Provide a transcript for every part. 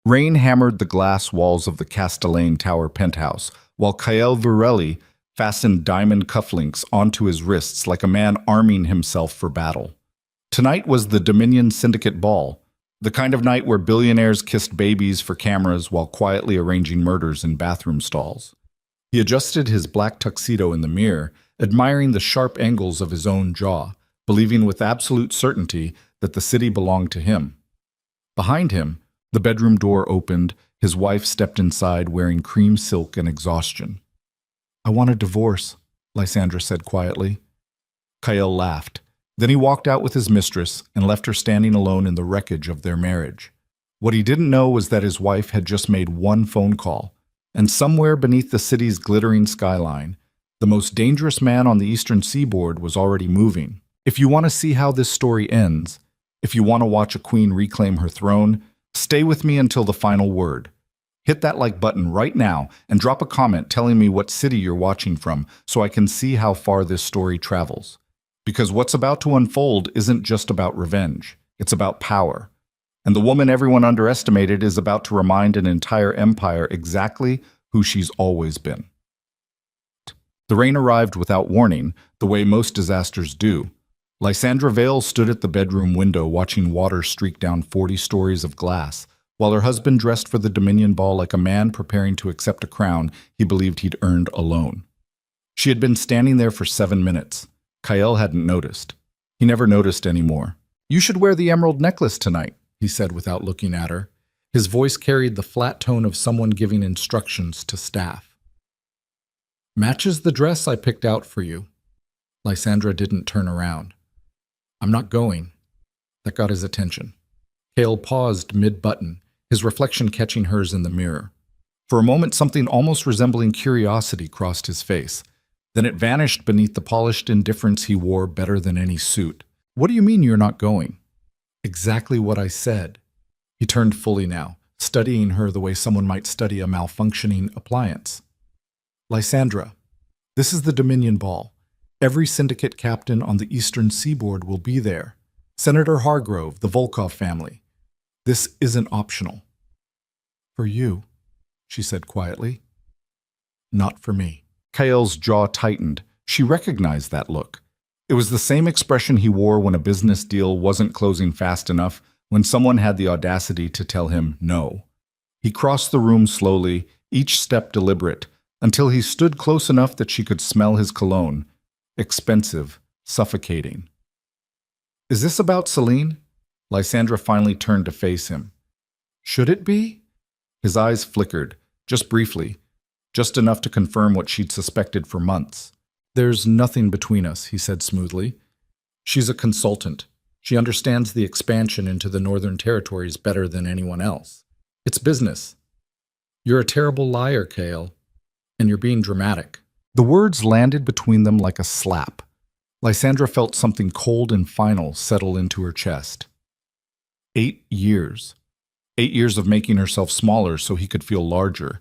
Rain hammered the glass walls of the Castellane Tower penthouse, while Kael Virelli fastened diamond cufflinks onto his wrists like a man arming himself for battle. Tonight was the Dominion Syndicate Ball, the kind of night where billionaires kissed babies for cameras while quietly arranging murders in bathroom stalls. He adjusted his black tuxedo in the mirror, admiring the sharp angles of his own jaw, believing with absolute certainty that the city belonged to him. Behind him, the bedroom door opened. His wife stepped inside wearing cream silk and exhaustion. "I want a divorce," Lysandra said quietly. Kael laughed. Then he walked out with his mistress and left her standing alone in the wreckage of their marriage. What he didn't know was that his wife had just made one phone call, and somewhere beneath the city's glittering skyline, the most dangerous man on the eastern seaboard was already moving. If you want to see how this story ends, if you want to watch a queen reclaim her throne, stay with me until the final word. Hit that like button right now and drop a comment telling me what city you're watching from so I can see how far this story travels. Because what's about to unfold isn't just about revenge, it's about power. And the woman everyone underestimated is about to remind an entire empire exactly who she's always been. The rain arrived without warning, the way most disasters do. Lysandra Vale stood at the bedroom window watching water streak down 40 stories of glass, while her husband dressed for the Dominion Ball like a man preparing to accept a crown he believed he'd earned alone. She had been standing there for 7 minutes. Kael hadn't noticed. He never noticed anymore. "You should wear the emerald necklace tonight," he said without looking at her. His voice carried the flat tone of someone giving instructions to staff. "Matches the dress I picked out for you." Lysandra didn't turn around. "I'm not going." That got his attention. Kael paused mid-button, his reflection catching hers in the mirror. For a moment, something almost resembling curiosity crossed his face. Then it vanished beneath the polished indifference he wore better than any suit. "What do you mean you're not going?" "Exactly what I said." He turned fully now, studying her the way someone might study a malfunctioning appliance. "Lysandra, this is the Dominion Ball. Every syndicate captain on the eastern seaboard will be there. Senator Hargrove, the Volkov family. This isn't optional." "For you," she said quietly. "Not for me." Kael's jaw tightened. She recognized that look. It was the same expression he wore when a business deal wasn't closing fast enough, when someone had the audacity to tell him no. He crossed the room slowly, each step deliberate, until he stood close enough that she could smell his cologne. Expensive, suffocating. "Is this about Celine?" Lysandra finally turned to face him. "Should it be?" His eyes flickered, just briefly, just enough to confirm what she'd suspected for months. "There's nothing between us," he said smoothly. "She's a consultant. She understands the expansion into the Northern Territories better than anyone else. It's business." "You're a terrible liar, Kael, and you're being dramatic." The words landed between them like a slap. Lysandra felt something cold and final settle into her chest. 8 years. 8 years of making herself smaller so he could feel larger.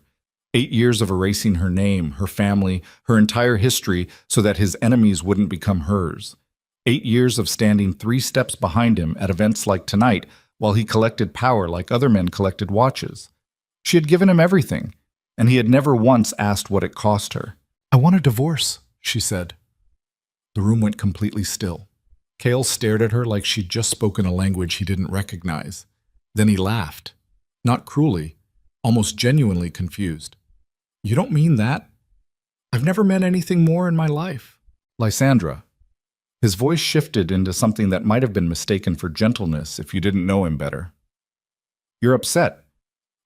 8 years of erasing her name, her family, her entire history so that his enemies wouldn't become hers. 8 years of standing 3 steps behind him at events like tonight while he collected power like other men collected watches. She had given him everything, and he had never once asked what it cost her. "I want a divorce," she said. The room went completely still. Kael stared at her like she'd just spoken a language he didn't recognize. Then he laughed. Not cruelly, almost genuinely confused. "You don't mean that? I've never meant anything more in my life." "Lysandra." His voice shifted into something that might have been mistaken for gentleness if you didn't know him better. "You're upset.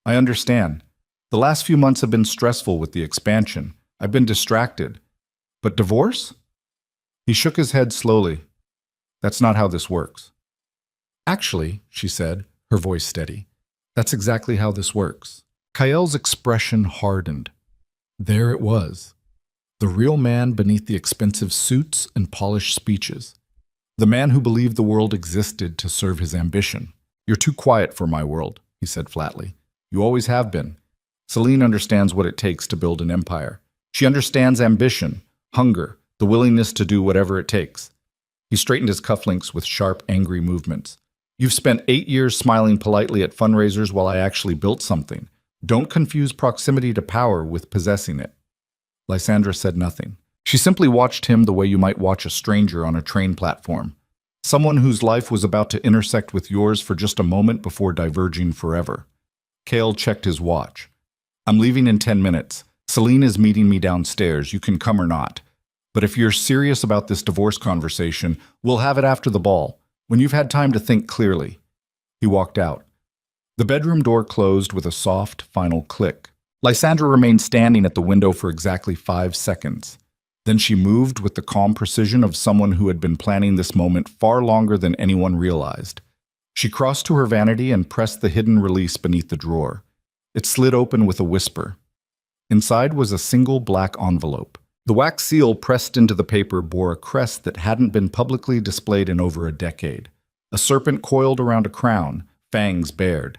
I understand. The last few months have been stressful with the expansion. I've been distracted. But divorce?" He shook his head slowly. "That's not how this works." "Actually," she said, her voice steady, "that's exactly how this works." Kael's expression hardened. There it was. The real man beneath the expensive suits and polished speeches. The man who believed the world existed to serve his ambition. "You're too quiet for my world," he said flatly. "You always have been. Celine understands what it takes to build an empire. She understands ambition, hunger, the willingness to do whatever it takes." He straightened his cufflinks with sharp, angry movements. You've spent 8 years smiling politely at fundraisers while I actually built something. Don't confuse proximity to power with possessing it. Lysandra said nothing. She simply watched him the way you might watch a stranger on a train platform. Someone whose life was about to intersect with yours for just a moment before diverging forever. Cale checked his watch. I'm leaving in 10 minutes. Celine is meeting me downstairs. You can come or not. But if you're serious about this divorce conversation, we'll have it after the ball, when you've had time to think clearly. He walked out. The bedroom door closed with a soft, final click. Lysandra remained standing at the window for exactly 5 seconds. Then she moved with the calm precision of someone who had been planning this moment far longer than anyone realized. She crossed to her vanity and pressed the hidden release beneath the drawer. It slid open with a whisper. Inside was a single black envelope. The wax seal pressed into the paper bore a crest that hadn't been publicly displayed in over a decade. A serpent coiled around a crown, fangs bared.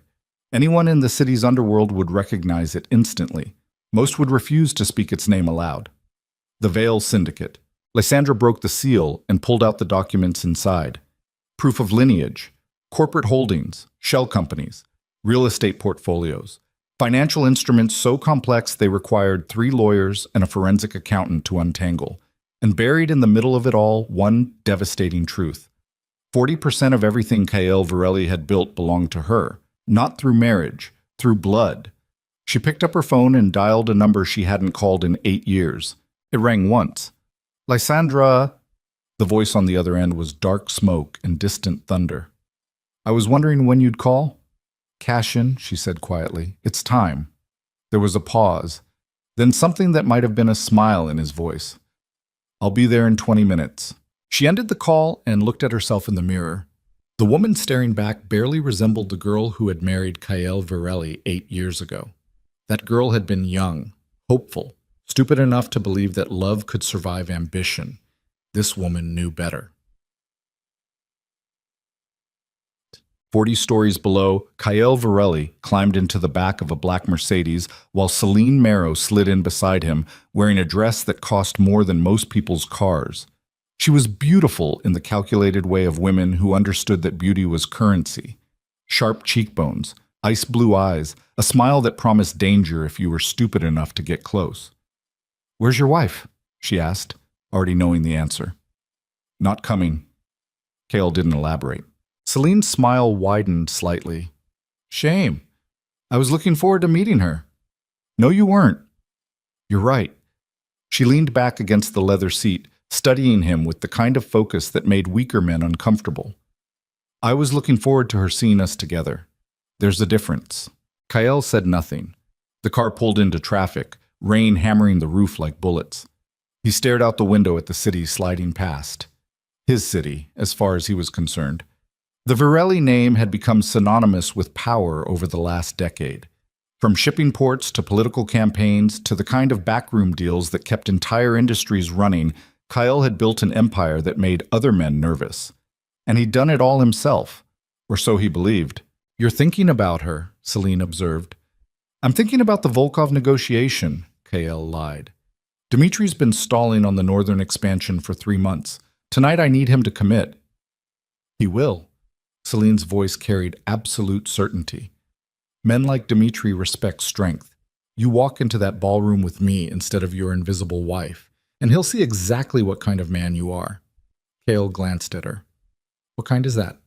Anyone in the city's underworld would recognize it instantly. Most would refuse to speak its name aloud. The Veil Syndicate. Lysandra broke the seal and pulled out the documents inside. Proof of lineage, corporate holdings, shell companies, real estate portfolios, financial instruments so complex they required 3 lawyers and a forensic accountant to untangle. And buried in the middle of it all, one devastating truth. 40% of everything Cale Varelli had built belonged to her, not through marriage, through blood. She picked up her phone and dialed a number she hadn't called in 8 years. It rang once. Lysandra. The voice on the other end was dark smoke and distant thunder. I was wondering when you'd call. Cash in, she said quietly. It's time. There was a pause, then something that might have been a smile in his voice. I'll be there in 20 minutes. She ended the call and looked at herself in the mirror. The woman staring back barely resembled the girl who had married Cale Varelli 8 years ago. That girl had been young, hopeful, stupid enough to believe that love could survive ambition. This woman knew better. 40 stories below, Cale Varelli climbed into the back of a black Mercedes while Celine Marrow slid in beside him, wearing a dress that cost more than most people's cars. She was beautiful in the calculated way of women who understood that beauty was currency. Sharp cheekbones, ice blue eyes, a smile that promised danger if you were stupid enough to get close. Where's your wife? She asked, already knowing the answer. Not coming. Cale didn't elaborate. Celine's smile widened slightly. Shame. I was looking forward to meeting her. No, you weren't. You're right. She leaned back against the leather seat, studying him with the kind of focus that made weaker men uncomfortable. I was looking forward to her seeing us together. There's a difference. Cale said nothing. The car pulled into traffic, rain hammering the roof like bullets. He stared out the window at the city sliding past. His city, as far as he was concerned. The Varelli name had become synonymous with power over the last decade. From shipping ports to political campaigns to the kind of backroom deals that kept entire industries running, Cale had built an empire that made other men nervous. And he'd done it all himself, or so he believed. You're thinking about her, Celine observed. I'm thinking about the Volkov negotiation, Cale lied. Dmitri's been stalling on the northern expansion for 3 months. Tonight I need him to commit. He will. Celine's voice carried absolute certainty. Men like Dmitri respect strength. You walk into that ballroom with me instead of your invisible wife, and he'll see exactly what kind of man you are. Cale glanced at her. What kind is that?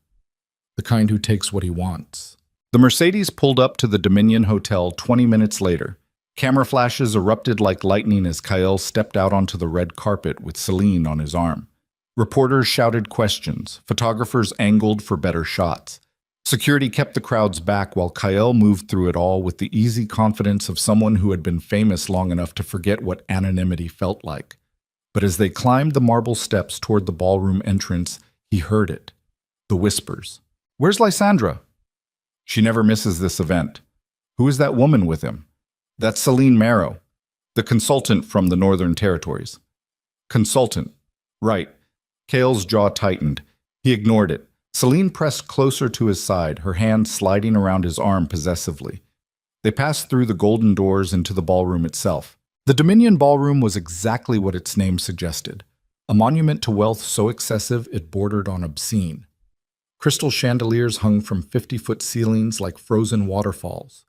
The kind who takes what he wants. The Mercedes pulled up to the Dominion Hotel 20 minutes later. Camera flashes erupted like lightning as Cale stepped out onto the red carpet with Celine on his arm. Reporters shouted questions, photographers angled for better shots. Security kept the crowds back while Cale moved through it all with the easy confidence of someone who had been famous long enough to forget what anonymity felt like. But as they climbed the marble steps toward the ballroom entrance, he heard it. The whispers. Where's Lysandra? She never misses this event. Who is that woman with him? That's Celine Marrow, the consultant from the Northern Territories. Consultant. Right. Cale's jaw tightened. He ignored it. Celine pressed closer to his side, her hand sliding around his arm possessively. They passed through the golden doors into the ballroom itself. The Dominion Ballroom was exactly what its name suggested, a monument to wealth so excessive it bordered on obscene. Crystal chandeliers hung from 50-foot ceilings like frozen waterfalls.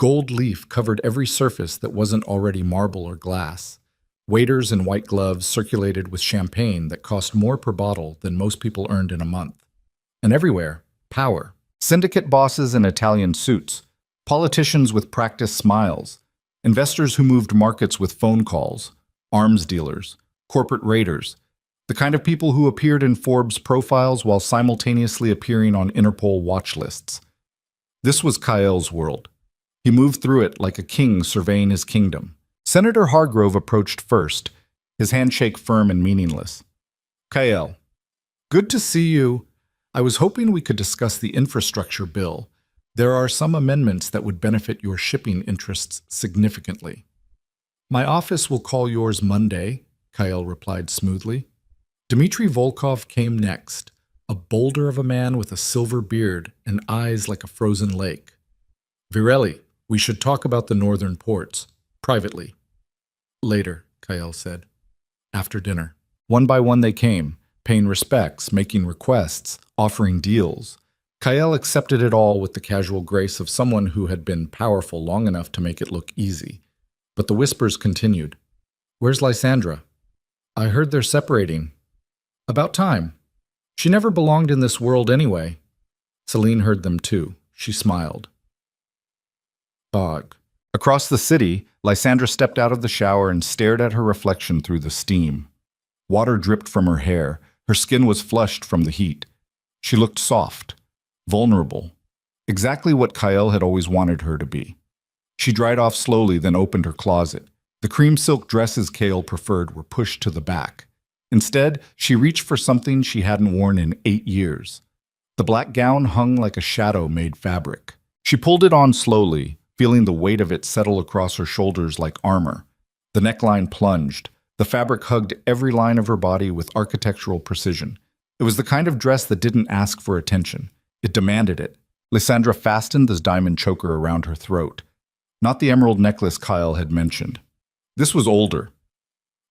Gold leaf covered every surface that wasn't already marble or glass. Waiters in white gloves circulated with champagne that cost more per bottle than most people earned in a month. And everywhere, power. Syndicate bosses in Italian suits, politicians with practiced smiles, investors who moved markets with phone calls, arms dealers, corporate raiders, the kind of people who appeared in Forbes profiles while simultaneously appearing on Interpol watch lists. This was Kael's world. He moved through it like a king surveying his kingdom. Senator Hargrove approached first, his handshake firm and meaningless. Kael, good to see you. I was hoping we could discuss the infrastructure bill. There are some amendments that would benefit your shipping interests significantly. My office will call yours Monday, Kael replied smoothly. Dmitry Volkov came next, a boulder of a man with a silver beard and eyes like a frozen lake. Virelli, we should talk about the northern ports, privately. Later, Kael said. After dinner. One by one they came, paying respects, making requests, offering deals. Kael accepted it all with the casual grace of someone who had been powerful long enough to make it look easy. But the whispers continued. Where's Lysandra? I heard they're separating. About time. She never belonged in this world anyway. Celine heard them too. She smiled. Bog. Across the city, Lysandra stepped out of the shower and stared at her reflection through the steam. Water dripped from her hair. Her skin was flushed from the heat. She looked soft, vulnerable, exactly what Kael had always wanted her to be. She dried off slowly, then opened her closet. The cream silk dresses Kael preferred were pushed to the back. Instead, she reached for something she hadn't worn in 8 years. The black gown hung like a shadow-made fabric. She pulled it on slowly, feeling the weight of it settle across her shoulders like armor. The neckline plunged. The fabric hugged every line of her body with architectural precision. It was the kind of dress that didn't ask for attention. It demanded it. Lysandra fastened the diamond choker around her throat. Not the emerald necklace Kael had mentioned. This was older.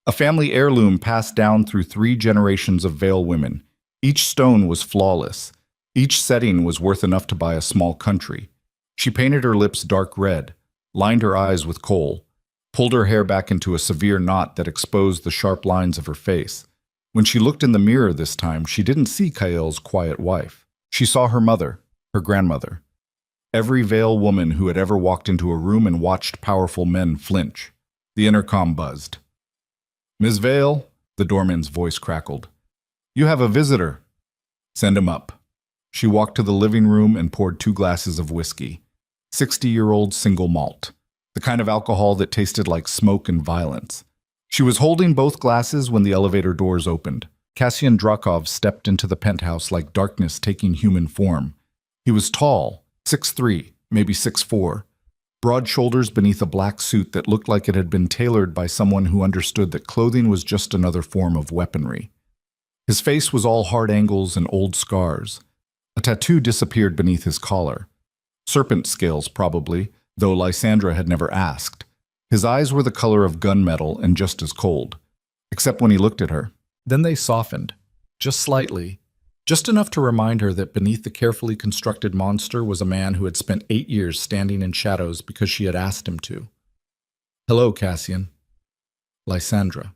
A family heirloom passed down through 3 generations of Vale women. Each stone was flawless. Each setting was worth enough to buy a small country. She painted her lips dark red, lined her eyes with kohl, pulled her hair back into a severe knot that exposed the sharp lines of her face. When she looked in the mirror this time, she didn't see Kael's quiet wife. She saw her mother, her grandmother. Every Vale woman who had ever walked into a room and watched powerful men flinch. The intercom buzzed. Ms. Vale, the doorman's voice crackled. You have a visitor. Send him up. She walked to the living room and poured 2 glasses of whiskey. 60-year-old single malt. The kind of alcohol that tasted like smoke and violence. She was holding both glasses when the elevator doors opened. Cassian Drakov stepped into the penthouse like darkness taking human form. He was tall, 6'3", maybe 6'4", broad shoulders beneath a black suit that looked like it had been tailored by someone who understood that clothing was just another form of weaponry. His face was all hard angles and old scars. A tattoo disappeared beneath his collar. Serpent scales, probably, though Lysandra had never asked. His eyes were the color of gunmetal and just as cold, except when he looked at her. Then they softened, just slightly, just enough to remind her that beneath the carefully constructed monster was a man who had spent 8 years standing in shadows because she had asked him to. Hello, Cassian. Lysandra.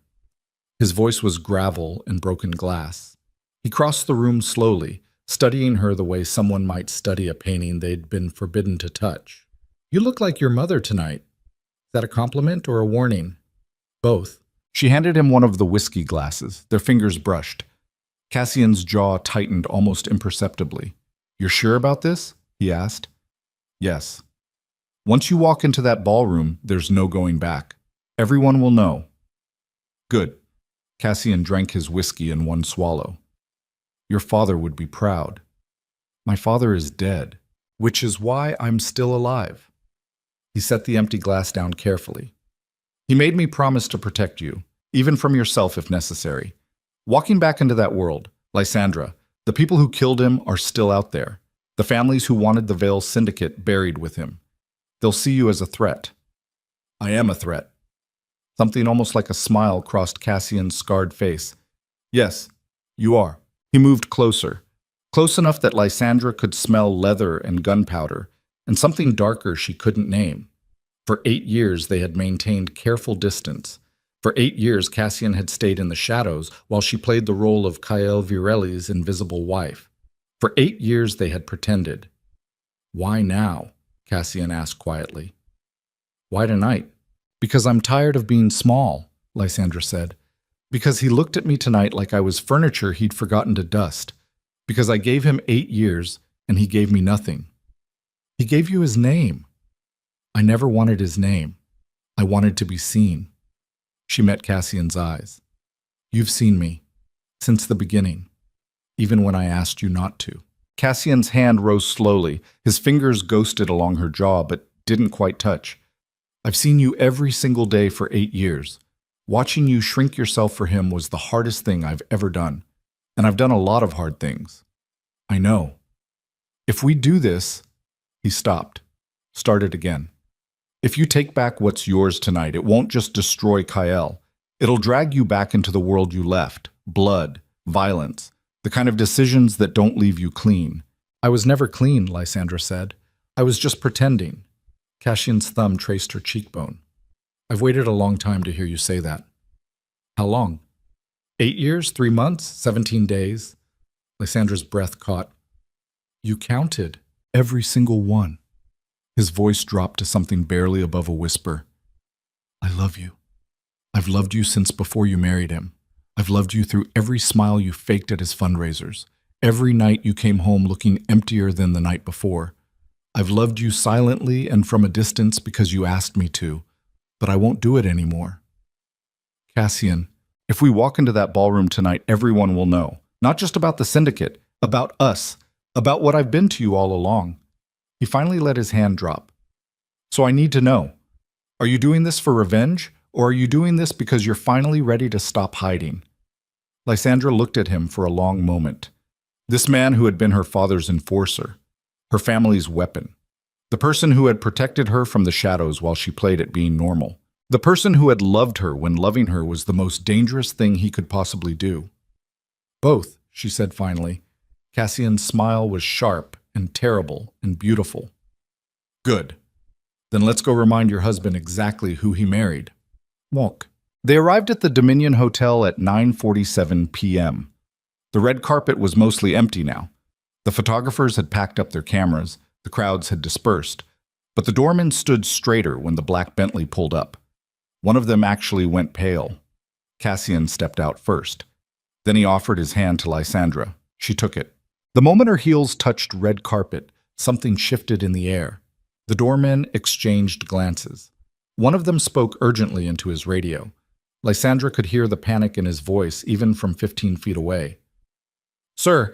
His voice was gravel and broken glass. He crossed the room slowly, studying her the way someone might study a painting they'd been forbidden to touch. You look like your mother tonight. Is that a compliment or a warning? Both. She handed him one of the whiskey glasses, their fingers brushed. Cassian's jaw tightened almost imperceptibly. You're sure about this? He asked. Yes. Once you walk into that ballroom, there's no going back. Everyone will know. Good. Cassian drank his whiskey in one swallow. Your father would be proud. My father is dead, which is why I'm still alive. He set the empty glass down carefully. He made me promise to protect you, even from yourself if necessary. Walking back into that world, Lysandra, the people who killed him are still out there. The families who wanted the Vale Syndicate buried with him. They'll see you as a threat. I am a threat. Something almost like a smile crossed Cassian's scarred face. Yes, you are. He moved closer close enough that Lysandra could smell leather and gunpowder, and something darker she couldn't name. For 8 years they had maintained careful distance. For 8 years Cassian had stayed in the shadows while she played the role of Kael Virelli's invisible wife. For 8 years they had pretended. "Why now?" Cassian asked quietly. "Why tonight?" "Because I'm tired of being small," Lysandra said. "Because he looked at me tonight like I was furniture he'd forgotten to dust. Because I gave him 8 years and he gave me nothing." "He gave you his name." "I never wanted his name. I wanted to be seen." She met Cassian's eyes. "You've seen me. Since the beginning. Even when I asked you not to." Cassian's hand rose slowly. His fingers ghosted along her jaw, but didn't quite touch. "I've seen you every single day for 8 years. Watching you shrink yourself for him was the hardest thing I've ever done. And I've done a lot of hard things. I know. If we do this..." He stopped. Started again. "If you take back what's yours tonight, it won't just destroy Kael. It'll drag you back into the world you left. Blood, violence, the kind of decisions that don't leave you clean." "I was never clean," Lysandra said. "I was just pretending." Cassian's thumb traced her cheekbone. "I've waited a long time to hear you say that." "How long?" 8 years, 3 months, 17 days. Lysandra's breath caught. "You counted every single one." His voice dropped to something barely above a whisper. "I love you. I've loved you since before you married him. I've loved you through every smile you faked at his fundraisers, every night you came home looking emptier than the night before. I've loved you silently and from a distance because you asked me to, but I won't do it anymore." "Cassian, if we walk into that ballroom tonight, everyone will know. Not just about the syndicate, about us, about what I've been to you all along." He finally let his hand drop. "So I need to know. Are you doing this for revenge, or are you doing this because you're finally ready to stop hiding?" Lysandra looked at him for a long moment. This man who had been her father's enforcer, her family's weapon, the person who had protected her from the shadows while she played at being normal, the person who had loved her when loving her was the most dangerous thing he could possibly do. "Both," she said finally. Cassian's smile was sharp and terrible and beautiful. "Good. Then let's go remind your husband exactly who he married." Walk. They arrived at the Dominion Hotel at 9:47 p.m. The red carpet was mostly empty now. The photographers had packed up their cameras, the crowds had dispersed, but the doorman stood straighter when the black Bentley pulled up. One of them actually went pale. Cassian stepped out first. Then he offered his hand to Lysandra. She took it. The moment her heels touched red carpet, something shifted in the air. The doormen exchanged glances. One of them spoke urgently into his radio. Lysandra could hear the panic in his voice even from 15 feet away. "Sir,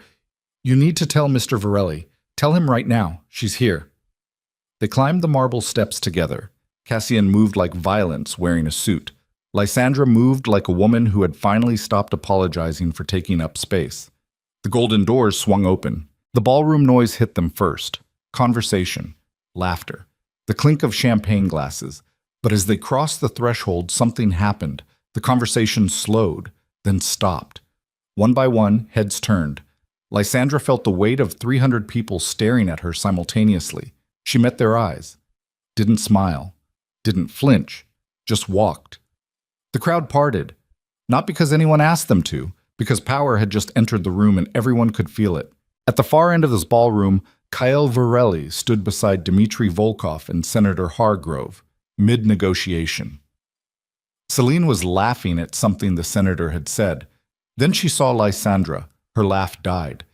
you need to tell Mr. Virelli. Tell him right now. She's here." They climbed the marble steps together. Cassian moved like violence wearing a suit. Lysandra moved like a woman who had finally stopped apologizing for taking up space. The golden doors swung open. The ballroom noise hit them first. Conversation. Laughter. The clink of champagne glasses. But as they crossed the threshold, something happened. The conversation slowed, then stopped. One by one, heads turned. Lysandra felt the weight of 300 people staring at her simultaneously. She met their eyes. Didn't smile. Didn't flinch. Just walked. The crowd parted. Not because anyone asked them to, because power had just entered the room and everyone could feel it. At the far end of this ballroom, Kael Virelli stood beside Dmitry Volkov and Senator Hargrove, mid-negotiation. Celine was laughing at something the senator had said. Then she saw Lysandra. Her laugh died.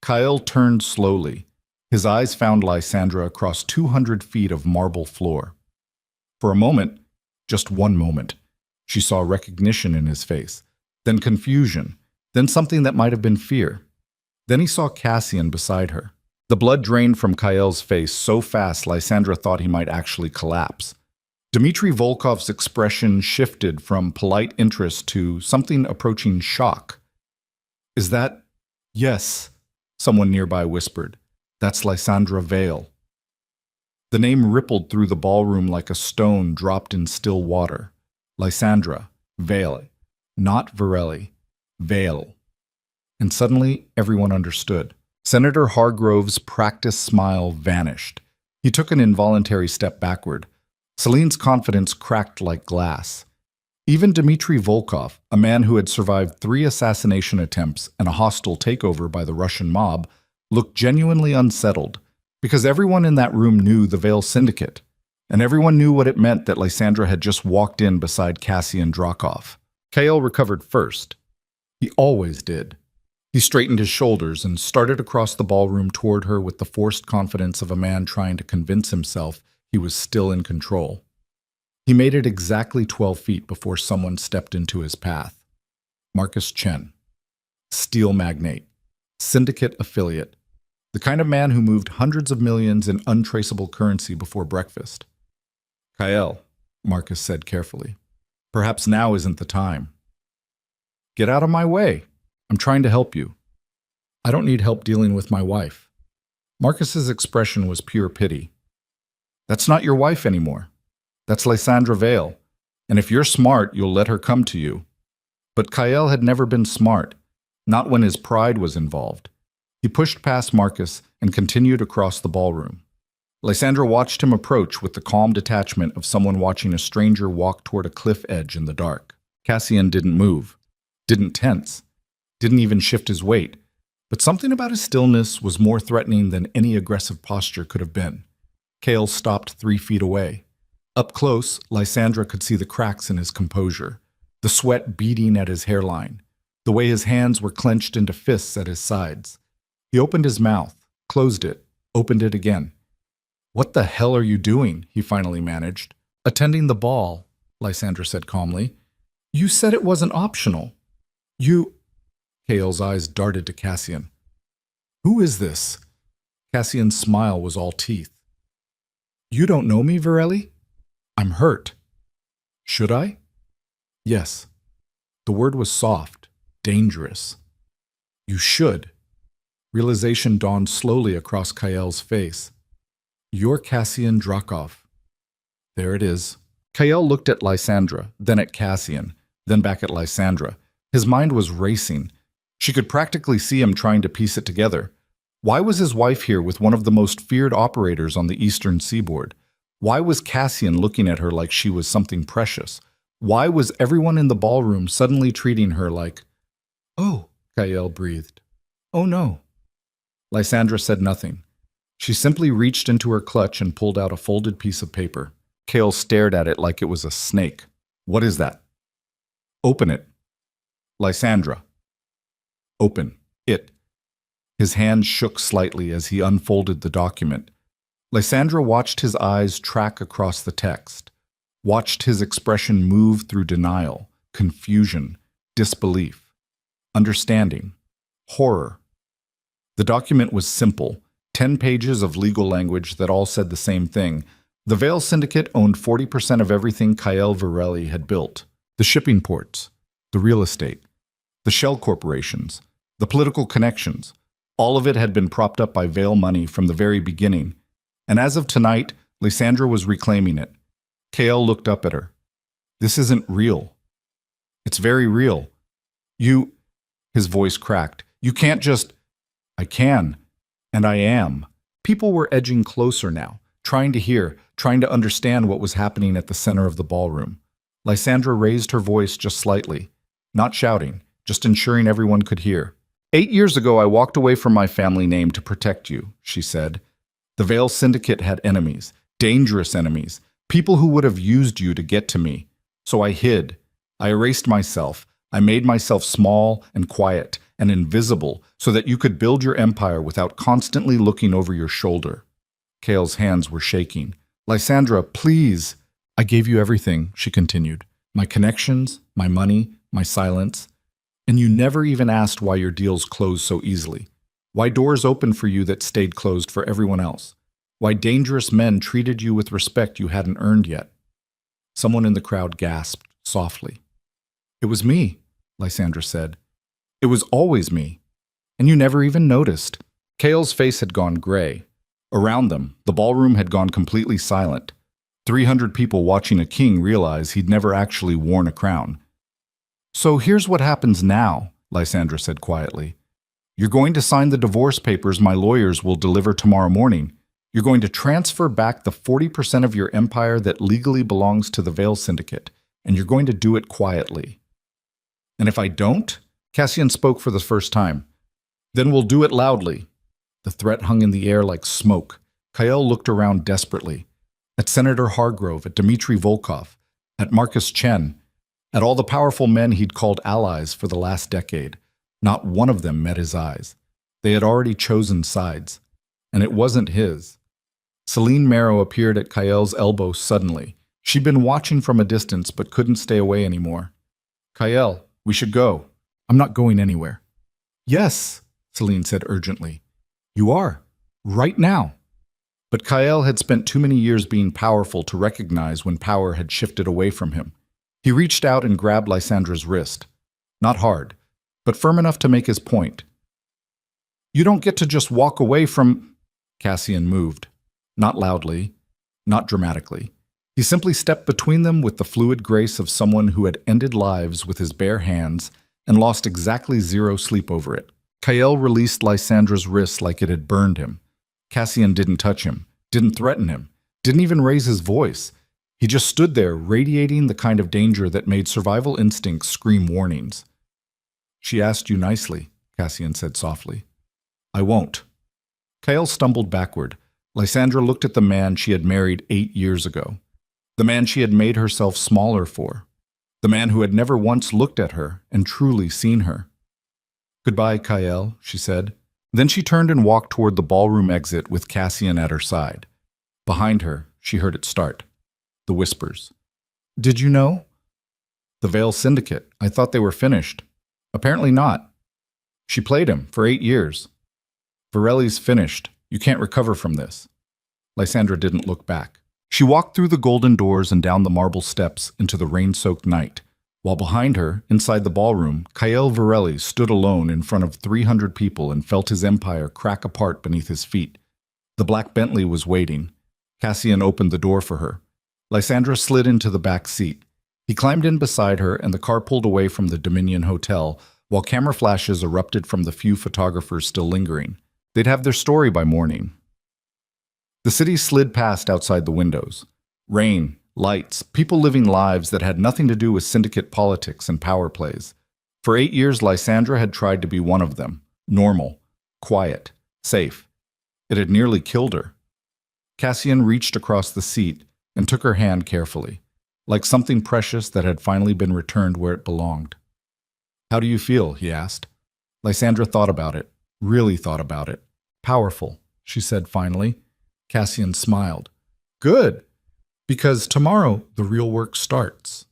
Kael turned slowly. His eyes found Lysandra across 200 feet of marble floor. For a moment, just one moment, she saw recognition in his face, then confusion, then something that might have been fear. Then he saw Cassian beside her. The blood drained from Kael's face so fast Lysandra thought he might actually collapse. Dmitry Volkov's expression shifted from polite interest to something approaching shock. "Is that—" "Yes," someone nearby whispered. "That's Lysandra Vale." The name rippled through the ballroom like a stone dropped in still water. Lysandra Vale, not Virelli, Vale. And suddenly everyone understood. Senator Hargrove's practiced smile vanished. He took an involuntary step backward. Celine's confidence cracked like glass. Even Dmitry Volkov, a man who had survived 3 assassination attempts and a hostile takeover by the Russian mob, looked genuinely unsettled, because everyone in that room knew the Veil Syndicate, and everyone knew what it meant that Lysandra had just walked in beside Cassian Drakov. Kael recovered first. He always did. He straightened his shoulders and started across the ballroom toward her with the forced confidence of a man trying to convince himself he was still in control. He made it exactly 12 feet before someone stepped into his path. Marcus Chen, steel magnate, syndicate affiliate, the kind of man who moved hundreds of millions in untraceable currency before breakfast. Kael, Marcus said carefully, perhaps now isn't the time. Get out of my way. I'm trying to help you. I don't need help dealing with my wife. Marcus's expression was pure pity. That's not your wife anymore. That's Lysandra Vale, and if you're smart, you'll let her come to you. But Kael had never been smart, not when his pride was involved. He pushed past Marcus and continued across the ballroom. Lysandra watched him approach with the calm detachment of someone watching a stranger walk toward a cliff edge in the dark. Cassian didn't move, didn't tense, didn't even shift his weight, but something about his stillness was more threatening than any aggressive posture could have been. Kael stopped 3 feet away. Up close, Lysandra could see the cracks in his composure, the sweat beading at his hairline, the way his hands were clenched into fists at his sides. He opened his mouth, closed it, opened it again. What the hell are you doing? He finally managed. Attending the ball, Lysandra said calmly. You said it wasn't optional. Kael's eyes darted to Cassian. Who is this? Cassian's smile was all teeth. You don't know me, Varelli? I'm hurt. Should I? Yes. The word was soft, dangerous. You should. Realization dawned slowly across Kael's face. You're Cassian Drakov. There it is. Kael looked at Lysandra, then at Cassian, then back at Lysandra. His mind was racing. She could practically see him trying to piece it together. Why was his wife here with one of the most feared operators on the eastern seaboard? Why was Cassian looking at her like she was something precious? Why was everyone in the ballroom suddenly treating her like... Oh, Kael breathed. Oh no. Lysandra said nothing. She simply reached into her clutch and pulled out a folded piece of paper. Kael stared at it like it was a snake. What is that? Open it. Lysandra. Open it. His hand shook slightly as he unfolded the document. Lysandra watched his eyes track across the text, watched his expression move through denial, confusion, disbelief, understanding, horror. The document was simple, 10 pages of legal language that all said the same thing. The Veil Syndicate owned 40% of everything Kael Varelli had built. The shipping ports, the real estate, the shell corporations, the political connections. All of it had been propped up by Veil money from the very beginning. And as of tonight, Lysandra was reclaiming it. Kael looked up at her. This isn't real. It's very real. His voice cracked. You can't just... I can. And I am. People were edging closer now, trying to hear, trying to understand what was happening at the center of the ballroom. Lysandra raised her voice just slightly, not shouting, just ensuring everyone could hear. 8 years ago, I walked away from my family name to protect you, she said. The Veil Syndicate had enemies, dangerous enemies, people who would have used you to get to me. So I hid. I erased myself. I made myself small and quiet and invisible so that you could build your empire without constantly looking over your shoulder. Kael's hands were shaking. Lysandra, please. I gave you everything, she continued. My connections, my money, my silence. And you never even asked why your deals closed so easily. Why doors opened for you that stayed closed for everyone else. Why dangerous men treated you with respect you hadn't earned yet. Someone in the crowd gasped softly. It was me, Lysandra said. It was always me. And you never even noticed. Kael's face had gone gray. Around them, the ballroom had gone completely silent. 300 people watching a king realize he'd never actually worn a crown. So here's what happens now, Lysandra said quietly. You're going to sign the divorce papers my lawyers will deliver tomorrow morning. You're going to transfer back the 40% of your empire that legally belongs to the Veil Syndicate, and you're going to do it quietly. And if I don't? Cassian spoke for the first time. Then we'll do it loudly. The threat hung in the air like smoke. Kyle looked around desperately. At Senator Hargrove, at Dmitry Volkov, at Marcus Chen, at all the powerful men he'd called allies for the last decade. Not one of them met his eyes. They had already chosen sides. And it wasn't his. Celine Marrow appeared at Kyle's elbow suddenly. She'd been watching from a distance but couldn't stay away anymore. Kyle, we should go. I'm not going anywhere. Yes, Celine said urgently. You are. Right now. But Kyle had spent too many years being powerful to recognize when power had shifted away from him. He reached out and grabbed Lysandra's wrist. Not hard, but firm enough to make his point. You don't get to just walk away from... Cassian moved. Not loudly, not dramatically. He simply stepped between them with the fluid grace of someone who had ended lives with his bare hands and lost exactly 0 sleep over it. Kyle released Lysandra's wrist like it had burned him. Cassian didn't touch him, didn't threaten him, didn't even raise his voice. He just stood there, radiating the kind of danger that made survival instincts scream warnings. She asked you nicely, Cassian said softly. I won't. Kyle stumbled backward. Lysandra looked at the man she had married 8 years ago. The man she had made herself smaller for. The man who had never once looked at her and truly seen her. Goodbye, Kyle, she said. Then she turned and walked toward the ballroom exit with Cassian at her side. Behind her, she heard it start. The whispers. Did you know? The Veil Syndicate. I thought they were finished. Apparently not. She played him for 8 years. Varelli's finished. You can't recover from this. Lysandra didn't look back. She walked through the golden doors and down the marble steps into the rain-soaked night, while behind her, inside the ballroom, Kyle Varelli stood alone in front of 300 people and felt his empire crack apart beneath his feet. The black Bentley was waiting. Cassian opened the door for her. Lysandra slid into the back seat. He climbed in beside her and the car pulled away from the Dominion Hotel, while camera flashes erupted from the few photographers still lingering. They'd have their story by morning. The city slid past outside the windows. Rain, lights, people living lives that had nothing to do with syndicate politics and power plays. For 8 years, Lysandra had tried to be one of them. Normal, quiet, safe. It had nearly killed her. Cassian reached across the seat and took her hand carefully, like something precious that had finally been returned where it belonged. How do you feel? He asked. Lysandra thought about it, really thought about it. Powerful, she said finally. Cassian smiled. Good. Because tomorrow, the real work starts.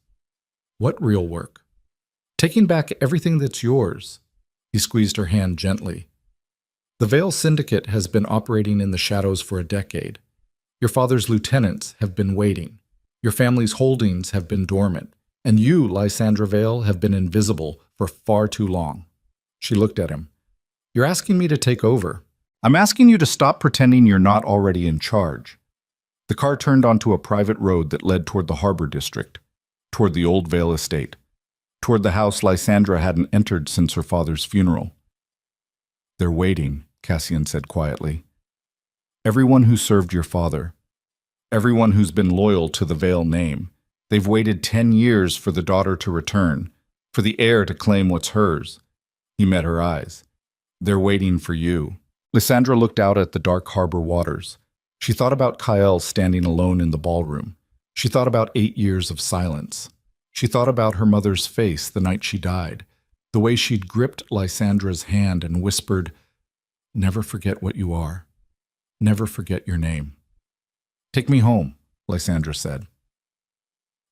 What real work? Taking back everything that's yours. He squeezed her hand gently. The Veil Syndicate has been operating in the shadows for a decade. Your father's lieutenants have been waiting. Your family's holdings have been dormant. And you, Lysandra Veil, have been invisible for far too long. She looked at him. You're asking me to take over. I'm asking you to stop pretending you're not already in charge. The car turned onto a private road that led toward the harbor district, toward the old Veil estate, toward the house Lysandra hadn't entered since her father's funeral. They're waiting, Cassian said quietly. Everyone who served your father, everyone who's been loyal to the Veil name, they've waited 10 years for the daughter to return, for the heir to claim what's hers. He met her eyes. They're waiting for you. Lysandra looked out at the dark harbor waters. She thought about Kyle standing alone in the ballroom. She thought about 8 years of silence. She thought about her mother's face the night she died, the way she'd gripped Lysandra's hand and whispered, Never forget what you are. Never forget your name. Take me home, Lysandra said.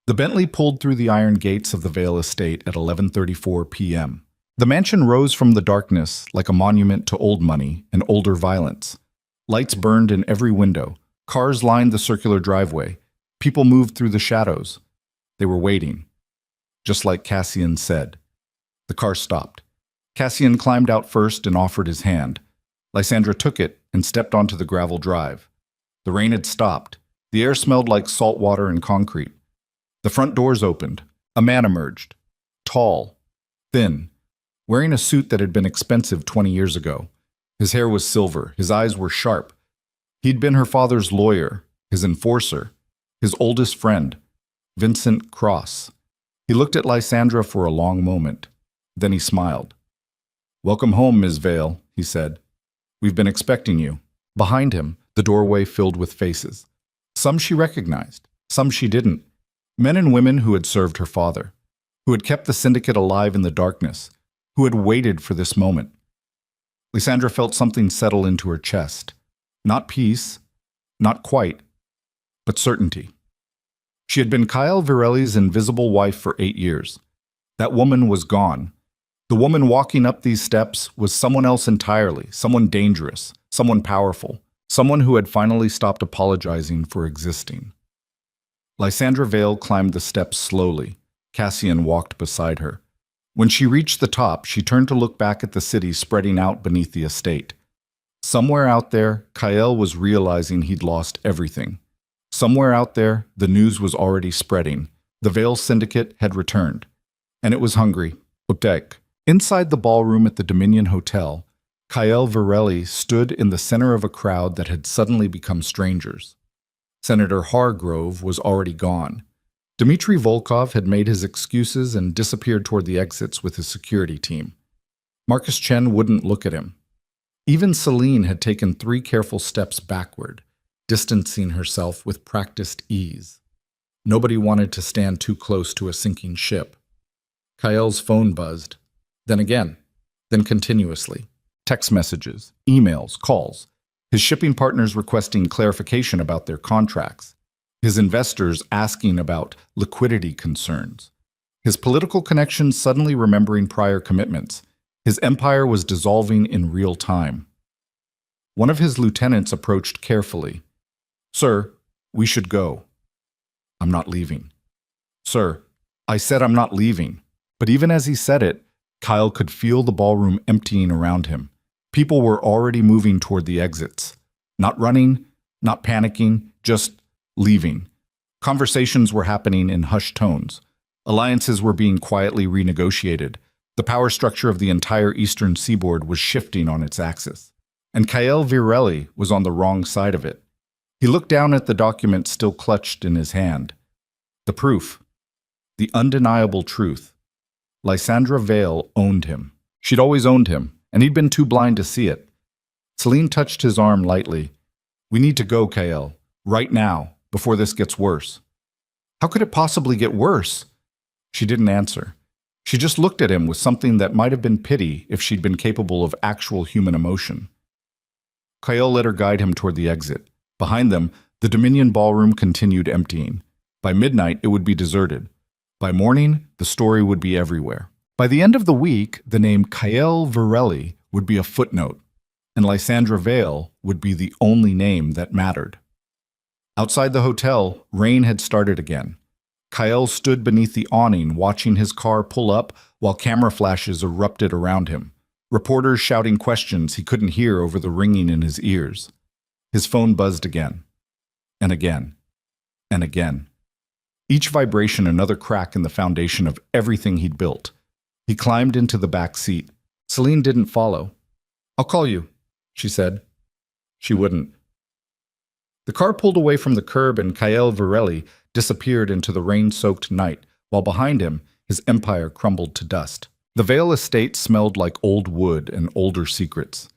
The Bentley pulled through the iron gates of the Veil estate at 11:34 p.m. The mansion rose from the darkness like a monument to old money and older violence. Lights burned in every window. Cars lined the circular driveway. People moved through the shadows. They were waiting. Just like Cassian said. The car stopped. Cassian climbed out first and offered his hand. Lysandra took it and stepped onto the gravel drive. The rain had stopped. The air smelled like salt water and concrete. The front doors opened. A man emerged. Tall. Thin. wearing a suit that had been expensive 20 years ago. His hair was silver, his eyes were sharp. He'd been her father's lawyer, his enforcer, his oldest friend, Vincent Cross. He looked at Lysandra for a long moment. Then he smiled. "Welcome home, Ms. Vale," he said. "We've been expecting you." Behind him, the doorway filled with faces. Some she recognized, some she didn't. Men and women who had served her father, who had kept the syndicate alive in the darkness, who had waited for this moment. Lysandra felt something settle into her chest. Not peace, not quite, but certainty. She had been Kyle Virelli's invisible wife for 8 years. That woman was gone. The woman walking up these steps was someone else entirely, someone dangerous, someone powerful, someone who had finally stopped apologizing for existing. Lysandra Vale climbed the steps slowly. Cassian walked beside her. When she reached the top, she turned to look back at the city spreading out beneath the estate. Somewhere out there, Kyle was realizing he'd lost everything. Somewhere out there, the news was already spreading. The Vale Syndicate had returned. And it was hungry. Uptek. Inside the ballroom at the Dominion Hotel, Kyle Virelli stood in the center of a crowd that had suddenly become strangers. Senator Hargrove was already gone. Dmitry Volkov had made his excuses and disappeared toward the exits with his security team. Marcus Chen wouldn't look at him. Even Celine had taken 3 careful steps backward, distancing herself with practiced ease. Nobody wanted to stand too close to a sinking ship. Kyle's phone buzzed. Then again. Then continuously. Text messages, emails, calls. His shipping partners requesting clarification about their contracts. His investors asking about liquidity concerns. His political connections suddenly remembering prior commitments. His empire was dissolving in real time. One of his lieutenants approached carefully. "Sir, we should go." "I'm not leaving." "Sir, I said I'm not leaving." But even as he said it, Kyle could feel the ballroom emptying around him. People were already moving toward the exits. Not running, not panicking, just leaving. Conversations were happening in hushed tones. Alliances were being quietly renegotiated. The power structure of the entire eastern seaboard was shifting on its axis. And Kyle Virelli was on the wrong side of it. He looked down at the document still clutched in his hand. The proof. The undeniable truth. Lysandra Vale owned him. She'd always owned him, and he'd been too blind to see it. Celine touched his arm lightly. "We need to go, Kyle. Right now, before this gets worse." "How could it possibly get worse?" She didn't answer. She just looked at him with something that might have been pity if she'd been capable of actual human emotion. Kyle let her guide him toward the exit. Behind them, the Dominion ballroom continued emptying. By midnight, it would be deserted. By morning, the story would be everywhere. By the end of the week, the name Kyle Virelli would be a footnote, and Lysandra Vale would be the only name that mattered. Outside the hotel, rain had started again. Kyle stood beneath the awning watching his car pull up while camera flashes erupted around him. Reporters shouting questions he couldn't hear over the ringing in his ears. His phone buzzed again, and again, and again. Each vibration another crack in the foundation of everything he'd built. He climbed into the back seat. Celine didn't follow. "I'll call you," she said. She wouldn't. The car pulled away from the curb and Kyle Virelli disappeared into the rain-soaked night, while behind him, his empire crumbled to dust. The Vale estate smelled like old wood and older secrets.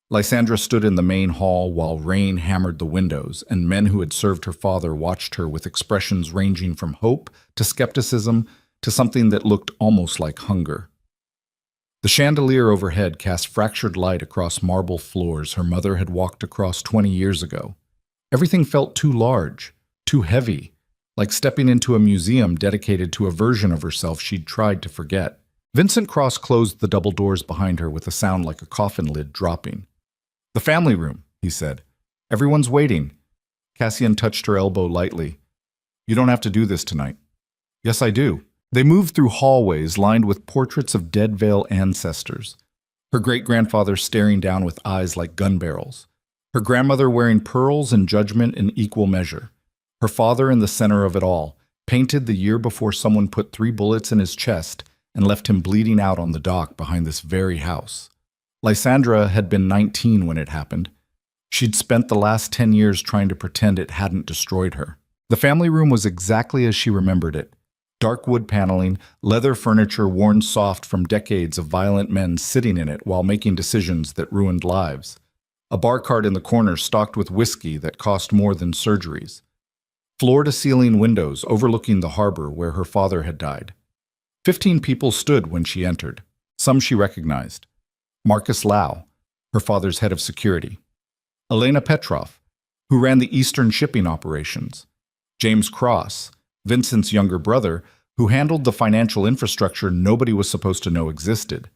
Lysandra stood in the main hall while rain hammered the windows, and men who had served her father watched her with expressions ranging from hope to skepticism to something that looked almost like hunger. The chandelier overhead cast fractured light across marble floors her mother had walked across 20 years ago. Everything felt too large, too heavy, like stepping into a museum dedicated to a version of herself she'd tried to forget. Vincent Cross closed the double doors behind her with a sound like a coffin lid dropping. "The family room," he said. "Everyone's waiting." Cassian touched her elbow lightly. "You don't have to do this tonight." "Yes, I do." They moved through hallways lined with portraits of dead Vale ancestors. Her great-grandfather staring down with eyes like gun barrels. Her grandmother wearing pearls and judgment in equal measure. Her father in the center of it all, painted the year before someone put 3 bullets in his chest and left him bleeding out on the dock behind this very house. Lysandra had been 19 when it happened. She'd spent the last 10 years trying to pretend it hadn't destroyed her. The family room was exactly as she remembered it. Dark wood paneling, leather furniture worn soft from decades of violent men sitting in it while making decisions that ruined lives. A bar cart in the corner stocked with whiskey that cost more than surgeries. Floor-to-ceiling windows overlooking the harbor where her father had died. 15 people stood when she entered. Some she recognized. Marcus Lau, her father's head of security. Elena Petrov, who ran the Eastern shipping operations. James Cross, Vincent's younger brother, who handled the financial infrastructure nobody was supposed to know existed.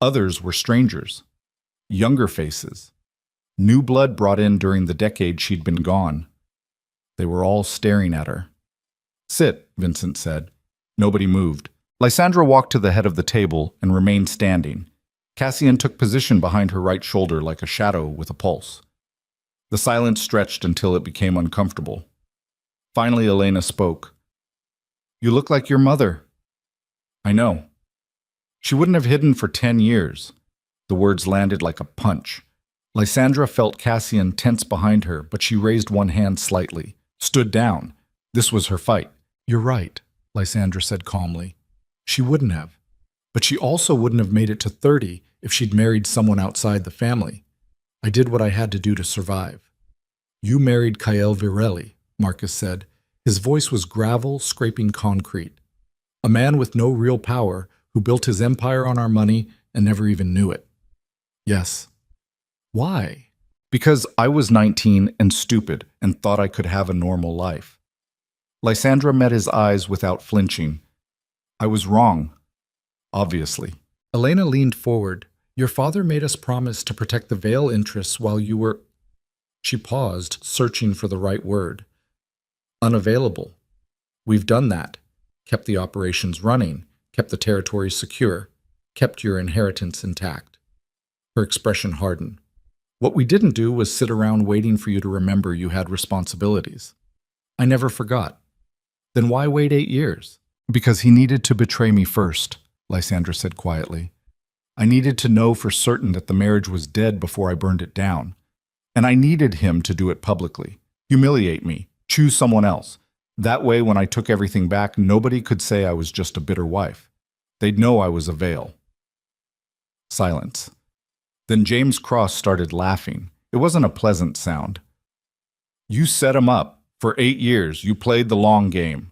Others were strangers. Younger faces. New blood brought in during the decade she'd been gone. They were all staring at her. "Sit," Vincent said. Nobody moved. Lysandra walked to the head of the table and remained standing. Cassian took position behind her right shoulder like a shadow with a pulse. The silence stretched until it became uncomfortable. Finally, Elena spoke. "You look like your mother." "I know." She wouldn't have hidden for 10 years. The words landed like a punch. Lysandra felt Cassian tense behind her, but she raised one hand slightly, stood down. This was her fight. "You're right," Lysandra said calmly. She wouldn't have. But she also wouldn't have made it to 30 if she'd married someone outside the family. "I did what I had to do to survive." "You married Kael Virelli," Marcus said. His voice was gravel scraping concrete. "A man with no real power who built his empire on our money and never even knew it." "Yes." "Why?" "Because I was 19 and stupid and thought I could have a normal life." Lysandra met his eyes without flinching. "I was wrong. Obviously." Elena leaned forward. "Your father made us promise to protect the Vale interests while you were—" She paused, searching for the right word. "Unavailable. We've done that. Kept the operations running, kept the territory secure, kept your inheritance intact." Her expression hardened. "What we didn't do was sit around waiting for you to remember you had responsibilities." "I never forgot." "Then why wait 8 years?" "Because he needed to betray me first," Lysandra said quietly. "I needed to know for certain that the marriage was dead before I burned it down. And I needed him to do it publicly, humiliate me, choose someone else. That way, when I took everything back, nobody could say I was just a bitter wife. They'd know I was a Vale." Silence. Then James Cross started laughing. It wasn't a pleasant sound. "You set him up. For 8 years, you played the long game."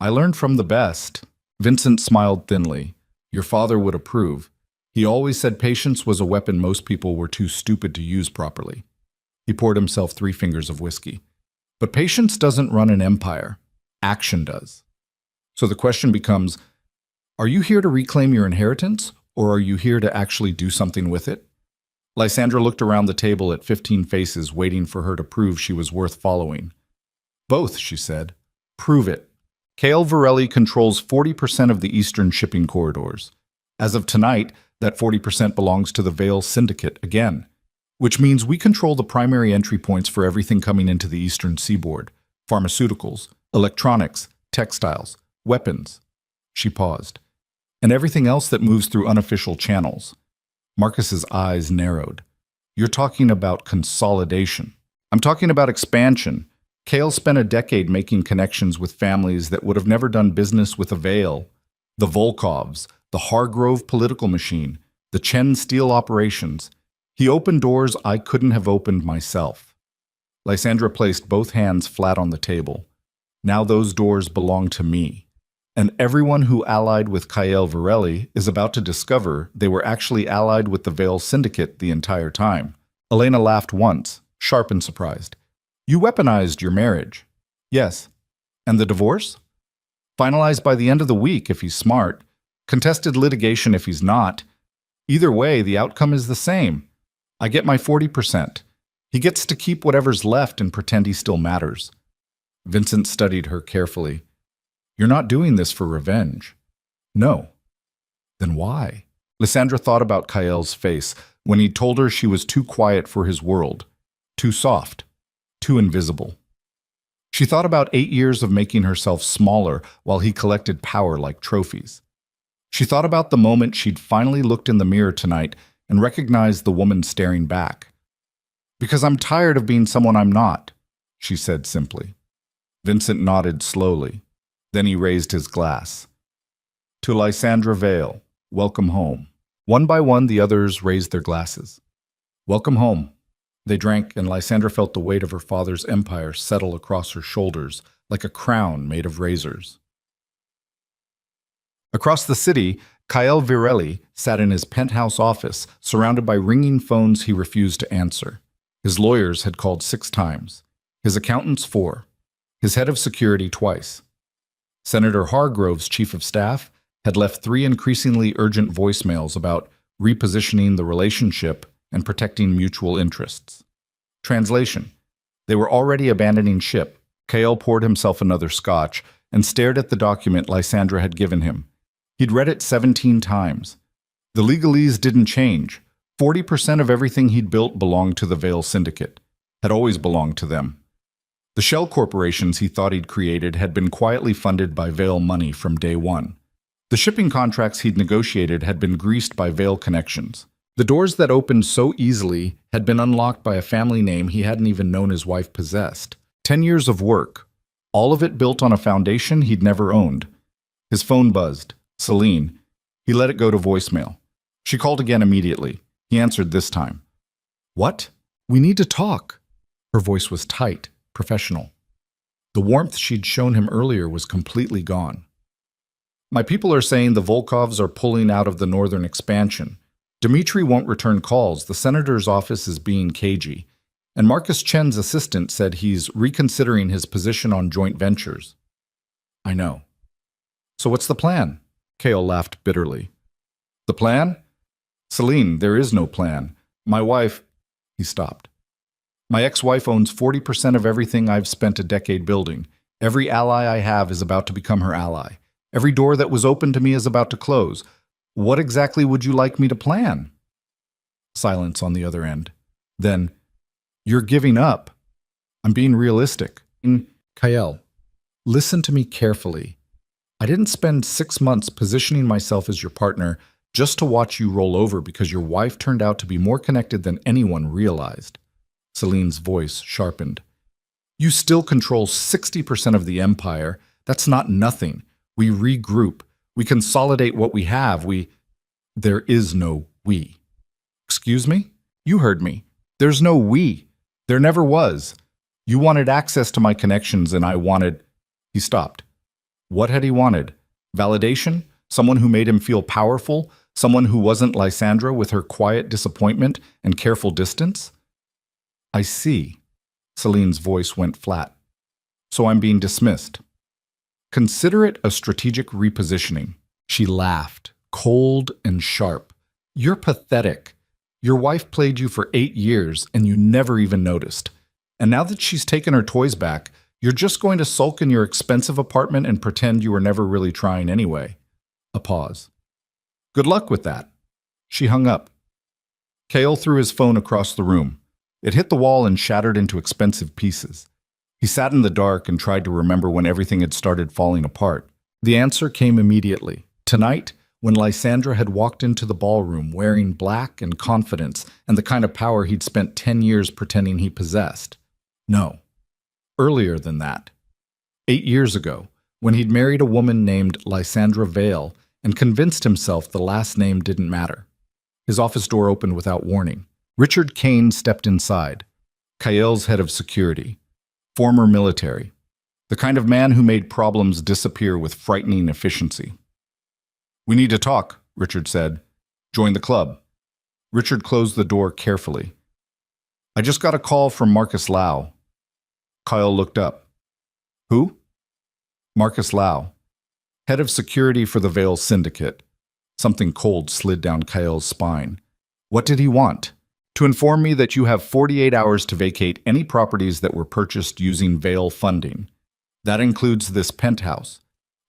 "I learned from the best." Vincent smiled thinly. "Your father would approve. He always said patience was a weapon most people were too stupid to use properly." He poured himself 3 fingers of whiskey. "But patience doesn't run an empire. Action does. So the question becomes, are you here to reclaim your inheritance, or are you here to actually do something with it?" Lysandra looked around the table at 15 faces waiting for her to prove she was worth following. "Both," she said. "Prove it." Kael Virelli controls 40% of the eastern shipping corridors. As of tonight, that 40% belongs to the Vale Syndicate again, which means we control the primary entry points for everything coming into the eastern seaboard: pharmaceuticals, electronics, textiles, weapons. She paused. "And everything else that moves through unofficial channels." Marcus's eyes narrowed. "You're talking about consolidation." "I'm talking about expansion." Kael spent a decade making connections with families that would have never done business with a Vale. The Volkovs, the Hargrove political machine, the Chen steel operations. He opened doors I couldn't have opened myself. Lysandra placed both hands flat on the table. "Now those doors belong to me. And everyone who allied with Kael Virelli is about to discover they were actually allied with the Vale Syndicate the entire time." Elena laughed once, sharp and surprised. "You weaponized your marriage." "Yes." "And the divorce?" "Finalized by the end of the week if he's smart. Contested litigation if he's not. Either way, the outcome is the same. I get my 40%. He gets to keep whatever's left and pretend he still matters." Vincent studied her carefully. "You're not doing this for revenge." "No." "Then why?" Lysandra thought about Kael's face when he told her she was too quiet for his world, too soft, too invisible. She thought about 8 years of making herself smaller while he collected power like trophies. She thought about the moment she'd finally looked in the mirror tonight and recognized the woman staring back. "Because I'm tired of being someone I'm not," she said simply. Vincent nodded slowly. Then he raised his glass. "To Lysandra Vale, welcome home." One by one, the others raised their glasses. "Welcome home." They drank, and Lysandra felt the weight of her father's empire settle across her shoulders like a crown made of razors. Across the city, Kyle Virelli sat in his penthouse office, surrounded by ringing phones he refused to answer. His lawyers had called 6 times, his accountants 4, his head of security twice. Senator Hargrove's chief of staff had left 3 increasingly urgent voicemails about repositioning the relationship and protecting mutual interests. Translation: they were already abandoning ship. Kyle poured himself another scotch and stared at the document Lysandra had given him. He'd read it 17 times. The legalese didn't change. 40% of everything he'd built belonged to the Vale Syndicate, had always belonged to them. The shell corporations he thought he'd created had been quietly funded by Vale money from day one. The shipping contracts he'd negotiated had been greased by Vale connections. The doors that opened so easily had been unlocked by a family name he hadn't even known his wife possessed. 10 years of work, all of it built on a foundation he'd never owned. His phone buzzed. Celine. He let it go to voicemail. She called again immediately. He answered this time. "What? We need to talk." Her voice was tight, professional. The warmth she'd shown him earlier was completely gone. "My people are saying the Volkovs are pulling out of the northern expansion. Dmitri won't return calls. The senator's office is being cagey. And Marcus Chen's assistant said he's reconsidering his position on joint ventures." "I know." "So what's the plan?" Kale laughed bitterly. "The plan? Celine, there is no plan. My wife—" He stopped. "My ex-wife owns 40% of everything I've spent a decade building. Every ally I have is about to become her ally. Every door that was open to me is about to close. What exactly would you like me to plan?" Silence on the other end. Then, "You're giving up." "I'm being realistic." "Kyle, listen to me carefully. I didn't spend 6 months positioning myself as your partner just to watch you roll over because your wife turned out to be more connected than anyone realized." Celine's voice sharpened. "You still control 60% of the empire. That's not nothing. We regroup. We consolidate what we have. There is no we." "Excuse me? You heard me. There's no we. There never was. You wanted access to my connections and I wanted—" He stopped. What had he wanted? Validation? Someone who made him feel powerful? Someone who wasn't Lysandra with her quiet disappointment and careful distance? "I see." Celine's voice went flat. "So I'm being dismissed." "Consider it a strategic repositioning." She laughed, cold and sharp. "You're pathetic. Your wife played you for 8 years and you never even noticed. And now that she's taken her toys back, you're just going to sulk in your expensive apartment and pretend you were never really trying anyway." A pause. "Good luck with that." She hung up. Kale threw his phone across the room. It hit the wall and shattered into expensive pieces. He sat in the dark and tried to remember when everything had started falling apart. The answer came immediately. Tonight, when Lysandra had walked into the ballroom wearing black and confidence and the kind of power he'd spent 10 years pretending he possessed. No. Earlier than that. 8 years ago, when he'd married a woman named Lysandra Vale and convinced himself the last name didn't matter. His office door opened without warning. Richard Kane stepped inside. Kael's head of security. Former military. The kind of man who made problems disappear with frightening efficiency. "We need to talk," Richard said. "Join the club." Richard closed the door carefully. "I just got a call from Marcus Lau." Kyle looked up. "Who?" "Marcus Lau, head of security for the Vale Syndicate." Something cold slid down Kyle's spine. "What did he want?" "To inform me that you have 48 hours to vacate any properties that were purchased using Vale funding. That includes this penthouse,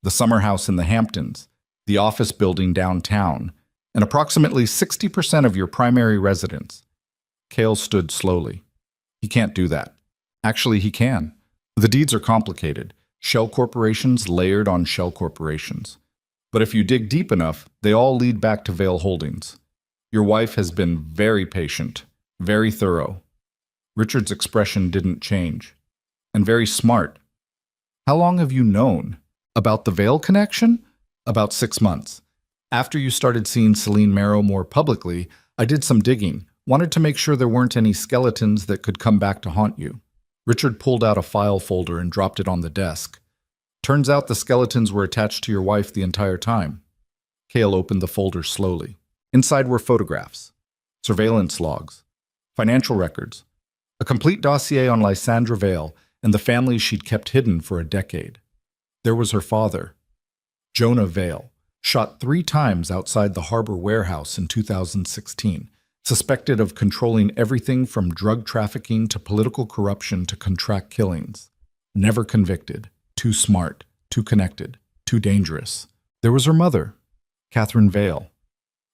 the summer house in the Hamptons, the office building downtown, and approximately 60% of your primary residence." Kale stood slowly. "He can't do that." "Actually, he can. The deeds are complicated. Shell corporations layered on shell corporations. But if you dig deep enough, they all lead back to Vale Holdings. Your wife has been very patient, very thorough. Richard's expression didn't change. And very smart. How long have you known? About the Vale connection? About 6 months. After you started seeing Celine Marrow more publicly, I did some digging, wanted to make sure there weren't any skeletons that could come back to haunt you. Richard pulled out a file folder and dropped it on the desk. Turns out the skeletons were attached to your wife the entire time. Cale opened the folder slowly. Inside were photographs, surveillance logs, financial records, a complete dossier on Lysandra Vale and the family she'd kept hidden for a decade. There was her father, Jonah Vale, shot 3 times outside the Harbor warehouse in 2016, suspected of controlling everything from drug trafficking to political corruption to contract killings. Never convicted, too smart, too connected, too dangerous. There was her mother, Catherine Vale.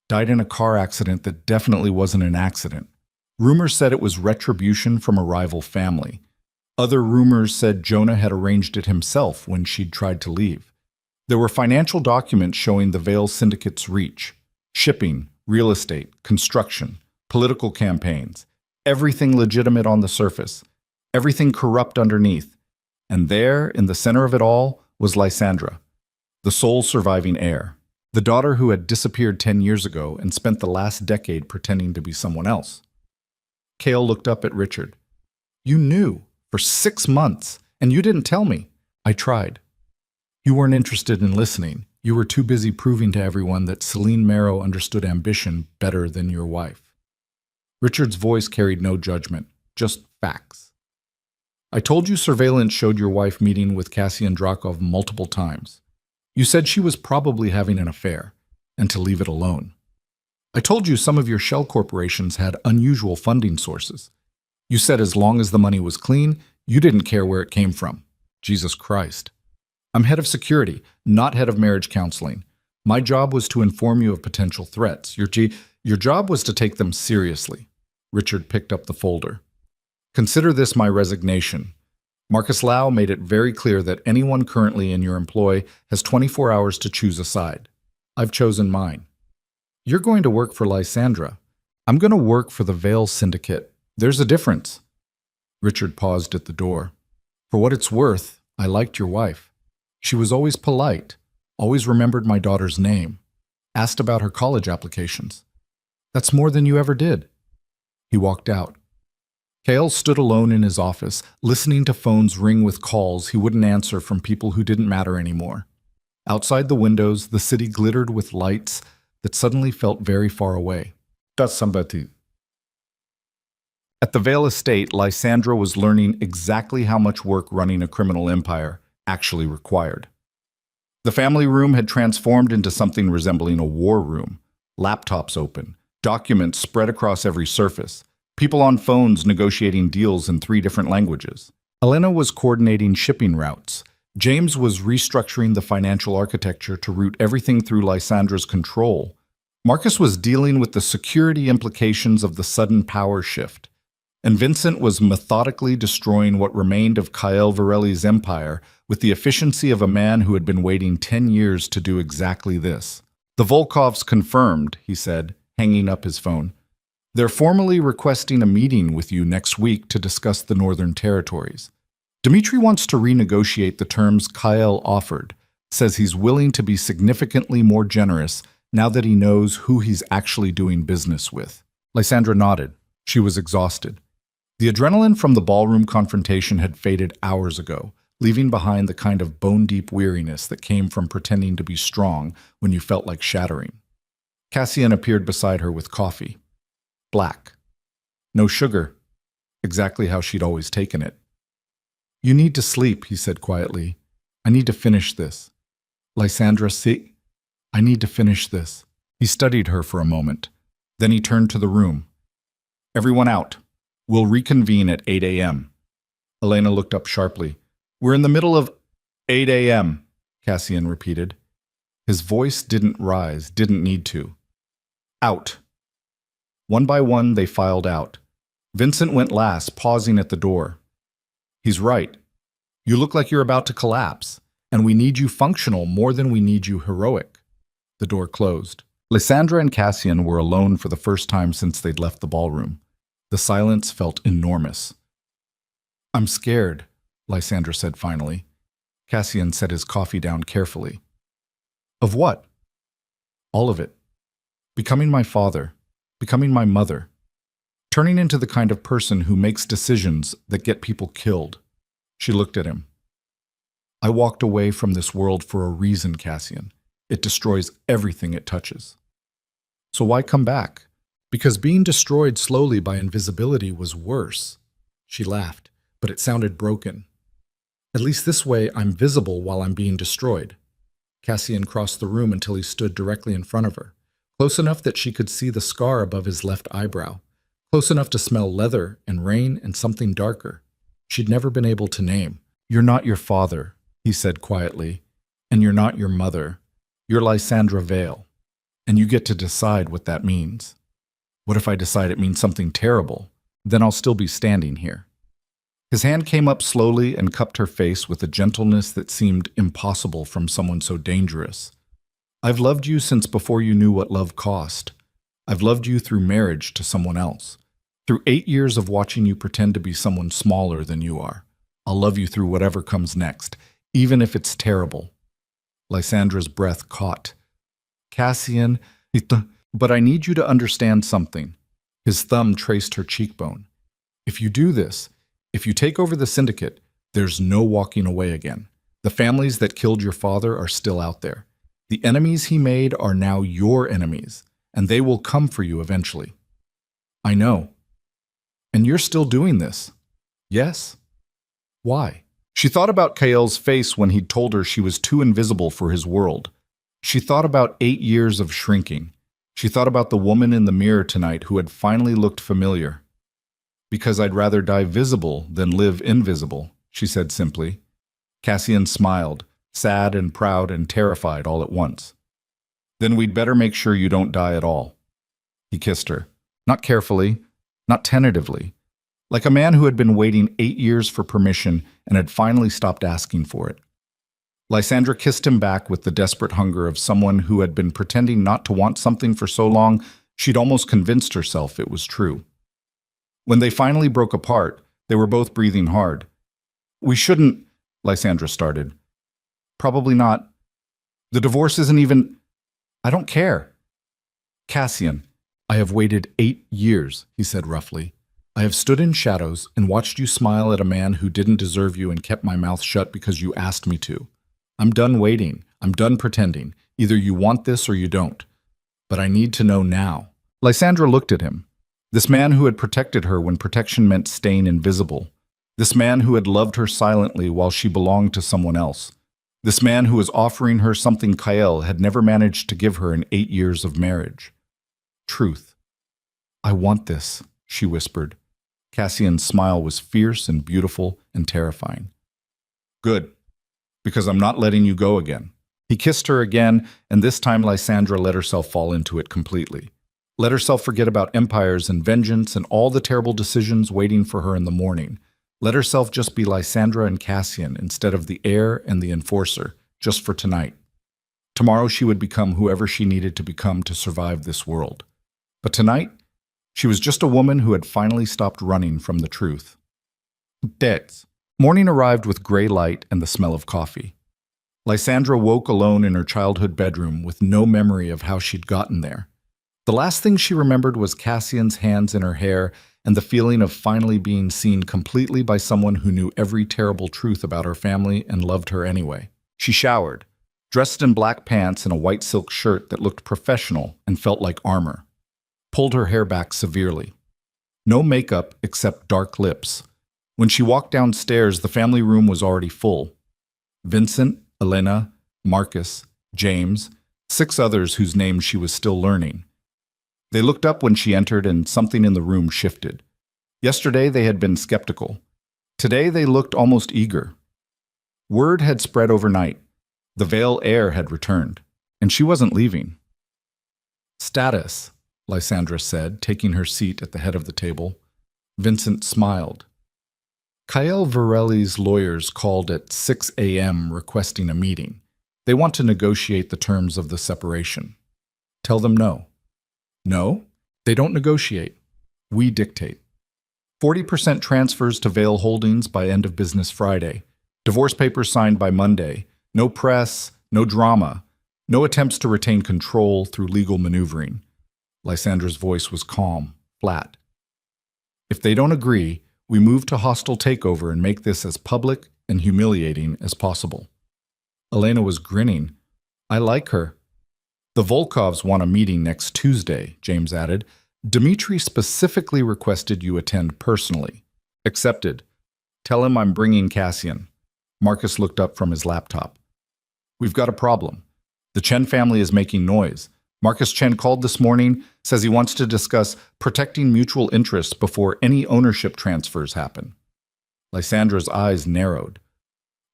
Died in a car accident that definitely wasn't an accident. Rumors said it was retribution from a rival family. Other rumors said Jonah had arranged it himself when she'd tried to leave. There were financial documents showing the Vale syndicate's reach. Shipping, real estate, construction, political campaigns. Everything legitimate on the surface. Everything corrupt underneath. And there, in the center of it all, was Lysandra, the sole surviving heir. The daughter who had disappeared 10 years ago and spent the last decade pretending to be someone else. Cale looked up at Richard. You knew for 6 months, and you didn't tell me. I tried. You weren't interested in listening. You were too busy proving to everyone that Celine Marrow understood ambition better than your wife. Richard's voice carried no judgment, just facts. I told you surveillance showed your wife meeting with Cassian Drakov multiple times. You said she was probably having an affair, and to leave it alone. I told you some of your shell corporations had unusual funding sources. You said as long as the money was clean, you didn't care where it came from. Jesus Christ. I'm head of security, not head of marriage counseling. My job was to inform you of potential threats. Your job was to take them seriously. Richard picked up the folder. Consider this my resignation. Marcus Lau made it very clear that anyone currently in your employ has 24 hours to choose a side. I've chosen mine. You're going to work for Lysandra. I'm going to work for the Vale Syndicate. There's a difference. Richard paused at the door. For what it's worth, I liked your wife. She was always polite, always remembered my daughter's name, asked about her college applications. That's more than you ever did. He walked out. Cale stood alone in his office, listening to phones ring with calls he wouldn't answer from people who didn't matter anymore. Outside the windows, the city glittered with lights that suddenly felt very far away. That's somebody. At the Vale estate, Lysandra was learning exactly how much work running a criminal empire actually required. The family room had transformed into something resembling a war room. Laptops open, documents spread across every surface, people on phones negotiating deals in 3 different languages. Elena was coordinating shipping routes. James was restructuring the financial architecture to route everything through Lysandra's control. Marcus was dealing with the security implications of the sudden power shift. And Vincent was methodically destroying what remained of Kyle Varelli's empire with the efficiency of a man who had been waiting 10 years to do exactly this. The Volkovs confirmed, he said, hanging up his phone. They're formally requesting a meeting with you next week to discuss the Northern Territories. Dmitry wants to renegotiate the terms Kyle offered, says he's willing to be significantly more generous now that he knows who he's actually doing business with. Lysandra nodded. She was exhausted. The adrenaline from the ballroom confrontation had faded hours ago, leaving behind the kind of bone-deep weariness that came from pretending to be strong when you felt like shattering. Cassian appeared beside her with coffee. Black. No sugar. Exactly how she'd always taken it. You need to sleep, he said quietly. I need to finish this. Lysandra, see? I need to finish this. He studied her for a moment. Then he turned to the room. Everyone out. We'll reconvene at 8 a.m. Elena looked up sharply. We're in the middle of 8 a.m., Cassian repeated. His voice didn't rise, didn't need to. Out. One by one, they filed out. Vincent went last, pausing at the door. He's right. You look like you're about to collapse, and we need you functional more than we need you heroic. The door closed. Lysandra and Cassian were alone for the first time since they'd left the ballroom. The silence felt enormous. "I'm scared," Lysandra said finally. Cassian set his coffee down carefully. "Of what?" "All of it. Becoming my father. Becoming my mother. Turning into the kind of person who makes decisions that get people killed." She looked at him. "I walked away from this world for a reason, Cassian. It destroys everything it touches." "So why come back?" "Because being destroyed slowly by invisibility was worse." She laughed, but it sounded broken. "At least this way I'm visible while I'm being destroyed." Cassian crossed the room until he stood directly in front of her, close enough that she could see the scar above his left eyebrow, close enough to smell leather and rain and something darker she'd never been able to name. "You're not your father," he said quietly, "and you're not your mother. You're Lysandra Vale, and you get to decide what that means." "What if I decide it means something terrible? Then I'll still be standing here." His hand came up slowly and cupped her face with a gentleness that seemed impossible from someone so dangerous. "I've loved you since before you knew what love cost. I've loved you through marriage to someone else. Through 8 years of watching you pretend to be someone smaller than you are. I'll love you through whatever comes next, even if it's terrible." Lysandra's breath caught. "Cassian, but I need you to understand something." His thumb traced her cheekbone. "If you do this, if you take over the syndicate, there's no walking away again. The families that killed your father are still out there. The enemies he made are now your enemies, and they will come for you eventually." "I know." "And you're still doing this?" "Yes." "Why?" She thought about Kael's face when he'd told her she was too invisible for his world. She thought about 8 years of shrinking. She thought about the woman in the mirror tonight who had finally looked familiar. "Because I'd rather die visible than live invisible," she said simply. Cassian smiled, sad and proud and terrified all at once. "Then we'd better make sure you don't die at all." He kissed her, not carefully, not tentatively, like a man who had been waiting 8 years for permission and had finally stopped asking for it. Lysandra kissed him back with the desperate hunger of someone who had been pretending not to want something for so long she'd almost convinced herself it was true. When they finally broke apart, they were both breathing hard. "We shouldn't," Lysandra started. "Probably not. The divorce isn't even... I don't care." "Cassian, I have waited 8 years, he said roughly. "I have stood in shadows and watched you smile at a man who didn't deserve you and kept my mouth shut because you asked me to. I'm done waiting. I'm done pretending. Either you want this or you don't. But I need to know now." Lysandra looked at him. This man who had protected her when protection meant staying invisible. This man who had loved her silently while she belonged to someone else. This man who was offering her something Kael had never managed to give her in 8 years of marriage. Truth. "I want this," she whispered. Cassian's smile was fierce and beautiful and terrifying. "Good, because I'm not letting you go again." He kissed her again, and this time Lysandra let herself fall into it completely. Let herself forget about empires and vengeance and all the terrible decisions waiting for her in the morning. Let herself just be Lysandra and Cassian instead of the heir and the enforcer, just for tonight. Tomorrow she would become whoever she needed to become to survive this world. But tonight, she was just a woman who had finally stopped running from the truth. Death. Morning arrived with gray light and the smell of coffee. Lysandra woke alone in her childhood bedroom with no memory of how she'd gotten there. The last thing she remembered was Cassian's hands in her hair and the feeling of finally being seen completely by someone who knew every terrible truth about her family and loved her anyway. She showered, dressed in black pants and a white silk shirt that looked professional and felt like armor. Pulled her hair back severely. No makeup except dark lips. When she walked downstairs, the family room was already full. Vincent, Elena, Marcus, James, 6 others whose names she was still learning. They looked up when she entered and something in the room shifted. Yesterday they had been skeptical. Today they looked almost eager. Word had spread overnight. The Vale heir had returned, and she wasn't leaving. "Status," Lysandra said, taking her seat at the head of the table. Vincent smiled. Kael Varelli's lawyers called at 6 a.m. requesting a meeting. They want to negotiate the terms of the separation. Tell them no. No, they don't negotiate. We dictate. 40% transfers to Vail Holdings by end of business Friday. Divorce papers signed by Monday. No press, no drama, no attempts to retain control through legal maneuvering. Lysandra's voice was calm, flat. If they don't agree, we move to hostile takeover and make this as public and humiliating as possible. Elena was grinning. I like her. The Volkovs want a meeting next Tuesday, James added. Dmitri specifically requested you attend personally. Accepted. Tell him I'm bringing Cassian. Marcus looked up from his laptop. We've got a problem. The Chen family is making noise. Marcus Chen called this morning, says he wants to discuss protecting mutual interests before any ownership transfers happen. Lysandra's eyes narrowed.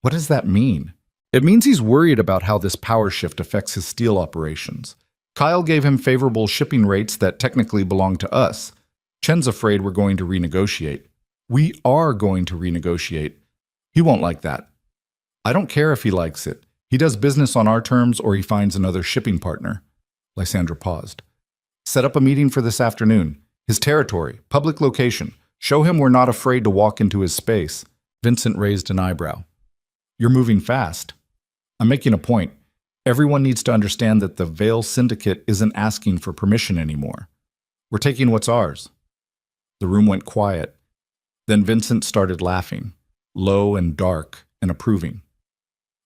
What does that mean? It means he's worried about how this power shift affects his steel operations. Kyle gave him favorable shipping rates that technically belong to us. Chen's afraid we're going to renegotiate. We are going to renegotiate. He won't like that. I don't care if he likes it. He does business on our terms or he finds another shipping partner. Lysandra paused. Set up a meeting for this afternoon. His territory, public location. Show him we're not afraid to walk into his space. Vincent raised an eyebrow. You're moving fast. I'm making a point. Everyone needs to understand that the Vail Syndicate isn't asking for permission anymore. We're taking what's ours. The room went quiet. Then Vincent started laughing, low and dark and approving.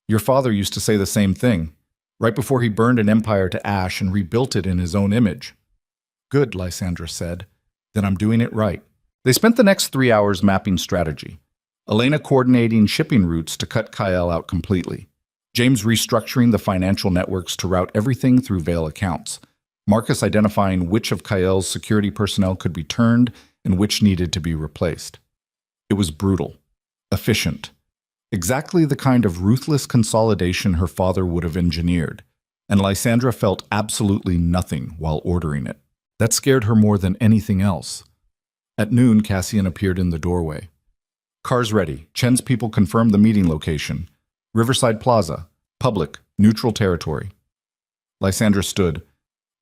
Your father used to say the same thing, right before he burned an empire to ash and rebuilt it in his own image. Good, Lysandra said. Then I'm doing it right. They spent the next 3 hours mapping strategy. Elena coordinating shipping routes to cut Kyle out completely. James restructuring the financial networks to route everything through Vail accounts. Marcus identifying which of Kyle's security personnel could be turned and which needed to be replaced. It was brutal, efficient, exactly the kind of ruthless consolidation her father would have engineered, and Lysandra felt absolutely nothing while ordering it. That scared her more than anything else. At noon, Cassian appeared in the doorway. Cars ready. Chen's people confirmed the meeting location. Riverside Plaza. Public. Neutral territory. Lysandra stood.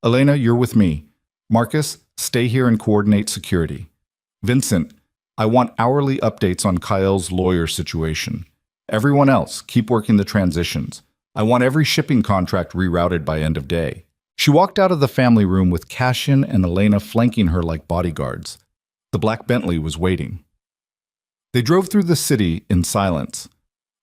Elena, you're with me. Marcus, stay here and coordinate security. Vincent, I want hourly updates on Kyle's lawyer situation. Everyone else, keep working the transitions. I want every shipping contract rerouted by end of day. She walked out of the family room with Cassian and Elena flanking her like bodyguards. The black Bentley was waiting. They drove through the city in silence.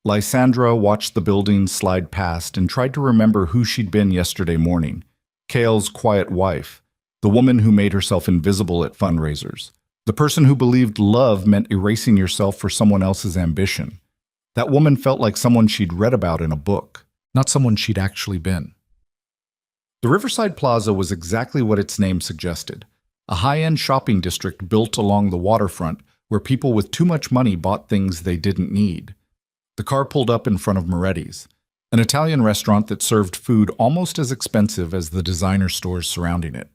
Lysandra watched the buildings slide past and tried to remember who she'd been yesterday morning. Kale's quiet wife, the woman who made herself invisible at fundraisers, the person who believed love meant erasing yourself for someone else's ambition. That woman felt like someone she'd read about in a book, not someone she'd actually been. The Riverside Plaza was exactly what its name suggested, a high-end shopping district built along the waterfront where people with too much money bought things they didn't need. The car pulled up in front of Moretti's, an Italian restaurant that served food almost as expensive as the designer stores surrounding it.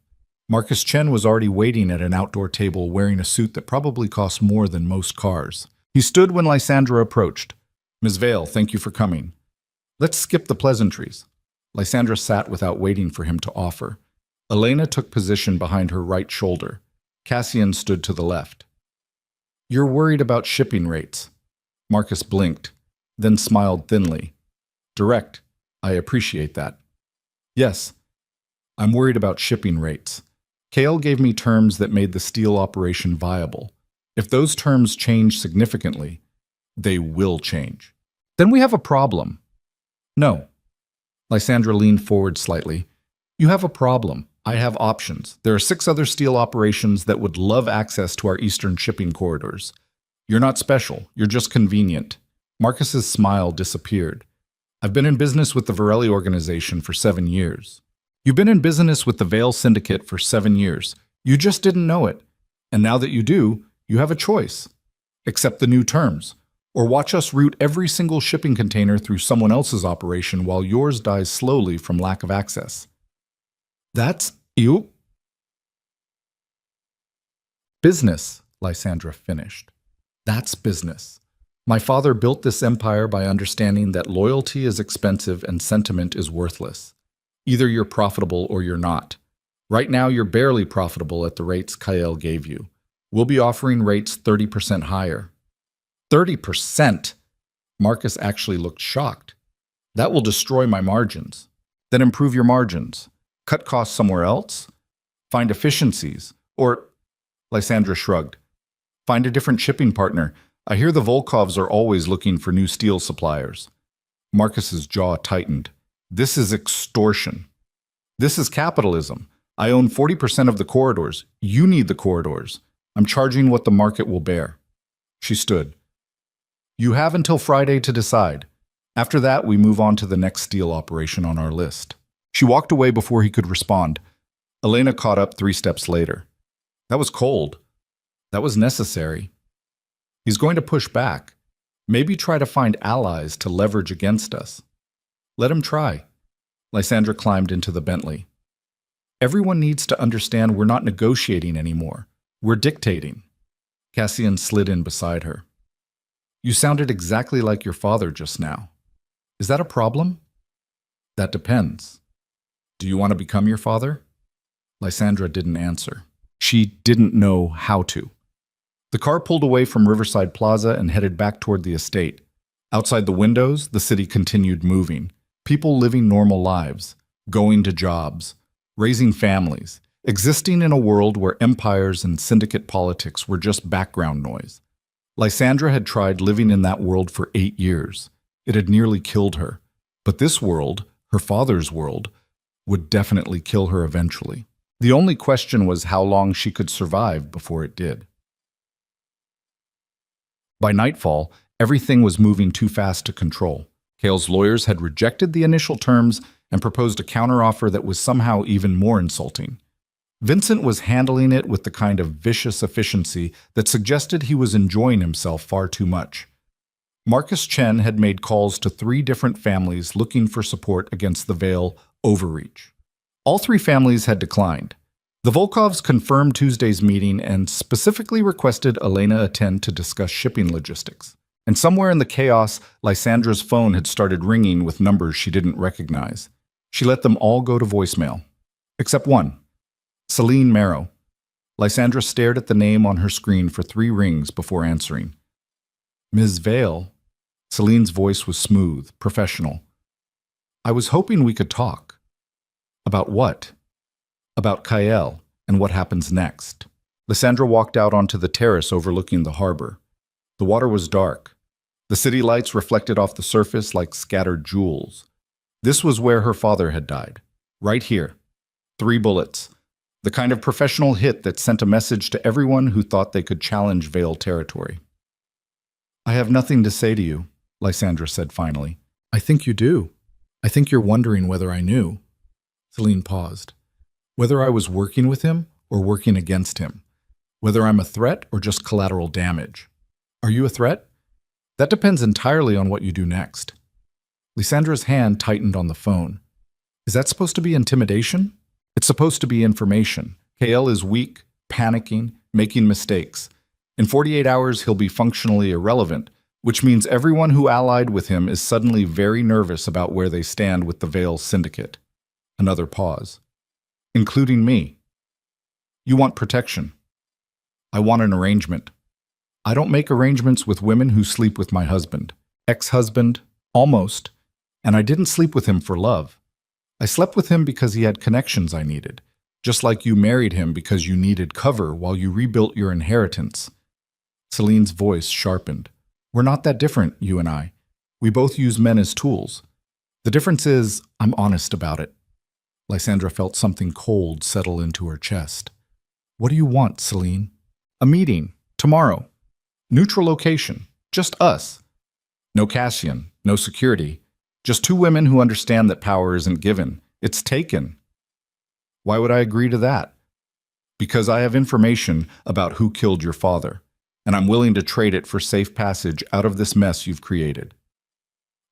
Marcus Chen was already waiting at an outdoor table wearing a suit that probably cost more than most cars. He stood when Lysandra approached. Ms. Vail, thank you for coming. Let's skip the pleasantries. Lysandra sat without waiting for him to offer. Elena took position behind her right shoulder. Cassian stood to the left. You're worried about shipping rates. Marcus blinked, then smiled thinly. Direct. I appreciate that. Yes, I'm worried about shipping rates. Kale gave me terms that made the steel operation viable. If those terms change significantly, they will change. Then we have a problem. No. Lysandra leaned forward slightly. You have a problem. I have options. There are 6 other steel operations that would love access to our eastern shipping corridors. You're not special. You're just convenient. Marcus's smile disappeared. I've been in business with the Varelli organization for 7 years. You've been in business with the Vail Syndicate for 7 years. You just didn't know it. And now that you do, you have a choice. Accept the new terms, or watch us route every single shipping container through someone else's operation while yours dies slowly from lack of access. That's you. Business, Lysandra finished. That's business. My father built this empire by understanding that loyalty is expensive and sentiment is worthless. Either you're profitable or you're not. Right now, you're barely profitable at the rates Kyle gave you. We'll be offering rates 30% higher. 30%? Marcus actually looked shocked. That will destroy my margins. Then improve your margins. Cut costs somewhere else? Find efficiencies. Or, Lysandra shrugged, find a different shipping partner. I hear the Volkovs are always looking for new steel suppliers. Marcus's jaw tightened. This is extortion. This is capitalism. I own 40% of the corridors. You need the corridors. I'm charging what the market will bear. She stood. You have until Friday to decide. After that, we move on to the next steel operation on our list. She walked away before he could respond. Elena caught up 3 steps later. That was cold. That was necessary. He's going to push back. Maybe try to find allies to leverage against us. Let him try. Lysandra climbed into the Bentley. Everyone needs to understand we're not negotiating anymore. We're dictating. Cassian slid in beside her. You sounded exactly like your father just now. Is that a problem? That depends. Do you want to become your father? Lysandra didn't answer. She didn't know how to. The car pulled away from Riverside Plaza and headed back toward the estate. Outside the windows, the city continued moving. People living normal lives, going to jobs, raising families, existing in a world where empires and syndicate politics were just background noise. Lysandra had tried living in that world for 8 years. It had nearly killed her. But this world, her father's world, would definitely kill her eventually. The only question was how long she could survive before it did. By nightfall, everything was moving too fast to control. Cale's lawyers had rejected the initial terms and proposed a counteroffer that was somehow even more insulting. Vincent was handling it with the kind of vicious efficiency that suggested he was enjoying himself far too much. Marcus Chen had made calls to 3 different families looking for support against the Vale overreach. All 3 families had declined. The Volkovs confirmed Tuesday's meeting and specifically requested Elena attend to discuss shipping logistics. And somewhere in the chaos, Lysandra's phone had started ringing with numbers she didn't recognize. She let them all go to voicemail. Except one. Celine Marrow. Lysandra stared at the name on her screen for 3 rings before answering. Ms. Vale. Celine's voice was smooth, professional. I was hoping we could talk. About what? About Kyle and what happens next. Lysandra walked out onto the terrace overlooking the harbor. The water was dark. The city lights reflected off the surface like scattered jewels. This was where her father had died. Right here. 3 bullets. The kind of professional hit that sent a message to everyone who thought they could challenge Vale territory. I have nothing to say to you, Lysandra said finally. I think you do. I think you're wondering whether I knew. Celine paused. Whether I was working with him or working against him. Whether I'm a threat or just collateral damage. Are you a threat? That depends entirely on what you do next. Lysandra's hand tightened on the phone. Is that supposed to be intimidation? It's supposed to be information. KL is weak, panicking, making mistakes. In 48 hours, he'll be functionally irrelevant, which means everyone who allied with him is suddenly very nervous about where they stand with the Vale Syndicate. Another pause. Including me. You want protection. I want an arrangement. I don't make arrangements with women who sleep with my husband. Ex-husband, almost. And I didn't sleep with him for love. I slept with him because he had connections I needed. Just like you married him because you needed cover while you rebuilt your inheritance. Celine's voice sharpened. We're not that different, you and I. We both use men as tools. The difference is, I'm honest about it. Lysandra felt something cold settle into her chest. What do you want, Celine? A meeting. Tomorrow. Neutral location. Just us. No Cassian. No security. Just 2 women who understand that power isn't given. It's taken. Why would I agree to that? Because I have information about who killed your father, and I'm willing to trade it for safe passage out of this mess you've created.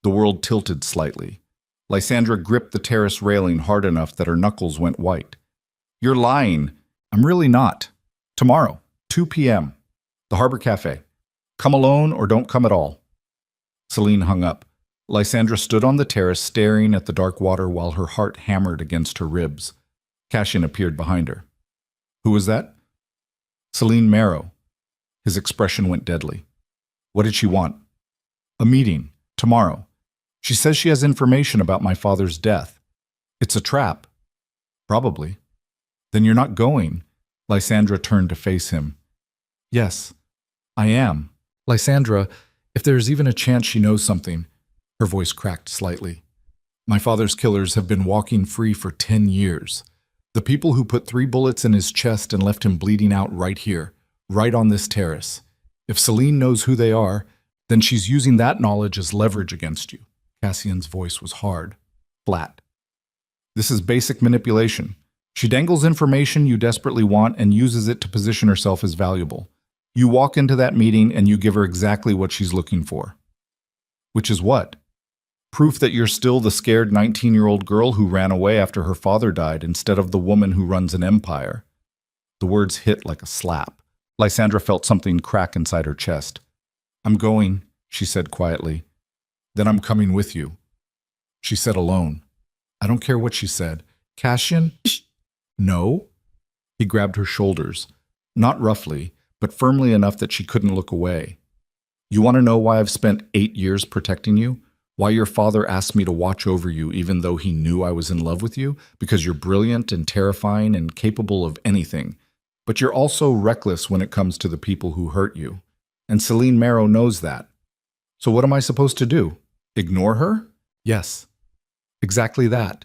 The world tilted slightly. Lysandra gripped the terrace railing hard enough that her knuckles went white. You're lying. I'm really not. Tomorrow, 2 p.m. The Harbor Cafe. Come alone or don't come at all. Celine hung up. Lysandra stood on the terrace staring at the dark water while her heart hammered against her ribs. Cassian appeared behind her. Who was that? Celine Marrow. His expression went deadly. What did she want? A meeting. Tomorrow. She says she has information about my father's death. It's a trap. Probably. Then you're not going. Lysandra turned to face him. Yes, I am. Lysandra, if there's even a chance she knows something. Her voice cracked slightly. My father's killers have been walking free for 10 years. The people who put 3 bullets in his chest and left him bleeding out right here, right on this terrace. If Celine knows who they are, then she's using that knowledge as leverage against you. Cassian's voice was hard, flat. This is basic manipulation. She dangles information you desperately want and uses it to position herself as valuable. You walk into that meeting and you give her exactly what she's looking for. Which is what? Proof that you're still the scared 19-year-old girl who ran away after her father died instead of the woman who runs an empire. The words hit like a slap. Lysandra felt something crack inside her chest. I'm going, she said quietly. Then I'm coming with you. She said alone. I don't care what she said. Cassian? No. He grabbed her shoulders, not roughly, but firmly enough that she couldn't look away. You want to know why I've spent 8 years protecting you? Why your father asked me to watch over you even though he knew I was in love with you? Because you're brilliant and terrifying and capable of anything. But you're also reckless when it comes to the people who hurt you. And Celine Marrow knows that. So what am I supposed to do? Ignore her? Yes. Exactly that.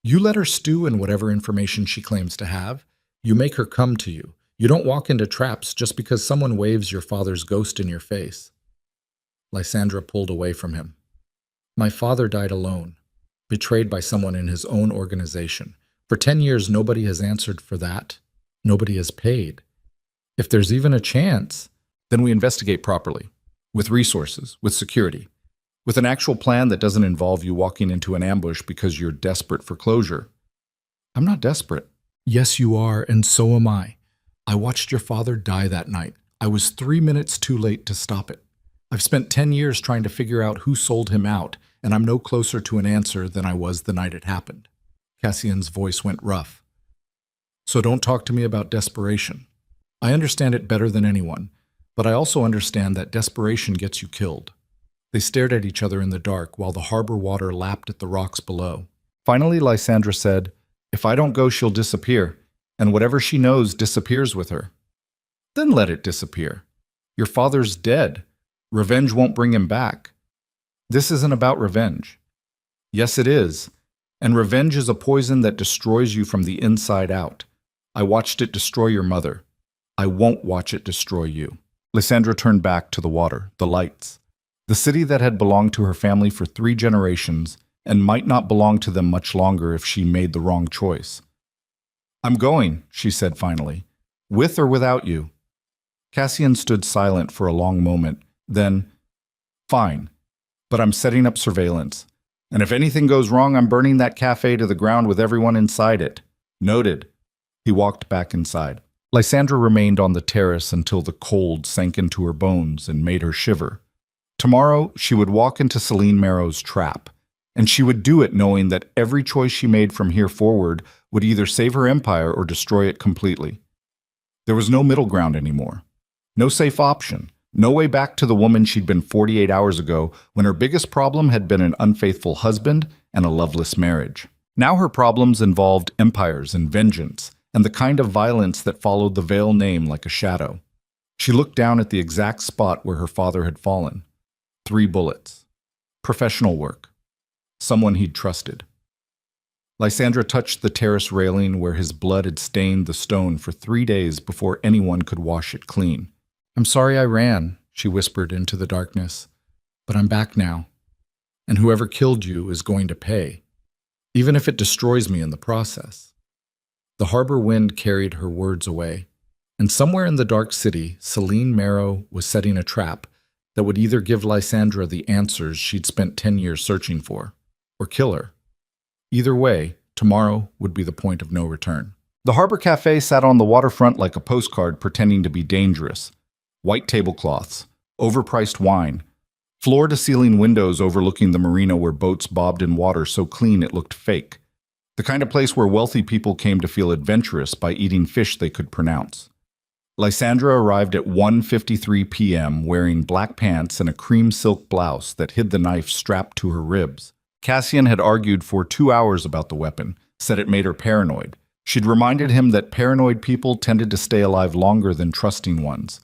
You let her stew in whatever information she claims to have. You make her come to you. You don't walk into traps just because someone waves your father's ghost in your face. Lysandra pulled away from him. My father died alone, betrayed by someone in his own organization. For 10 years, nobody has answered for that. Nobody has paid. If there's even a chance, then we investigate properly, with resources, with security, with an actual plan that doesn't involve you walking into an ambush because you're desperate for closure. I'm not desperate. Yes, you are, and so am I. I watched your father die that night. I was 3 minutes too late to stop it. I've spent 10 years trying to figure out who sold him out, and I'm no closer to an answer than I was the night it happened. Cassian's voice went rough. So don't talk to me about desperation. I understand it better than anyone, but I also understand that desperation gets you killed. They stared at each other in the dark while the harbor water lapped at the rocks below. Finally, Lysandra said, If I don't go, she'll disappear, and whatever she knows disappears with her. Then let it disappear. Your father's dead. Revenge won't bring him back. This isn't about revenge. Yes, it is. And revenge is a poison that destroys you from the inside out. I watched it destroy your mother. I won't watch it destroy you. Lysandra turned back to the water, the lights. The city that had belonged to her family for 3 generations and might not belong to them much longer if she made the wrong choice. I'm going, she said finally, with or without you. Cassian stood silent for a long moment. Then, fine, but I'm setting up surveillance. And if anything goes wrong, I'm burning that cafe to the ground with everyone inside it. Noted. He walked back inside. Lysandra remained on the terrace until the cold sank into her bones and made her shiver. Tomorrow, she would walk into Celine Marrow's trap, and she would do it knowing that every choice she made from here forward would either save her empire or destroy it completely. There was no middle ground anymore. No safe option. No way back to the woman she'd been 48 hours ago when her biggest problem had been an unfaithful husband and a loveless marriage. Now her problems involved empires and vengeance, and the kind of violence that followed the Veil name like a shadow. She looked down at the exact spot where her father had fallen. 3 bullets. Professional work. Someone he'd trusted. Lysandra touched the terrace railing where his blood had stained the stone for 3 days before anyone could wash it clean. I'm sorry I ran, she whispered into the darkness, but I'm back now, and whoever killed you is going to pay, even if it destroys me in the process. The harbor wind carried her words away, and somewhere in the dark city, Celine Marrow was setting a trap that would either give Lysandra the answers she'd spent 10 years searching for, or kill her. Either way, tomorrow would be the point of no return. The harbor cafe sat on the waterfront like a postcard pretending to be dangerous. White tablecloths, overpriced wine, Floor-to-ceiling windows overlooking the marina where boats bobbed in water so clean it looked fake. The kind of place where wealthy people came to feel adventurous by eating fish they could pronounce. Lysandra arrived at 1:53 p.m. wearing black pants and a cream silk blouse that hid the knife strapped to her ribs. Cassian had argued for 2 hours about the weapon, said it made her paranoid. She'd reminded him that paranoid people tended to stay alive longer than trusting ones.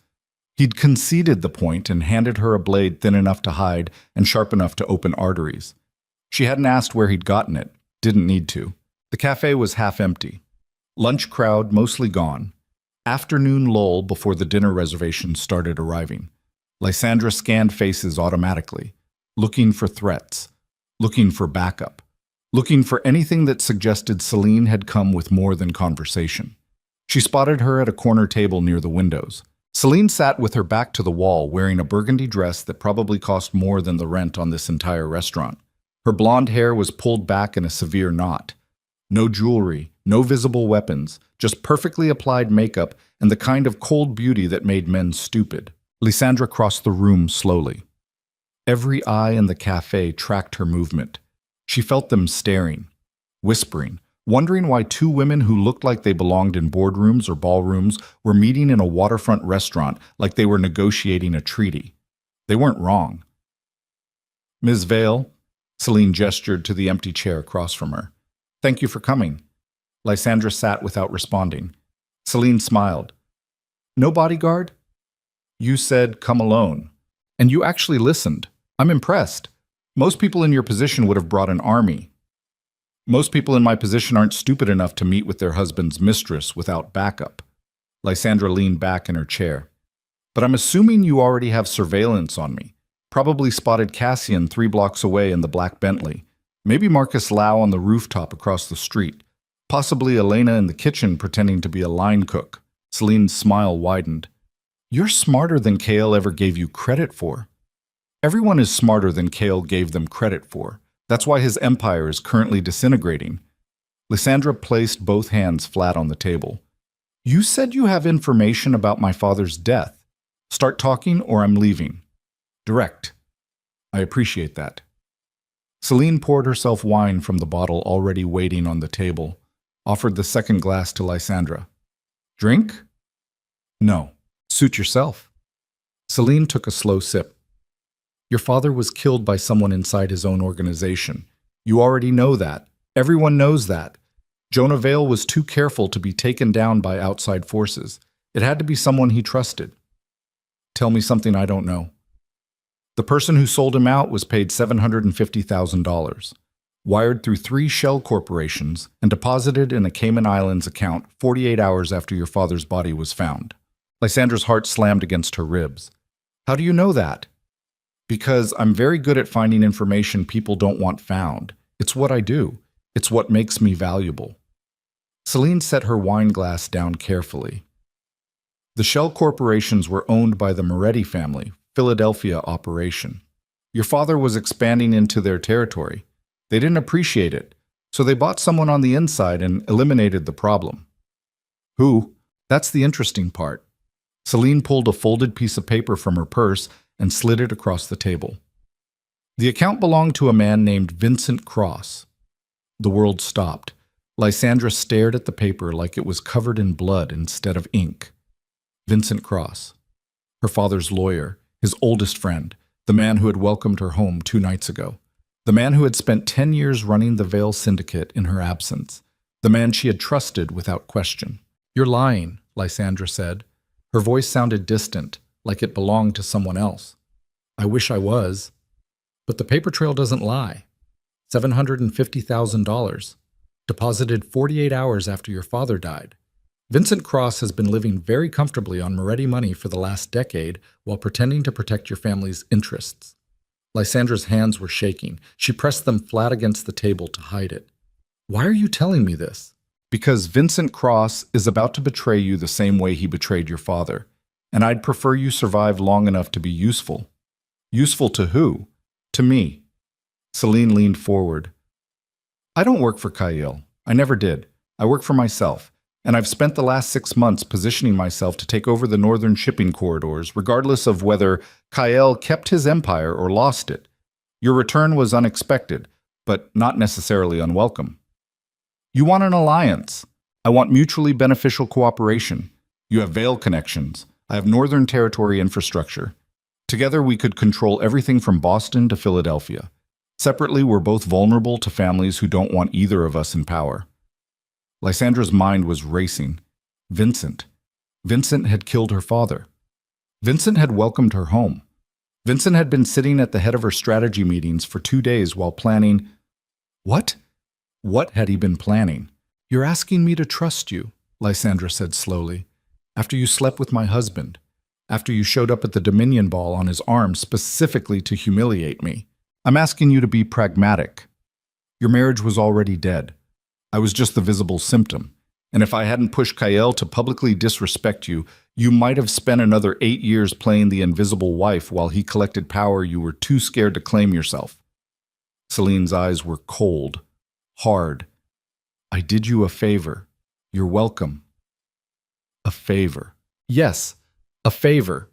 He'd conceded the point and handed her a blade thin enough to hide and sharp enough to open arteries. She hadn't asked where he'd gotten it, didn't need to. The cafe was half empty. Lunch crowd mostly gone. Afternoon lull before the dinner reservations started arriving. Lysandra scanned faces automatically, looking for threats, looking for backup, looking for anything that suggested Celine had come with more than conversation. She spotted her at a corner table near the windows. Celine sat with her back to the wall, wearing a burgundy dress that probably cost more than the rent on this entire restaurant. Her blonde hair was pulled back in a severe knot. No jewelry, no visible weapons, just perfectly applied makeup and the kind of cold beauty that made men stupid. Lysandra crossed the room slowly. Every eye in the cafe tracked her movement. She felt them staring, whispering, wondering why two women who looked like they belonged in boardrooms or ballrooms were meeting in a waterfront restaurant like they were negotiating a treaty. They weren't wrong. "Ms. Vale," Celine gestured to the empty chair across from her. "Thank you for coming." Lysandra sat without responding. Celine smiled. "No bodyguard?" "You said come alone. And you actually listened. I'm impressed. Most people in your position would have brought an army. Most people in my position aren't stupid enough to meet with their husband's mistress without backup." Lysandra leaned back in her chair. "But I'm assuming you already have surveillance on me. Probably spotted Cassian 3 blocks away in the black Bentley. Maybe Marcus Lau on the rooftop across the street. Possibly Elena in the kitchen pretending to be a line cook." Celine's smile widened. "You're smarter than Kale ever gave you credit for." "Everyone is smarter than Kale gave them credit for. That's why his empire is currently disintegrating." Lysandra placed both hands flat on the table. "You said you have information about my father's death. Start talking or I'm leaving. Direct." "I appreciate that." Celine poured herself wine from the bottle already waiting on the table, offered the second glass to Lysandra. "Drink?" "No. Suit yourself." Celine took a slow sip. "Your father was killed by someone inside his own organization. You already know that. Everyone knows that. Jonah Vale was too careful to be taken down by outside forces. It had to be someone he trusted." "Tell me something I don't know." "The person who sold him out was paid $750,000, wired through 3 shell corporations, and deposited in a Cayman Islands account 48 hours after your father's body was found." Lysandra's heart slammed against her ribs. "How do you know that?" "Because I'm very good at finding information people don't want found. It's what I do. It's what makes me valuable." Celine set her wine glass down carefully. "The shell corporations were owned by the Moretti family, Philadelphia operation. Your father was expanding into their territory. They didn't appreciate it, so they bought someone on the inside and eliminated the problem." "Who?" "That's the interesting part." Celine pulled a folded piece of paper from her purse and slid it across the table. "The account belonged to a man named Vincent Cross." The world stopped. Lysandra stared at the paper like it was covered in blood instead of ink. Vincent Cross. Her father's lawyer, his oldest friend, the man who had welcomed her home 2 nights ago. The man who had spent 10 years running the Vale Syndicate in her absence. The man she had trusted without question. "You're lying," Lysandra said. Her voice sounded distant, like it belonged to someone else. "I wish I was. But the paper trail doesn't lie. $750,000. Deposited 48 hours after your father died. Vincent Cross has been living very comfortably on Moretti money for the last decade while pretending to protect your family's interests." Lysandra's hands were shaking. She pressed them flat against the table to hide it. "Why are you telling me this?" "Because Vincent Cross is about to betray you the same way he betrayed your father, and I'd prefer you survive long enough to be useful." "Useful to who?" "To me." Celine leaned forward. "I don't work for Kyle. I never did. I work for myself. And I've spent the last 6 months positioning myself to take over the northern shipping corridors, regardless of whether Kyle kept his empire or lost it. Your return was unexpected, but not necessarily unwelcome. You want an alliance. I want mutually beneficial cooperation. You have Vale connections. I have Northern Territory infrastructure. Together, we could control everything from Boston to Philadelphia. Separately, we're both vulnerable to families who don't want either of us in power. Lysandra's mind was racing. Vincent. Vincent had killed her father. Vincent had welcomed her home. Vincent had been sitting at the head of her strategy meetings for 2 days while planning. What? What had he been planning? You're asking me to trust you, Lysandra said slowly. After you slept with my husband. After you showed up at the Dominion Ball on his arm specifically to humiliate me. I'm asking you to be pragmatic. Your marriage was already dead. I was just the visible symptom. And if I hadn't pushed Kyle to publicly disrespect you, you might have spent another 8 years playing the invisible wife while he collected power you were too scared to claim yourself. Celine's eyes were cold, hard. I did you a favor. You're welcome. A favor. Yes, a favor.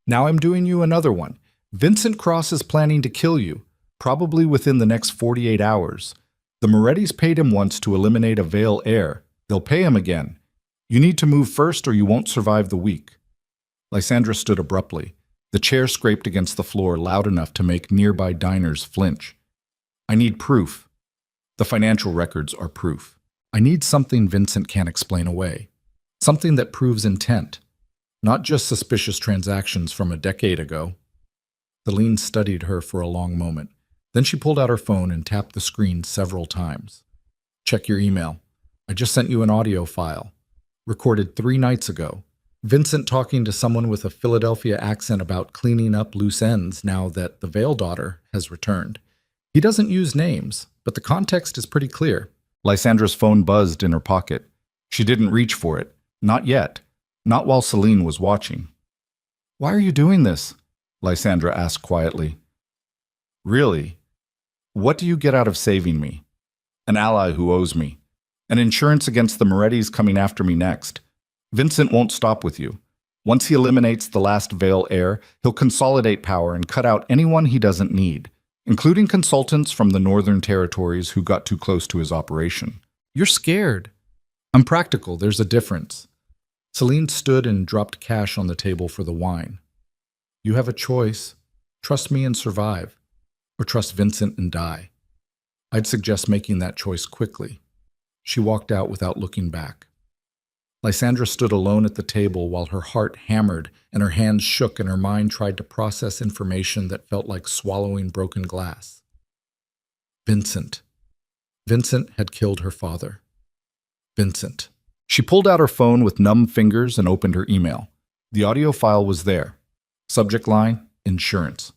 Now I'm doing you another one. Vincent Cross is planning to kill you, probably within the next 48 hours. The Morettis paid him once to eliminate a Vale heir. They'll pay him again. You need to move first or you won't survive the week. Lysandra stood abruptly. The chair scraped against the floor loud enough to make nearby diners flinch. I need proof. The financial records are proof. I need something Vincent can't explain away. Something that proves intent. Not just suspicious transactions from a decade ago. Celine studied her for a long moment. Then she pulled out her phone and tapped the screen several times. Check your email. I just sent you an audio file. Recorded 3 nights ago. Vincent talking to someone with a Philadelphia accent about cleaning up loose ends now that the Vale daughter has returned. He doesn't use names, but the context is pretty clear. Lysandra's phone buzzed in her pocket. She didn't reach for it. Not yet. Not while Celine was watching. Why are you doing this? Lysandra asked quietly. Really? What do you get out of saving me? An ally who owes me. An insurance against the Morettis coming after me next. Vincent won't stop with you. Once he eliminates the last Vale heir, he'll consolidate power and cut out anyone he doesn't need, including consultants from the Northern Territories who got too close to his operation. You're scared. I'm practical, there's a difference. Celine stood and dropped cash on the table for the wine. You have a choice. Trust me and survive, or trust Vincent and die. I'd suggest making that choice quickly. She walked out without looking back. Lysandra stood alone at the table while her heart hammered and her hands shook and her mind tried to process information that felt like swallowing broken glass. Vincent. Vincent had killed her father. Vincent. She pulled out her phone with numb fingers and opened her email. The audio file was there. Subject line, insurance.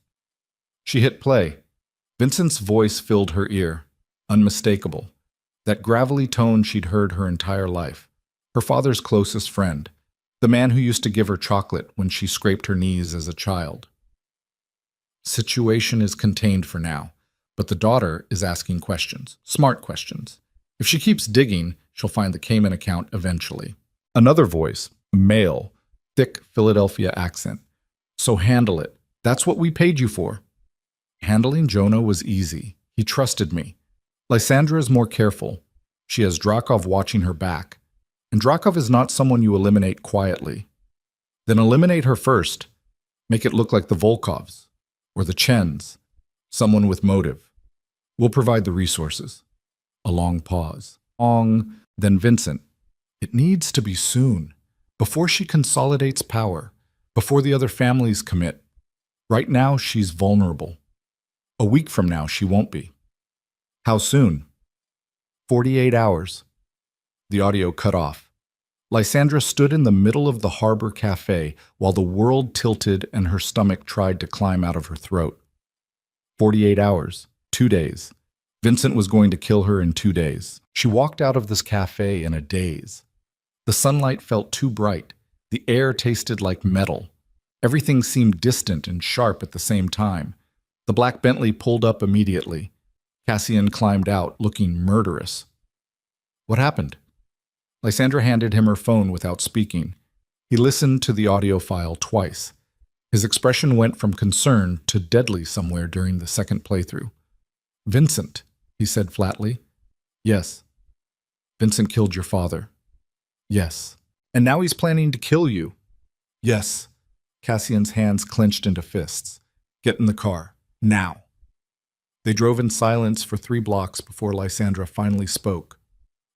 She hit play. Vincent's voice filled her ear. Unmistakable. That gravelly tone she'd heard her entire life. Her father's closest friend. The man who used to give her chocolate when she scraped her knees as a child. Situation is contained for now, but the daughter is asking questions. Smart questions. If she keeps digging, she'll find the Cayman account eventually. Another voice, male, thick Philadelphia accent. So handle it. That's what we paid you for. Handling Jonah was easy. He trusted me. Lysandra is more careful. She has Drakov watching her back. And Drakov is not someone you eliminate quietly. Then eliminate her first. Make it look like the Volkovs or the Chens. Someone with motive. We'll provide the resources. A long pause. Then Vincent. It needs to be soon. Before she consolidates power. Before the other families commit. Right now, she's vulnerable. A week from now, she won't be. How soon? 48 hours. The audio cut off. Lysandra stood in the middle of the harbor cafe while the world tilted and her stomach tried to climb out of her throat. 48 hours. 2 days. Vincent was going to kill her in 2 days. She walked out of this cafe in a daze. The sunlight felt too bright. The air tasted like metal. Everything seemed distant and sharp at the same time. The black Bentley pulled up immediately. Cassian climbed out, looking murderous. What happened? Lysandra handed him her phone without speaking. He listened to the audio file twice. His expression went from concern to deadly somewhere during the second playthrough. "Vincent," he said flatly. "Yes." "Vincent killed your father." "Yes." "And now he's planning to kill you." "Yes." Cassian's hands clenched into fists. "Get in the car. Now." They drove in silence for 3 blocks before Lysandra finally spoke.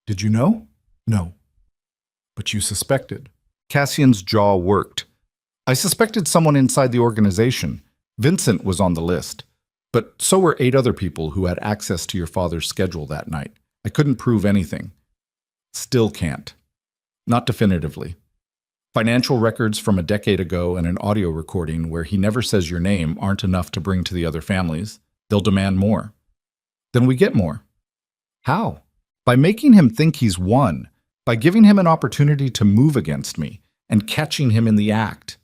"Did you know?" "No." "But you suspected." Cassian's jaw worked. "I suspected someone inside the organization. Vincent was on the list. But so were 8 other people who had access to your father's schedule that night. I couldn't prove anything. Still can't. Not definitively. Financial records from a decade ago and an audio recording where he never says your name aren't enough to bring to the other families. They'll demand more. Then we get more. How? By making him think he's won, by giving him an opportunity to move against me, and catching him in the act."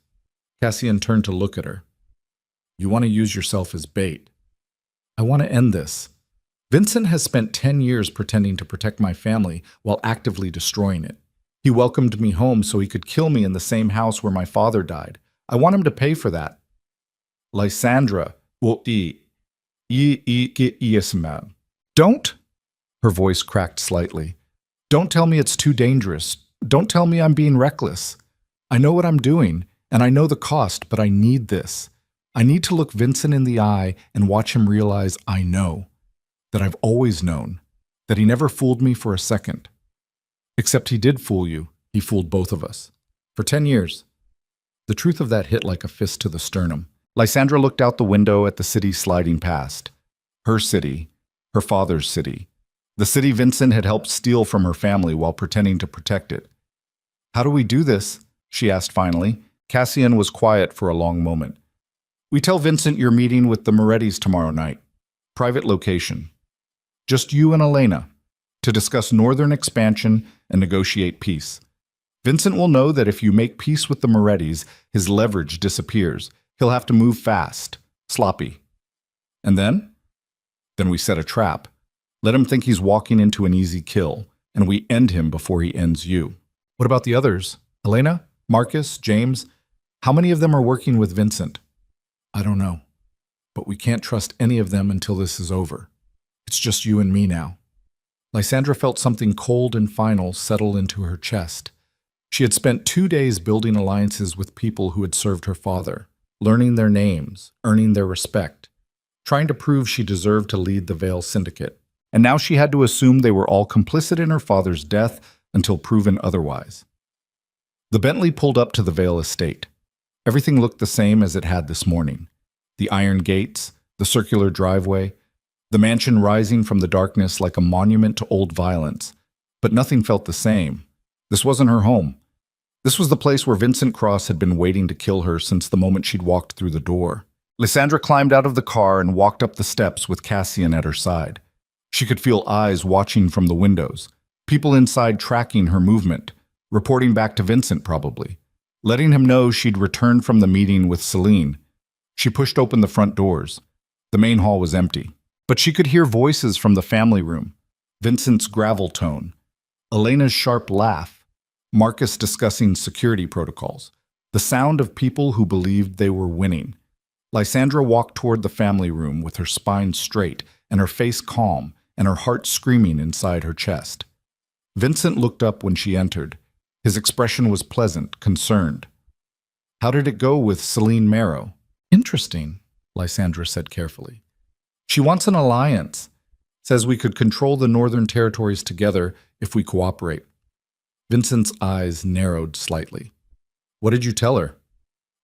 Cassian turned to look at her. "You want to use yourself as bait. I want to end this. Vincent has spent 10 years pretending to protect my family while actively destroying it. He welcomed me home so he could kill me in the same house where my father died. I want him to pay for that." "Lysandra, don't." Her voice cracked slightly. "Don't tell me it's too dangerous. Don't tell me I'm being reckless. I know what I'm doing, and I know the cost, but I need this. I need to look Vincent in the eye and watch him realize I know, that I've always known, that he never fooled me for a second. Except he did fool you. He fooled both of us. For 10 years. The truth of that hit like a fist to the sternum. Lysandra looked out the window at the city sliding past. Her city. Her father's city. The city Vincent had helped steal from her family while pretending to protect it. "How do we do this?" she asked finally. Cassian was quiet for a long moment. "We tell Vincent you're meeting with the Morettis tomorrow night. Private location. Just you and Elena, to discuss northern expansion and negotiate peace. Vincent will know that if you make peace with the Morettis, his leverage disappears. He'll have to move fast, sloppy. And then? Then we set a trap. Let him think he's walking into an easy kill, and we end him before he ends you." "What about the others? Elena? Marcus? James? How many of them are working with Vincent?" "I don't know. But we can't trust any of them until this is over. It's just you and me now." Lysandra felt something cold and final settle into her chest. She had spent 2 days building alliances with people who had served her father, learning their names, earning their respect, trying to prove she deserved to lead the Vale Syndicate. And now she had to assume they were all complicit in her father's death until proven otherwise. The Bentley pulled up to the Vale estate. Everything looked the same as it had this morning. The iron gates, the circular driveway, the mansion rising from the darkness like a monument to old violence. But nothing felt the same. This wasn't her home. This was the place where Vincent Cross had been waiting to kill her since the moment she'd walked through the door. Lysandra climbed out of the car and walked up the steps with Cassian at her side. She could feel eyes watching from the windows, people inside tracking her movement, reporting back to Vincent probably, letting him know she'd returned from the meeting with Celine. She pushed open the front doors. The main hall was empty, but she could hear voices from the family room, Vincent's gravel tone, Elena's sharp laugh, Marcus discussing security protocols, the sound of people who believed they were winning. Lysandra walked toward the family room with her spine straight and her face calm and her heart screaming inside her chest. Vincent looked up when she entered. His expression was pleasant, concerned. "How did it go with Celine Marrow?" "Interesting," Lysandra said carefully. "She wants an alliance. Says we could control the northern territories together if we cooperate." Vincent's eyes narrowed slightly. "What did you tell her?"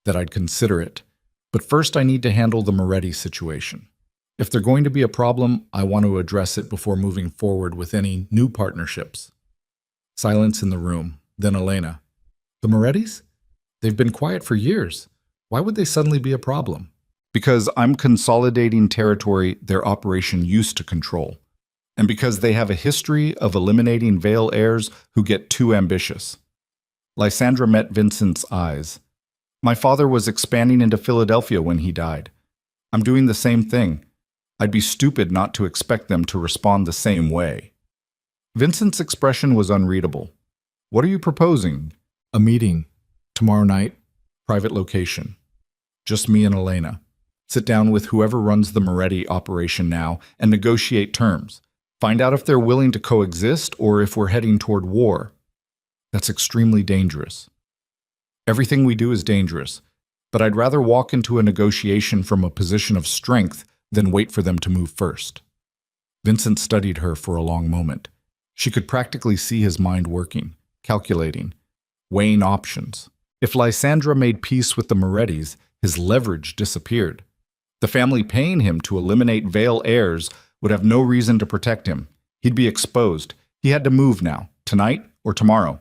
"That I'd consider it. But first I need to handle the Moretti situation. If they're going to be a problem, I want to address it before moving forward with any new partnerships." Silence in the room. Then Elena. "The Morettis? They've been quiet for years. Why would they suddenly be a problem?" "Because I'm consolidating territory their operation used to control. And because they have a history of eliminating Vale heirs who get too ambitious." Lysandra met Vincent's eyes. "My father was expanding into Philadelphia when he died. I'm doing the same thing. I'd be stupid not to expect them to respond the same way." Vincent's expression was unreadable. What are you proposing? A meeting. Tomorrow night. Private location. Just me and Elena. Sit down with whoever runs the Moretti operation now and negotiate terms. Find out if they're willing to coexist or if we're heading toward war. That's extremely dangerous. Everything we do is dangerous, but I'd rather walk into a negotiation from a position of strength than wait for them to move first. Vincent studied her for a long moment. She could practically see his mind working, calculating, weighing options. If Lysandra made peace with the Morettis, his leverage disappeared. The family paying him to eliminate Vale heirs would have no reason to protect him. He'd be exposed. He had to move now, tonight or tomorrow,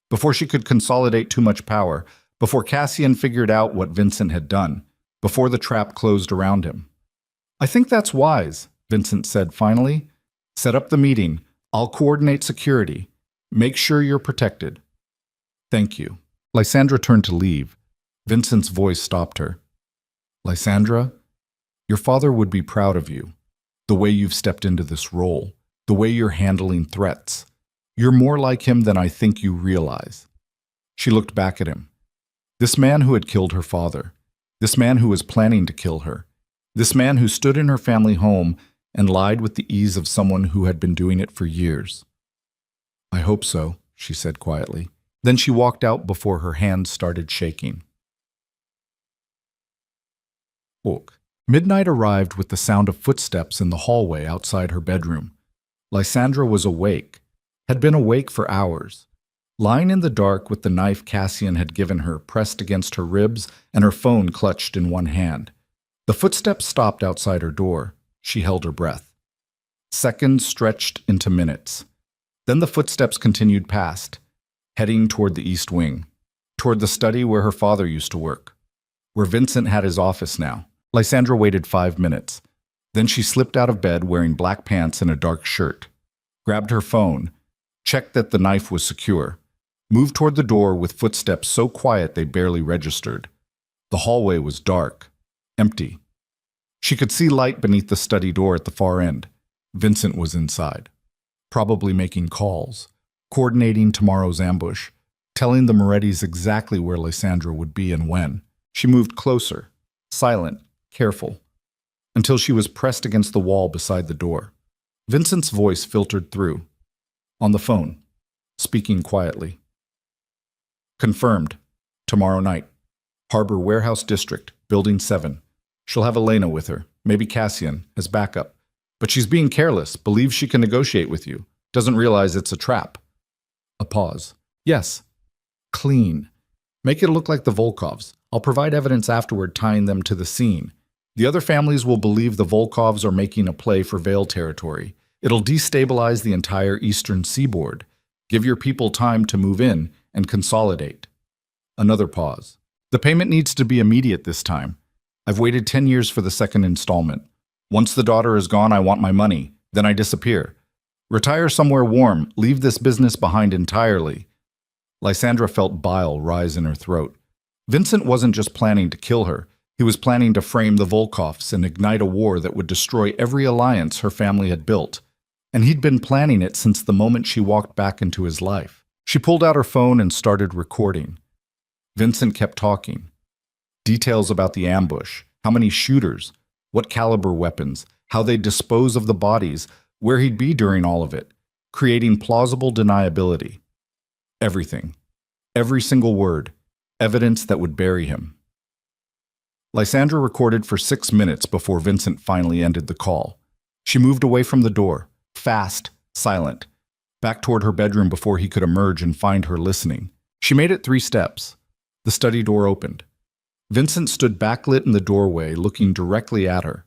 before she could consolidate too much power, before Cassian figured out what Vincent had done, before the trap closed around him. I think that's wise, Vincent said finally. Set up the meeting. I'll coordinate security. Make sure you're protected. Thank you. Lysandra turned to leave. Vincent's voice stopped her. Lysandra, your father would be proud of you. The way you've stepped into this role, the way you're handling threats. You're more like him than I think you realize. She looked back at him. This man who had killed her father. This man who was planning to kill her. This man who stood in her family home and lied with the ease of someone who had been doing it for years. I hope so, she said quietly. Then she walked out before her hands started shaking. Midnight arrived with the sound of footsteps in the hallway outside her bedroom. Lysandra was awake, had been awake for hours, lying in the dark with the knife Cassian had given her pressed against her ribs and her phone clutched in one hand. The footsteps stopped outside her door. She held her breath. Seconds stretched into minutes. Then the footsteps continued past, heading toward the east wing, toward the study where her father used to work, where Vincent had his office now. Lysandra waited 5 minutes. Then she slipped out of bed wearing black pants and a dark shirt, grabbed her phone, checked that the knife was secure, moved toward the door with footsteps so quiet they barely registered. The hallway was dark, empty. She could see light beneath the study door at the far end. Vincent was inside, probably making calls, coordinating tomorrow's ambush, telling the Morettis exactly where Lysandra would be and when. She moved closer, silent, careful, until she was pressed against the wall beside the door. Vincent's voice filtered through. On the phone, speaking quietly. Confirmed. Tomorrow night. Harbor Warehouse District, Building 7. She'll have Elena with her, maybe Cassian, as backup. But she's being careless, believes she can negotiate with you, doesn't realize it's a trap. A pause. Yes. Clean. Make it look like the Volkovs. I'll provide evidence afterward tying them to the scene. The other families will believe the Volkovs are making a play for Vale territory. It'll destabilize the entire eastern seaboard. Give your people time to move in and consolidate. Another pause. The payment needs to be immediate this time. I've waited 10 years for the second installment. Once the daughter is gone, I want my money. Then I disappear. Retire somewhere warm. Leave this business behind entirely. Lysandra felt bile rise in her throat. Vincent wasn't just planning to kill her. He was planning to frame the Volkovs and ignite a war that would destroy every alliance her family had built. And he'd been planning it since the moment she walked back into his life. She pulled out her phone and started recording. Vincent kept talking. Details about the ambush, how many shooters, what caliber weapons, how they'd dispose of the bodies, where he'd be during all of it, creating plausible deniability. Everything. Every single word. Evidence that would bury him. Lysandra recorded for 6 minutes before Vincent finally ended the call. She moved away from the door, fast, silent, back toward her bedroom before he could emerge and find her listening. She made it 3 steps. The study door opened. Vincent stood backlit in the doorway, looking directly at her.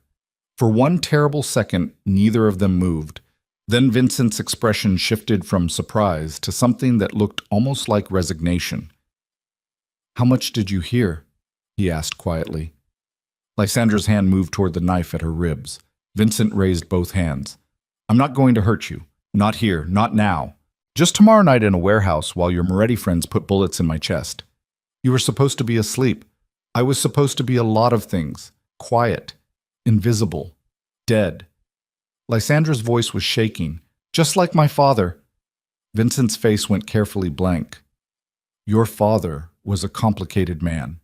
For one terrible second, neither of them moved. Then Vincent's expression shifted from surprise to something that looked almost like resignation. "How much did you hear?" he asked quietly. Lysandra's hand moved toward the knife at her ribs. Vincent raised both hands. "I'm not going to hurt you. Not here, not now. Just tomorrow night in a warehouse while your Moretti friends put bullets in my chest. You were supposed to be asleep. I was supposed to be a lot of things. Quiet. Invisible. Dead." Lysandra's voice was shaking. "Just like my father." Vincent's face went carefully blank. Your father was a complicated man.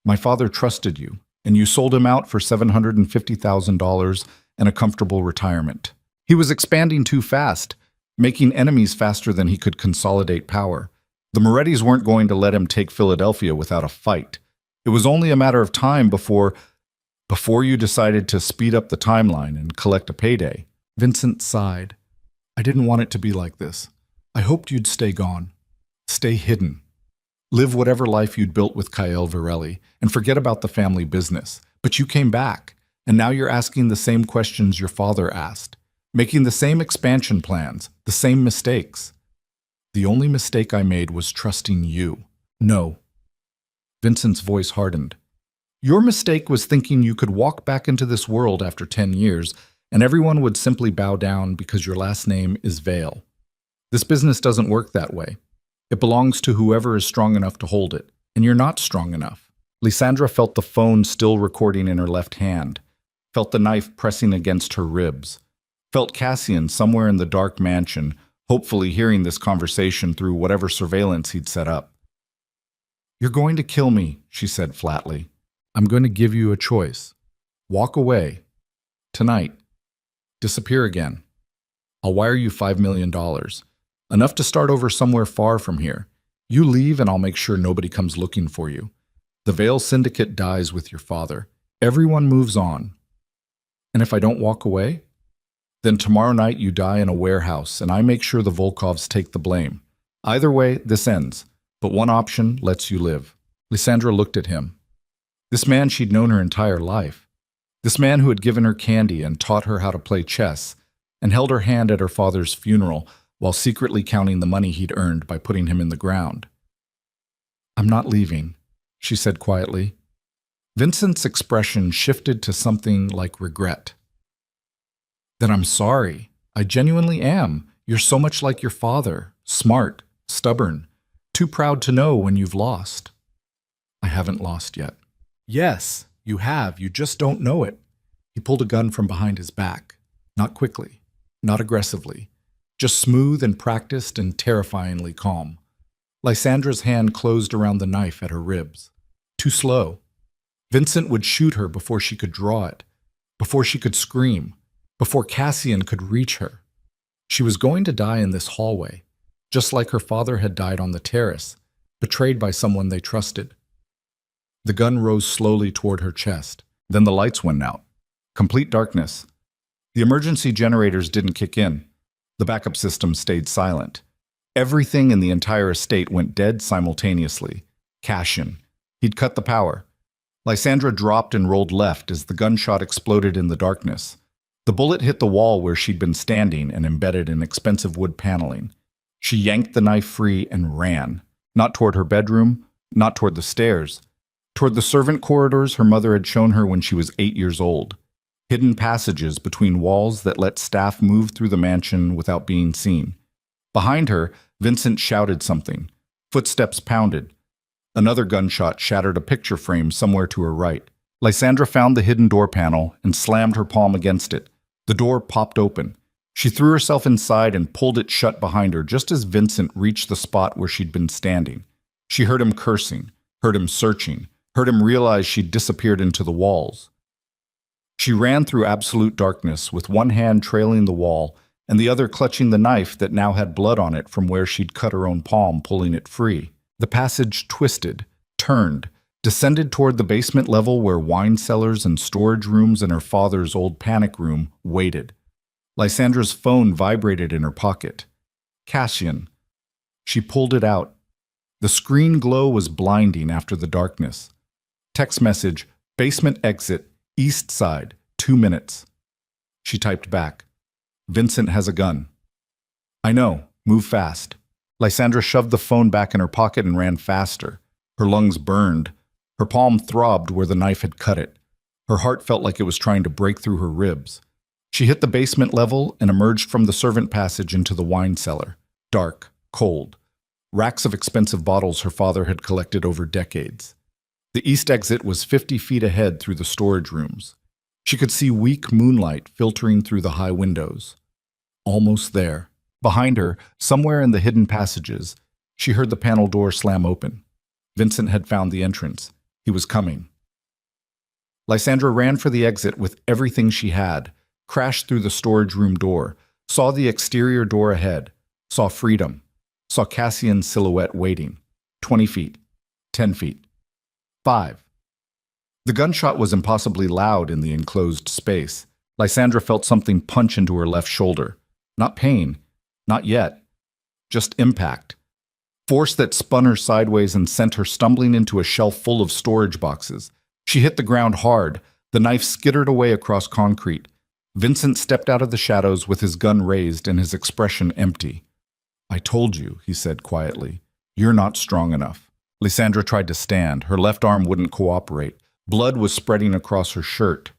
My father trusted you, and you sold him out for $750,000 and a comfortable retirement. He was expanding too fast, making enemies faster than he could consolidate power. The Morettis weren't going to let him take Philadelphia without a fight. It was only a matter of time before you decided to speed up the timeline and collect a payday. Vincent sighed. I didn't want it to be like this. I hoped you'd stay gone. Stay hidden. Live whatever life you'd built with Kyle Varelli and forget about the family business. But you came back, and now you're asking the same questions your father asked, making the same expansion plans, the same mistakes. The only mistake I made was trusting you. No. Vincent's voice hardened. Your mistake was thinking you could walk back into this world after 10 years and everyone would simply bow down because your last name is Vale. This business doesn't work that way. It belongs to whoever is strong enough to hold it, and you're not strong enough. Lysandra felt the phone still recording in her left hand, felt the knife pressing against her ribs, felt Cassian somewhere in the dark mansion, hopefully hearing this conversation through whatever surveillance he'd set up. You're going to kill me, she said flatly. I'm going to give you a choice. Walk away. Tonight. Disappear again. I'll wire you $5 million. Enough to start over somewhere far from here. You leave and I'll make sure nobody comes looking for you. The Vale Syndicate dies with your father. Everyone moves on. And if I don't walk away? Then tomorrow night you die in a warehouse and I make sure the Volkovs take the blame. Either way, this ends. But one option lets you live. Lysandra looked at him. This man she'd known her entire life. This man who had given her candy and taught her how to play chess and held her hand at her father's funeral while secretly counting the money he'd earned by putting him in the ground. I'm not leaving, she said quietly. Vincent's expression shifted to something like regret. Then I'm sorry. I genuinely am. You're so much like your father, smart, stubborn, too proud to know when you've lost. I haven't lost yet. Yes, you have. You just don't know it. He pulled a gun from behind his back. Not quickly, not aggressively, just smooth and practiced and terrifyingly calm. Lysandra's hand closed around the knife at her ribs. Too slow. Vincent would shoot her before she could draw it, before she could scream, before Cassian could reach her. She was going to die in this hallway, just like her father had died on the terrace, betrayed by someone they trusted. The gun rose slowly toward her chest. Then the lights went out. Complete darkness. The emergency generators didn't kick in. The backup system stayed silent. Everything in the entire estate went dead simultaneously. Cassian. He'd cut the power. Lysandra dropped and rolled left as the gunshot exploded in the darkness. The bullet hit the wall where she'd been standing and embedded in expensive wood paneling. She yanked the knife free and ran. Not toward her bedroom, not toward the stairs. Toward the servant corridors her mother had shown her when she was 8 years old. Hidden passages between walls that let staff move through the mansion without being seen. Behind her, Vincent shouted something. Footsteps pounded. Another gunshot shattered a picture frame somewhere to her right. Lysandra found the hidden door panel and slammed her palm against it. The door popped open. She threw herself inside and pulled it shut behind her just as Vincent reached the spot where she'd been standing. She heard him cursing, heard him searching, heard him realize she'd disappeared into the walls. She ran through absolute darkness with one hand trailing the wall and the other clutching the knife that now had blood on it from where she'd cut her own palm, pulling it free. The passage twisted, turned, descended toward the basement level where wine cellars and storage rooms and her father's old panic room waited. Lysandra's phone vibrated in her pocket. Cassian. She pulled it out. The screen glow was blinding after the darkness. Text message, basement exit, east side, 2 minutes. She typed back. Vincent has a gun. I know, move fast. Lysandra shoved the phone back in her pocket and ran faster. Her lungs burned. Her palm throbbed where the knife had cut it. Her heart felt like it was trying to break through her ribs. She hit the basement level and emerged from the servant passage into the wine cellar. Dark, cold. Racks of expensive bottles her father had collected over decades. The east exit was 50 feet ahead through the storage rooms. She could see weak moonlight filtering through the high windows. Almost there. Behind her, somewhere in the hidden passages, she heard the panel door slam open. Vincent had found the entrance. He was coming. Lysandra ran for the exit with everything she had, crashed through the storage room door, saw the exterior door ahead, saw freedom, saw Cassian's silhouette waiting. 20 feet, 10 feet, 5. The gunshot was impossibly loud in the enclosed space. Lysandra felt something punch into her left shoulder. Not pain, not yet, just impact. Force that spun her sideways and sent her stumbling into a shelf full of storage boxes. She hit the ground hard. The knife skittered away across concrete. Vincent stepped out of the shadows with his gun raised and his expression empty. "I told you," he said quietly. "You're not strong enough." Lysandra tried to stand. Her left arm wouldn't cooperate. Blood was spreading across her shirt.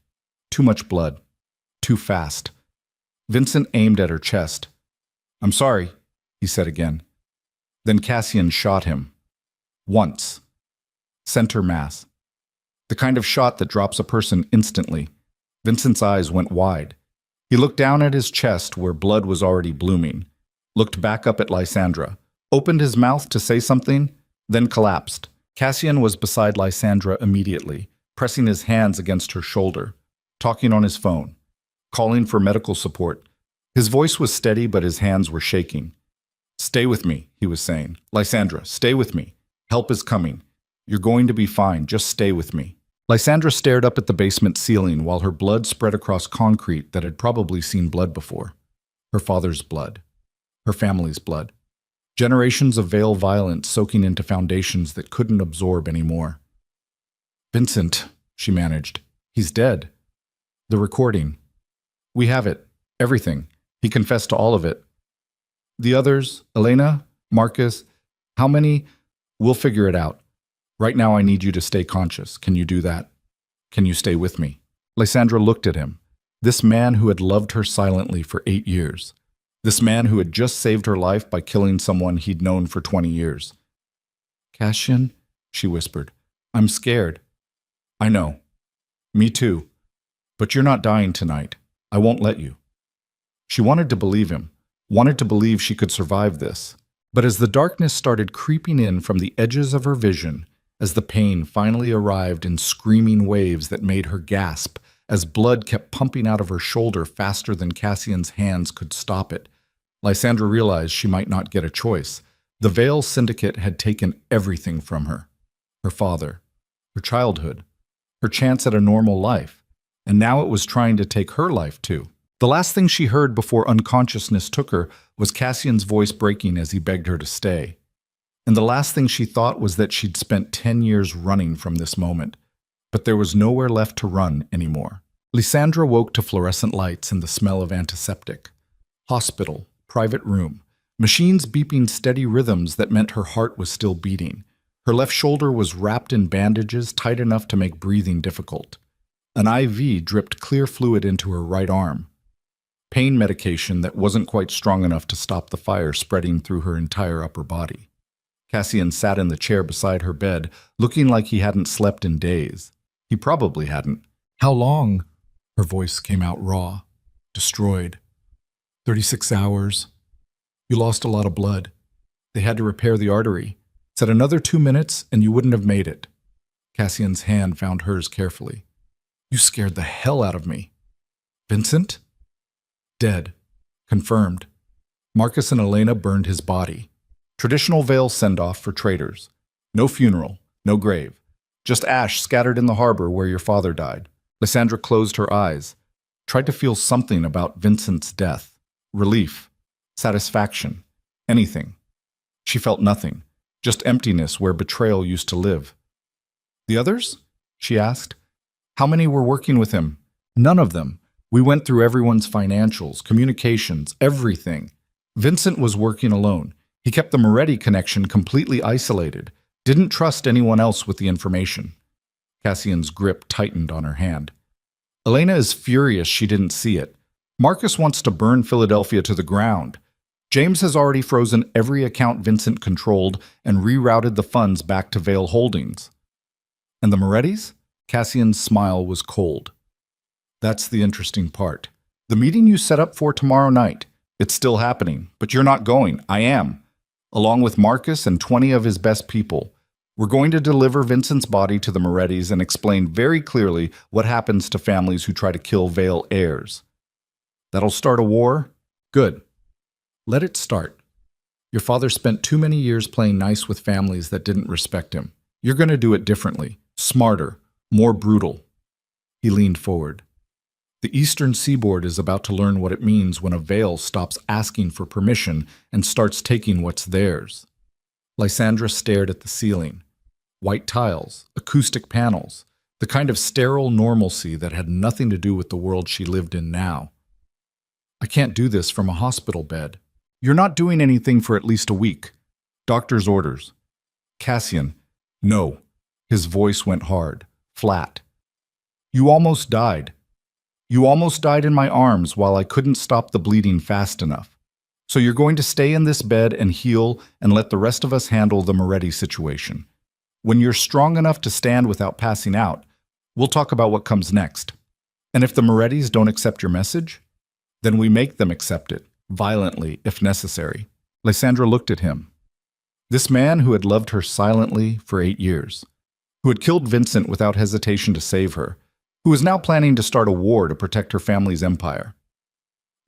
Too much blood. Too fast. Vincent aimed at her chest. "I'm sorry," he said again. Then Cassian shot him. Once. Center mass. The kind of shot that drops a person instantly. Vincent's eyes went wide. He looked down at his chest where blood was already blooming, looked back up at Lysandra, opened his mouth to say something, then collapsed. Cassian was beside Lysandra immediately, pressing his hands against her shoulder, talking on his phone, calling for medical support. His voice was steady, but his hands were shaking. "Stay with me," he was saying. "Lysandra, stay with me. Help is coming. You're going to be fine. Just stay with me." Lysandra stared up at the basement ceiling while her blood spread across concrete that had probably seen blood before. Her father's blood. Her family's blood. Generations of veil violence soaking into foundations that couldn't absorb anymore. "Vincent," she managed. "He's dead. The recording. We have it. Everything. He confessed to all of it. The others, Elena, Marcus, how many? We'll figure it out. Right now I need you to stay conscious. Can you do that? Can you stay with me?" Lysandra looked at him. This man who had loved her silently for 8 years. This man who had just saved her life by killing someone he'd known for 20 years. "Cassian," she whispered, "I'm scared." "I know. Me too. But you're not dying tonight. I won't let you." She wanted to believe him, wanted to believe she could survive this. But as the darkness started creeping in from the edges of her vision, as the pain finally arrived in screaming waves that made her gasp, as blood kept pumping out of her shoulder faster than Cassian's hands could stop it, Lysandra realized she might not get a choice. The Veil Syndicate had taken everything from her. Her father, her childhood, her chance at a normal life, and now it was trying to take her life too. The last thing she heard before unconsciousness took her was Cassian's voice breaking as he begged her to stay. And the last thing she thought was that she'd spent 10 years running from this moment. But there was nowhere left to run anymore. Lysandra woke to fluorescent lights and the smell of antiseptic. Hospital, private room, machines beeping steady rhythms that meant her heart was still beating. Her left shoulder was wrapped in bandages tight enough to make breathing difficult. An IV dripped clear fluid into her right arm. Pain medication that wasn't quite strong enough to stop the fire spreading through her entire upper body. Cassian sat in the chair beside her bed, looking like he hadn't slept in days. He probably hadn't. "How long?" Her voice came out raw, destroyed. 36 hours. You lost a lot of blood. They had to repair the artery. Said another 2 minutes and you wouldn't have made it. Cassian's hand found hers carefully. "You scared the hell out of me." "Vincent?" "Dead. Confirmed. Marcus and Elena burned his body. Traditional Veil send-off for traitors. No funeral, no grave. Just ash scattered in the harbor where your father died." Lysandra closed her eyes, tried to feel something about Vincent's death. Relief, satisfaction, anything. She felt nothing, just emptiness where betrayal used to live. "The others?" she asked. "How many were working with him?" "None of them. We went through everyone's financials, communications, everything. Vincent was working alone. He kept the Moretti connection completely isolated, didn't trust anyone else with the information." Cassian's grip tightened on her hand. "Elena is furious she didn't see it. Marcus wants to burn Philadelphia to the ground. James has already frozen every account Vincent controlled and rerouted the funds back to Veil Holdings." "And the Morettis?" Cassian's smile was cold. "That's the interesting part. The meeting you set up for tomorrow night, It's still happening, but you're not going. I am. Along with Marcus and 20 of his best people. We're going to deliver Vincent's body to the Morettis and explain very clearly what happens to families who try to kill Vale heirs. That'll start a war? Good. Let it start. Your father spent too many years playing nice with families that didn't respect him. You're going to do it differently, smarter, more brutal. He leaned forward. The Eastern Seaboard is about to learn what it means when a Vale stops asking for permission and starts taking what's theirs. Lysandra stared at the ceiling. White tiles, acoustic panels, the kind of sterile normalcy that had nothing to do with the world she lived in now. I can't do this from a hospital bed. You're not doing anything for at least a week. Doctor's orders. Cassian, no. His voice went hard, flat. You almost died. You almost died in my arms while I couldn't stop the bleeding fast enough. So you're going to stay in this bed and heal and let the rest of us handle the Moretti situation. When you're strong enough to stand without passing out, we'll talk about what comes next. And if the Morettis don't accept your message, then we make them accept it, violently if necessary. Lysandra looked at him. This man who had loved her silently for 8 years, who had killed Vincent without hesitation to save her, who was now planning to start a war to protect her family's empire.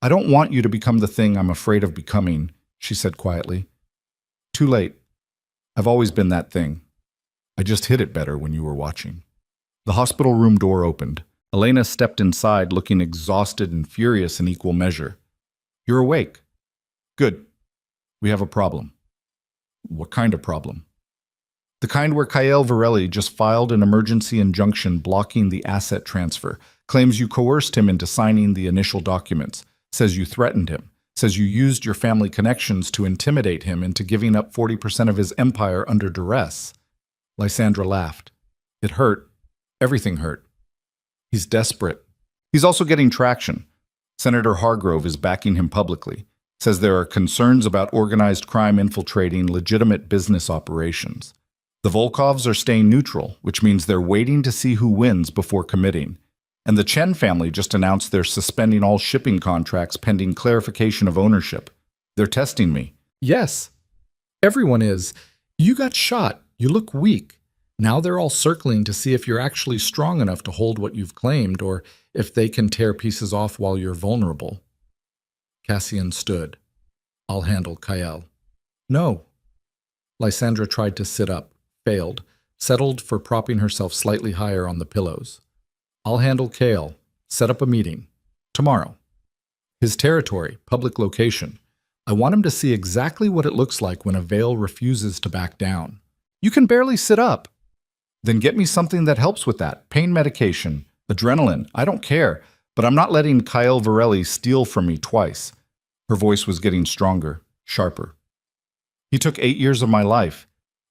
I don't want you to become the thing I'm afraid of becoming, she said quietly. Too late. I've always been that thing. I just hid it better when you were watching. The hospital room door opened. Elena stepped inside, looking exhausted and furious in equal measure. You're awake. Good. We have a problem. What kind of problem? The kind where Kyle Varelli just filed an emergency injunction blocking the asset transfer, claims you coerced him into signing the initial documents, says you threatened him, says you used your family connections to intimidate him into giving up 40% of his empire under duress. Lysandra laughed. It hurt. Everything hurt. He's desperate. He's also getting traction. Senator Hargrove is backing him publicly, says there are concerns about organized crime infiltrating legitimate business operations. The Volkovs are staying neutral, which means they're waiting to see who wins before committing. And the Chen family just announced they're suspending all shipping contracts pending clarification of ownership. They're testing me. Yes, everyone is. You got shot. You look weak. Now they're all circling to see if you're actually strong enough to hold what you've claimed or if they can tear pieces off while you're vulnerable. Cassian stood. I'll handle Kyle. No. Lysandra tried to sit up, failed, settled for propping herself slightly higher on the pillows. I'll handle Kale. Set up a meeting. Tomorrow. His territory, public location. I want him to see exactly what it looks like when a Vale refuses to back down. You can barely sit up. Then get me something that helps with that. Pain medication, adrenaline, I don't care. But I'm not letting Kyle Varelli steal from me twice. Her voice was getting stronger, sharper. He took 8 years of my life.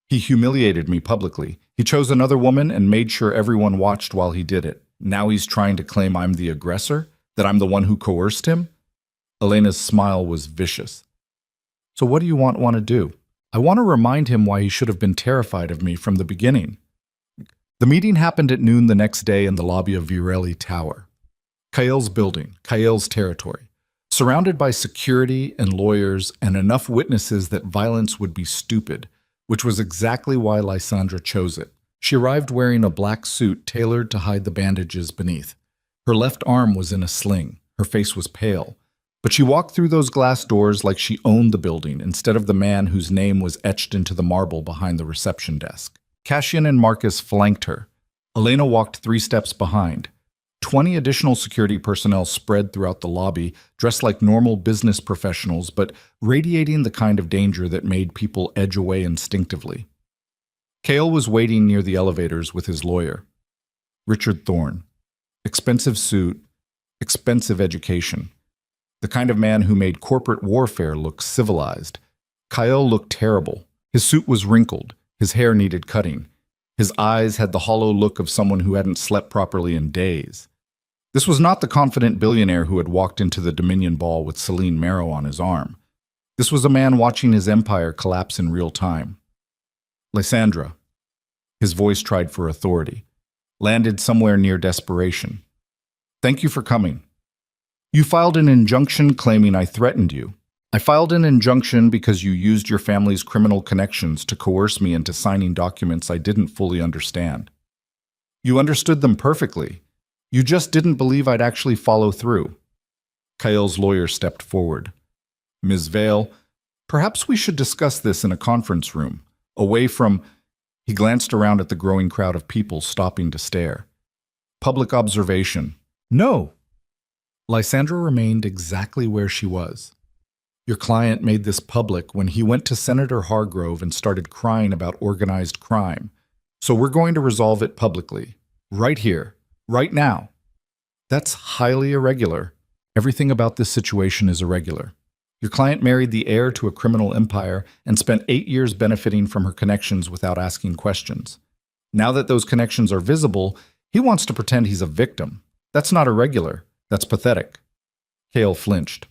He humiliated me publicly. He chose another woman and made sure everyone watched while he did it. Now he's trying to claim I'm the aggressor? That I'm the one who coerced him? Elena's smile was vicious. So what do you want to do? I want to remind him why he should have been terrified of me from the beginning. The meeting happened at noon the next day in the lobby of Virelli Tower. Kyle's building, Kyle's territory, surrounded by security and lawyers and enough witnesses that violence would be stupid, which was exactly why Lysandra chose it. She arrived wearing a black suit tailored to hide the bandages beneath. Her left arm was in a sling. Her face was pale. But she walked through those glass doors like she owned the building instead of the man whose name was etched into the marble behind the reception desk. Cassian and Marcus flanked her. Elena walked 3 steps behind. 20 additional security personnel spread throughout the lobby, dressed like normal business professionals, but radiating the kind of danger that made people edge away instinctively. Cale was waiting near the elevators with his lawyer. Richard Thorne. Expensive suit, expensive education. The kind of man who made corporate warfare look civilized. Kyle looked terrible. His suit was wrinkled. His hair needed cutting. His eyes had the hollow look of someone who hadn't slept properly in days. This was not the confident billionaire who had walked into the Dominion Ball with Celine Marrow on his arm. This was a man watching his empire collapse in real time. Lysandra. His voice tried for authority. Landed somewhere near desperation. Thank you for coming. You filed an injunction claiming I threatened you. I filed an injunction because you used your family's criminal connections to coerce me into signing documents I didn't fully understand. You understood them perfectly. You just didn't believe I'd actually follow through. Kael's lawyer stepped forward. Ms. Vale, perhaps we should discuss this in a conference room, away from... He glanced around at the growing crowd of people stopping to stare. Public observation. No. Lysandra remained exactly where she was. Your client made this public when he went to Senator Hargrove and started crying about organized crime. So we're going to resolve it publicly. Right here. Right now. That's highly irregular. Everything about this situation is irregular. Your client married the heir to a criminal empire and spent 8 years benefiting from her connections without asking questions. Now that those connections are visible, he wants to pretend he's a victim. That's not irregular. That's pathetic. Kael flinched.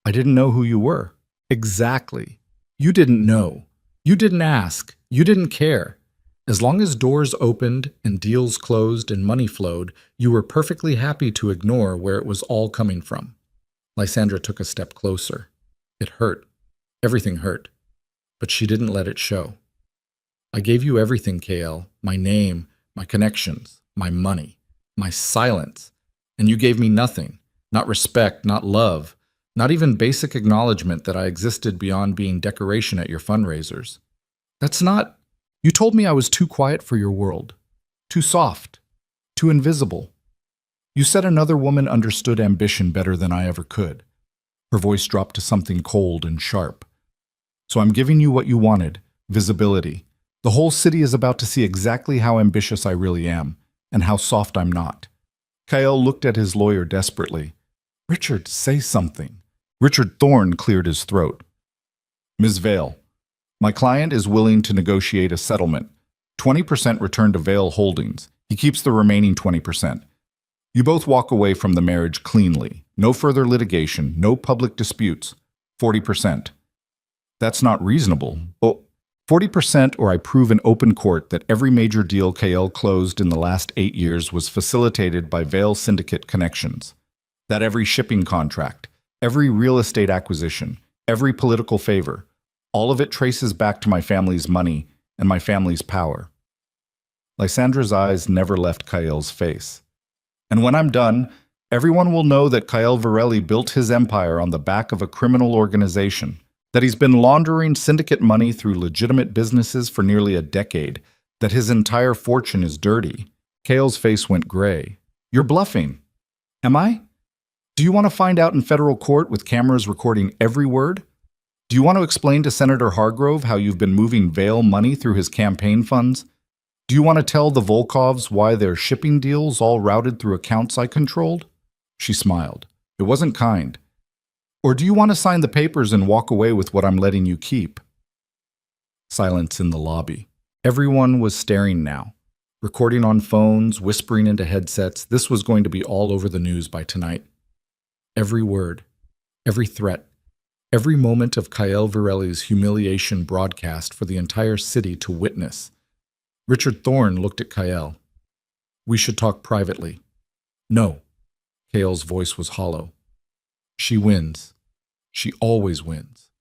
I didn't know who you were. Exactly. You didn't know. You didn't ask. You didn't care. As long as doors opened and deals closed and money flowed, you were perfectly happy to ignore where it was all coming from. Lysandra took a step closer. It hurt. Everything hurt. But she didn't let it show. I gave you everything, Kael. My name, my connections, my money, my silence. And you gave me nothing. Not respect, not love, not even basic acknowledgement that I existed beyond being decoration at your fundraisers. That's not... You told me I was too quiet for your world. Too soft. Too invisible. You said another woman understood ambition better than I ever could. Her voice dropped to something cold and sharp. So I'm giving you what you wanted, visibility. The whole city is about to see exactly how ambitious I really am, and how soft I'm not. Kael looked at his lawyer desperately. Richard, say something. Richard Thorne cleared his throat. Ms. Vale, my client is willing to negotiate a settlement. 20% return to Vale Holdings. He keeps the remaining 20%. You both walk away from the marriage cleanly. No further litigation, no public disputes. 40%. That's not reasonable. Oh, 40% or I prove in open court that every major deal Kael closed in the last 8 years was facilitated by Vale Syndicate connections. That every shipping contract, every real estate acquisition, every political favor, all of it traces back to my family's money and my family's power. Lysandra's eyes never left Kael's face. And when I'm done, everyone will know that Kael Varelli built his empire on the back of a criminal organization, that he's been laundering syndicate money through legitimate businesses for nearly a decade, that his entire fortune is dirty. Kael's face went gray. You're bluffing. Am I? Do you want to find out in federal court with cameras recording every word? Do you want to explain to Senator Hargrove how you've been moving Vale money through his campaign funds? Do you want to tell the Volkovs why their shipping deals all routed through accounts I controlled? She smiled. It wasn't kind. Or do you want to sign the papers and walk away with what I'm letting you keep? Silence in the lobby. Everyone was staring now, recording on phones, whispering into headsets. This was going to be all over the news by tonight. Every word, every threat, every moment of Kael Varelli's humiliation broadcast for the entire city to witness. Richard Thorne looked at Kael. We should talk privately. No. Kael's voice was hollow. She wins. She always wins.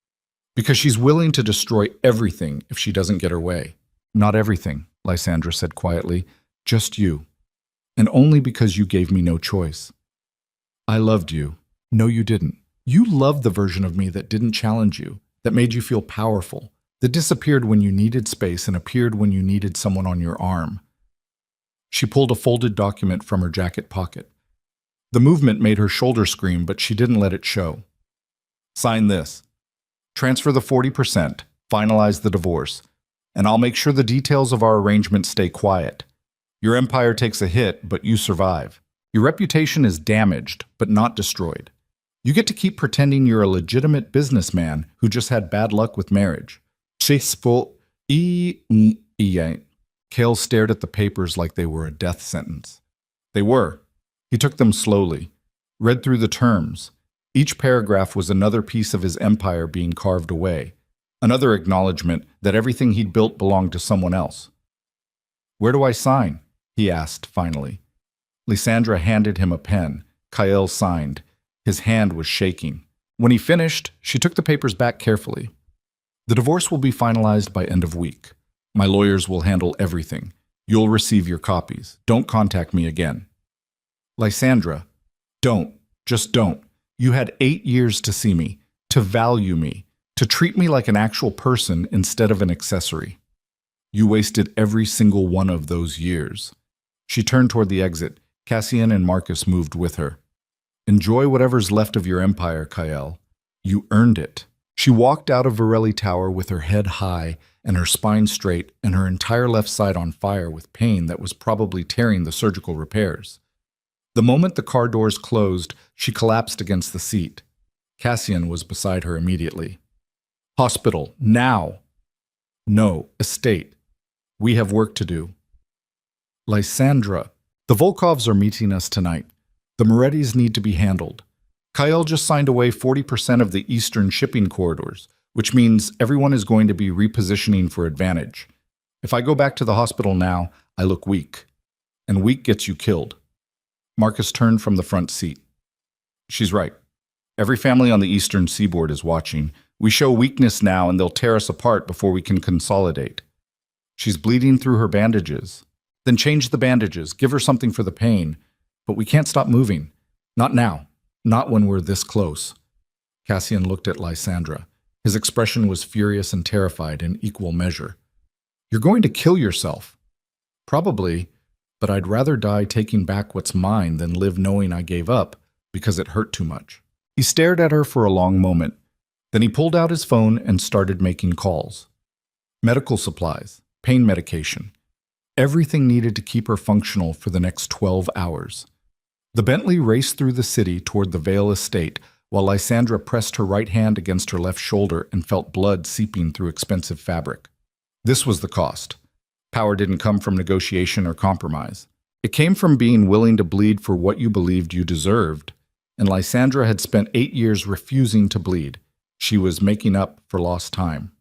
Because she's willing to destroy everything if she doesn't get her way. Not everything, Lysandra said quietly. Just you. And only because you gave me no choice. I loved you. No, you didn't. You loved the version of me that didn't challenge you, that made you feel powerful, that disappeared when you needed space and appeared when you needed someone on your arm. She pulled a folded document from her jacket pocket. The movement made her shoulder scream, but she didn't let it show. Sign this. Transfer the 40%, finalize the divorce, and I'll make sure the details of our arrangement stay quiet. Your empire takes a hit, but you survive. Your reputation is damaged, but not destroyed. You get to keep pretending you're a legitimate businessman who just had bad luck with marriage. Kael stared at the papers like they were a death sentence. They were. He took them slowly, read through the terms. Each paragraph was another piece of his empire being carved away, another acknowledgement that everything he'd built belonged to someone else. Where do I sign? He asked finally. Lysandra handed him a pen. Kael signed. His hand was shaking. When he finished, she took the papers back carefully. The divorce will be finalized by end of week. My lawyers will handle everything. You'll receive your copies. Don't contact me again. Lysandra, don't. Just don't. You had 8 years to see me, to value me, to treat me like an actual person instead of an accessory. You wasted every single one of those years. She turned toward the exit. Cassian and Marcus moved with her. Enjoy whatever's left of your empire, Kael. You earned it. She walked out of Varelli Tower with her head high and her spine straight and her entire left side on fire with pain that was probably tearing the surgical repairs. The moment the car doors closed, she collapsed against the seat. Cassian was beside her immediately. Hospital, now! No, estate. We have work to do. Lysandra, the Volkovs are meeting us tonight. The Morettis need to be handled. Kael just signed away 40% of the eastern shipping corridors, which means everyone is going to be repositioning for advantage. If I go back to the hospital now, I look weak. And weak gets you killed. Marcus turned from the front seat. She's right. Every family on the eastern seaboard is watching. We show weakness now and they'll tear us apart before we can consolidate. She's bleeding through her bandages. Then change the bandages, give her something for the pain. But we can't stop moving. Not now. Not when we're this close. Cassian looked at Lysandra. His expression was furious and terrified in equal measure. You're going to kill yourself. Probably, but I'd rather die taking back what's mine than live knowing I gave up because it hurt too much. He stared at her for a long moment. Then he pulled out his phone and started making calls. Medical supplies, pain medication. Everything needed to keep her functional for the next 12 hours. The Bentley raced through the city toward the Vale estate, while Lysandra pressed her right hand against her left shoulder and felt blood seeping through expensive fabric. This was the cost. Power didn't come from negotiation or compromise. It came from being willing to bleed for what you believed you deserved. And Lysandra had spent 8 years refusing to bleed. She was making up for lost time.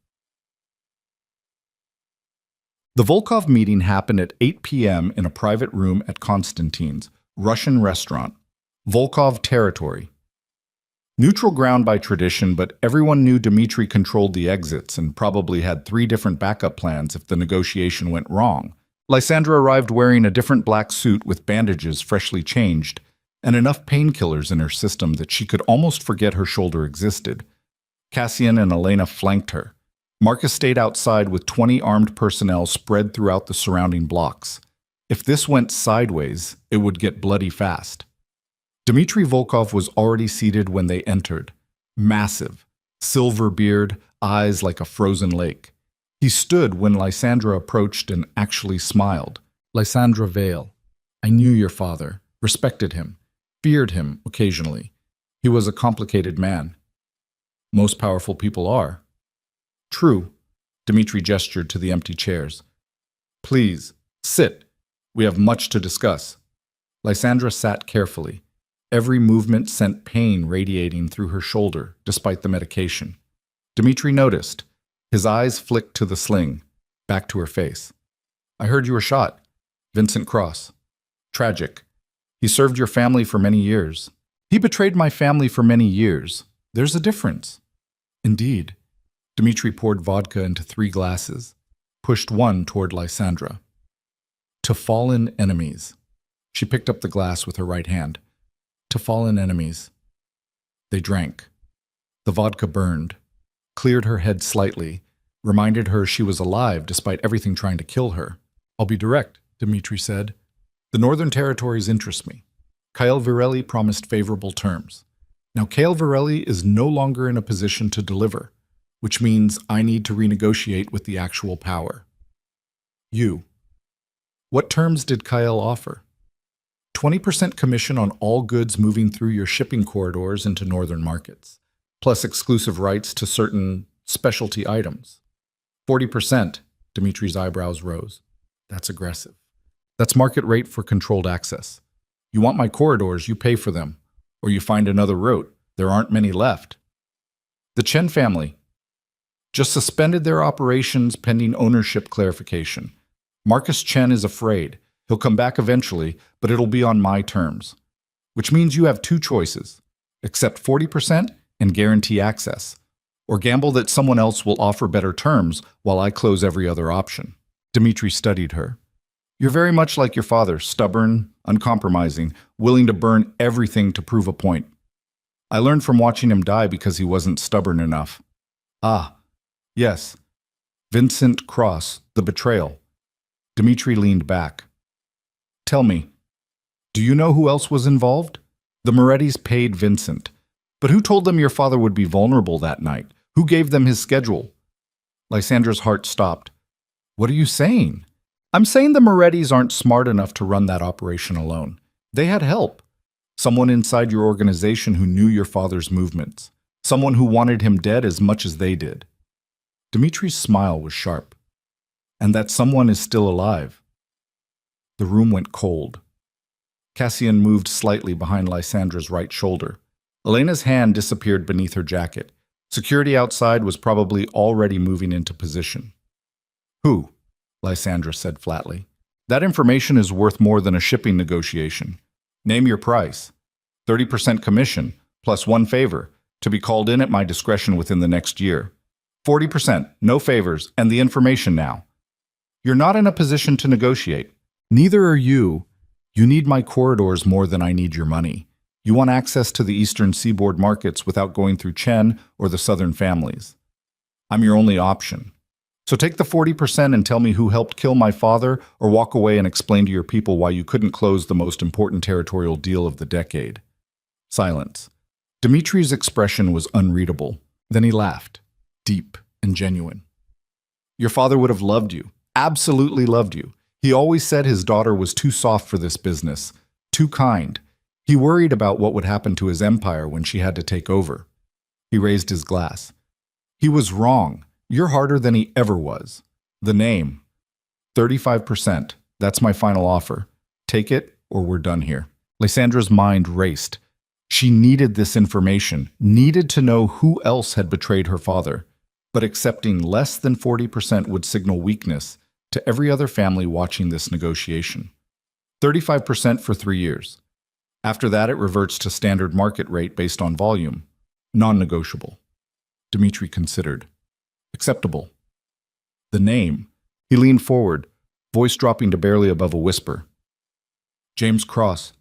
The Volkov meeting happened at 8 p.m. in a private room at Konstantin's, Russian restaurant, Volkov territory. Neutral ground by tradition, but everyone knew Dmitri controlled the exits and probably had 3 different backup plans if the negotiation went wrong. Lysandra arrived wearing a different black suit with bandages freshly changed and enough painkillers in her system that she could almost forget her shoulder existed. Cassian and Elena flanked her. Marcus stayed outside with 20 armed personnel spread throughout the surrounding blocks. If this went sideways, it would get bloody fast. Dmitri Volkov was already seated when they entered. Massive, silver beard, eyes like a frozen lake. He stood when Lysandra approached and actually smiled. Lysandra Vale, I knew your father, respected him, feared him occasionally. He was a complicated man. Most powerful people are. True, Dmitri gestured to the empty chairs. Please, sit. We have much to discuss. Lysandra sat carefully. Every movement sent pain radiating through her shoulder, despite the medication. Dmitri noticed. His eyes flicked to the sling, back to her face. I heard you were shot. Vincent Cross. Tragic. He served your family for many years. He betrayed my family for many years. There's a difference. Indeed. Dmitri poured vodka into 3 glasses, pushed one toward Lysandra. To fallen enemies. She picked up the glass with her right hand. To fallen enemies. They drank. The vodka burned, cleared her head slightly, reminded her she was alive despite everything trying to kill her. I'll be direct, Dmitri said. The Northern Territories interest me. Kael Varelli promised favorable terms. Now Kael Varelli is no longer in a position to deliver, which means I need to renegotiate with the actual power. You. What terms did Kael offer? 20% commission on all goods moving through your shipping corridors into northern markets, plus exclusive rights to certain specialty items. 40%, Dmitri's eyebrows rose. That's aggressive. That's market rate for controlled access. You want my corridors, you pay for them. Or you find another route. There aren't many left. The Chen family just suspended their operations pending ownership clarification. Marcus Chen is afraid. He'll come back eventually, but it'll be on my terms. Which means you have 2 choices. Accept 40% and guarantee access. Or gamble that someone else will offer better terms while I close every other option. Dmitri studied her. You're very much like your father, stubborn, uncompromising, willing to burn everything to prove a point. I learned from watching him die because he wasn't stubborn enough. Ah, yes. Vincent Cross, the betrayal. Dmitri leaned back. Tell me, do you know who else was involved? The Morettis paid Vincent. But who told them your father would be vulnerable that night? Who gave them his schedule? Lysandra's heart stopped. What are you saying? I'm saying the Morettis aren't smart enough to run that operation alone. They had help. Someone inside your organization who knew your father's movements. Someone who wanted him dead as much as they did. Dmitri's smile was sharp. And that someone is still alive. The room went cold. Cassian moved slightly behind Lysandra's right shoulder. Elena's hand disappeared beneath her jacket. Security outside was probably already moving into position. Who? Lysandra said flatly. That information is worth more than a shipping negotiation. Name your price. 30% commission, plus one favor, to be called in at my discretion within the next year. 40%, no favors, and the information now. You're not in a position to negotiate. Neither are you. You need my corridors more than I need your money. You want access to the eastern seaboard markets without going through Chen or the southern families. I'm your only option. So take the 40% and tell me who helped kill my father, or walk away and explain to your people why you couldn't close the most important territorial deal of the decade. Silence. Dmitri's expression was unreadable. Then he laughed, deep and genuine. Your father would have loved you, absolutely loved you. He always said his daughter was too soft for this business, too kind. He worried about what would happen to his empire when she had to take over. He raised his glass. He was wrong. You're harder than he ever was. The name. 35%. That's my final offer. Take it, or we're done here. Lysandra's mind raced. She needed this information, needed to know who else had betrayed her father. But accepting less than 40% would signal weakness to every other family watching this negotiation. 35% for 3 years. After that, it reverts to standard market rate based on volume. Non-negotiable. Dmitri considered. Acceptable. The name. He leaned forward, voice dropping to barely above a whisper. James Cross.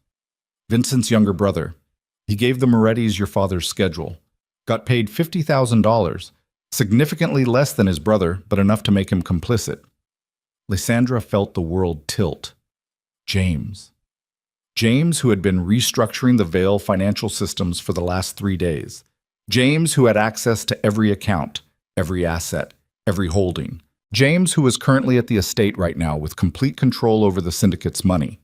Vincent's younger brother. He gave the Morettis your father's schedule. Got paid $50,000. Significantly less than his brother, but enough to make him complicit. Lysandra felt the world tilt. James. James, who had been restructuring the Vale financial systems for the last 3 days. James, who had access to every account, every asset, every holding. James, who was currently at the estate right now with complete control over the syndicate's money.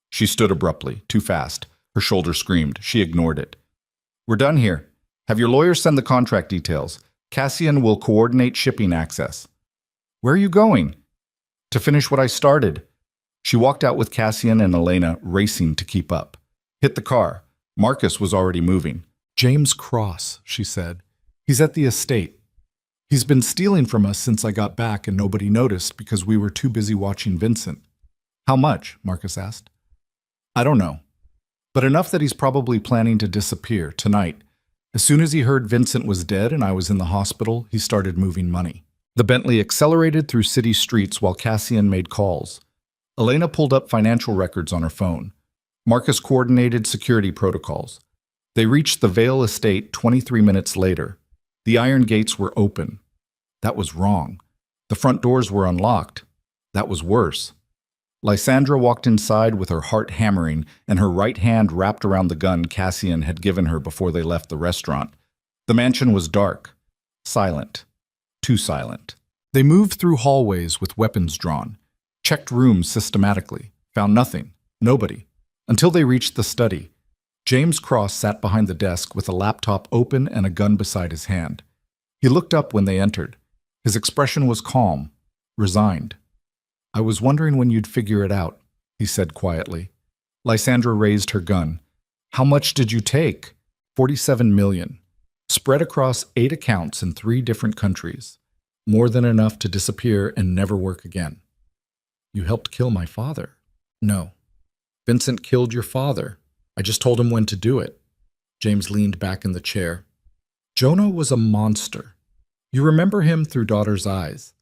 She stood abruptly, too fast. Her shoulder screamed. She ignored it. We're done here. Have your lawyer send the contract details. Cassian will coordinate shipping access. Where are you going? To finish what I started. She walked out with Cassian and Elena racing to keep up. Hit the car. Marcus was already moving. James Cross, she said. He's at the estate. He's been stealing from us since I got back and nobody noticed because we were too busy watching Vincent. How much? Marcus asked. I don't know. But enough that he's probably planning to disappear tonight. As soon as he heard Vincent was dead and I was in the hospital, he started moving money. The Bentley accelerated through city streets while Cassian made calls. Elena pulled up financial records on her phone. Marcus coordinated security protocols. They reached the Vale estate 23 minutes later. The iron gates were open. That was wrong. The front doors were unlocked. That was worse. Lysandra walked inside with her heart hammering and her right hand wrapped around the gun Cassian had given her before they left the restaurant. The mansion was dark, silent, too silent. They moved through hallways with weapons drawn, checked rooms systematically, found nothing, nobody, until they reached the study. James Cross sat behind the desk with a laptop open and a gun beside his hand. He looked up when they entered. His expression was calm, resigned. I was wondering when you'd figure it out, he said quietly. Lysandra raised her gun. How much did you take? 47 million. Spread across 8 accounts in 3 different countries. More than enough to disappear and never work again. You helped kill my father. No. Vincent killed your father. I just told him when to do it. James leaned back in the chair. Jonah was a monster. You remember him through daughter's eyes,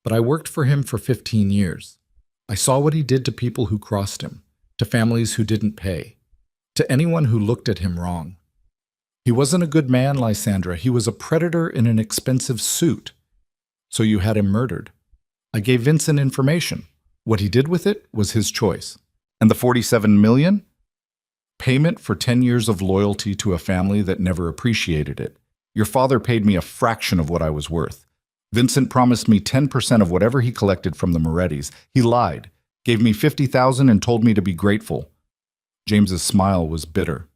but I worked for him for 15 years. I saw what he did to people who crossed him, to families who didn't pay, to anyone who looked at him wrong. He wasn't a good man, Lysandra. He was a predator in an expensive suit. So you had him murdered. I gave Vincent information. What he did with it was his choice. And the 47 million? Payment for 10 years of loyalty to a family that never appreciated it. Your father paid me a fraction of what I was worth. Vincent promised me 10% of whatever he collected from the Morettis. He lied, gave me 50,000 and told me to be grateful. James's smile was bitter.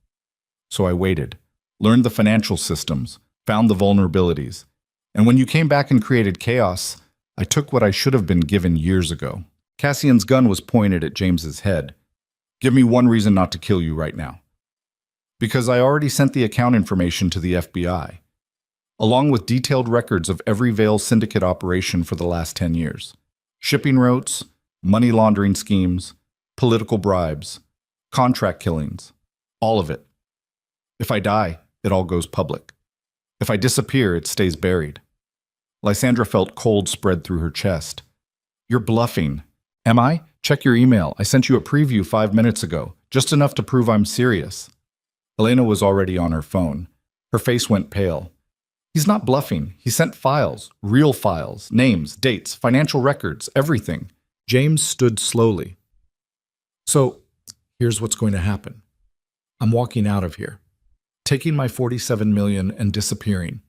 So I waited, learned the financial systems, found the vulnerabilities. And when you came back and created chaos, I took what I should have been given years ago. Cassian's gun was pointed at James's head. Give me one reason not to kill you right now. Because I already sent the account information to the FBI, along with detailed records of every Veil syndicate operation for the last 10 years. Shipping routes, money laundering schemes, political bribes, contract killings, all of it. If I die, it all goes public. If I disappear, it stays buried. Lysandra felt cold spread through her chest. You're bluffing. Am I? Check your email. I sent you a preview 5 minutes ago, just enough to prove I'm serious. Elena was already on her phone. Her face went pale. He's not bluffing. He sent files, real files, names, dates, financial records, everything. James stood slowly. So, here's what's going to happen. I'm walking out of here, taking my 47 million and disappearing.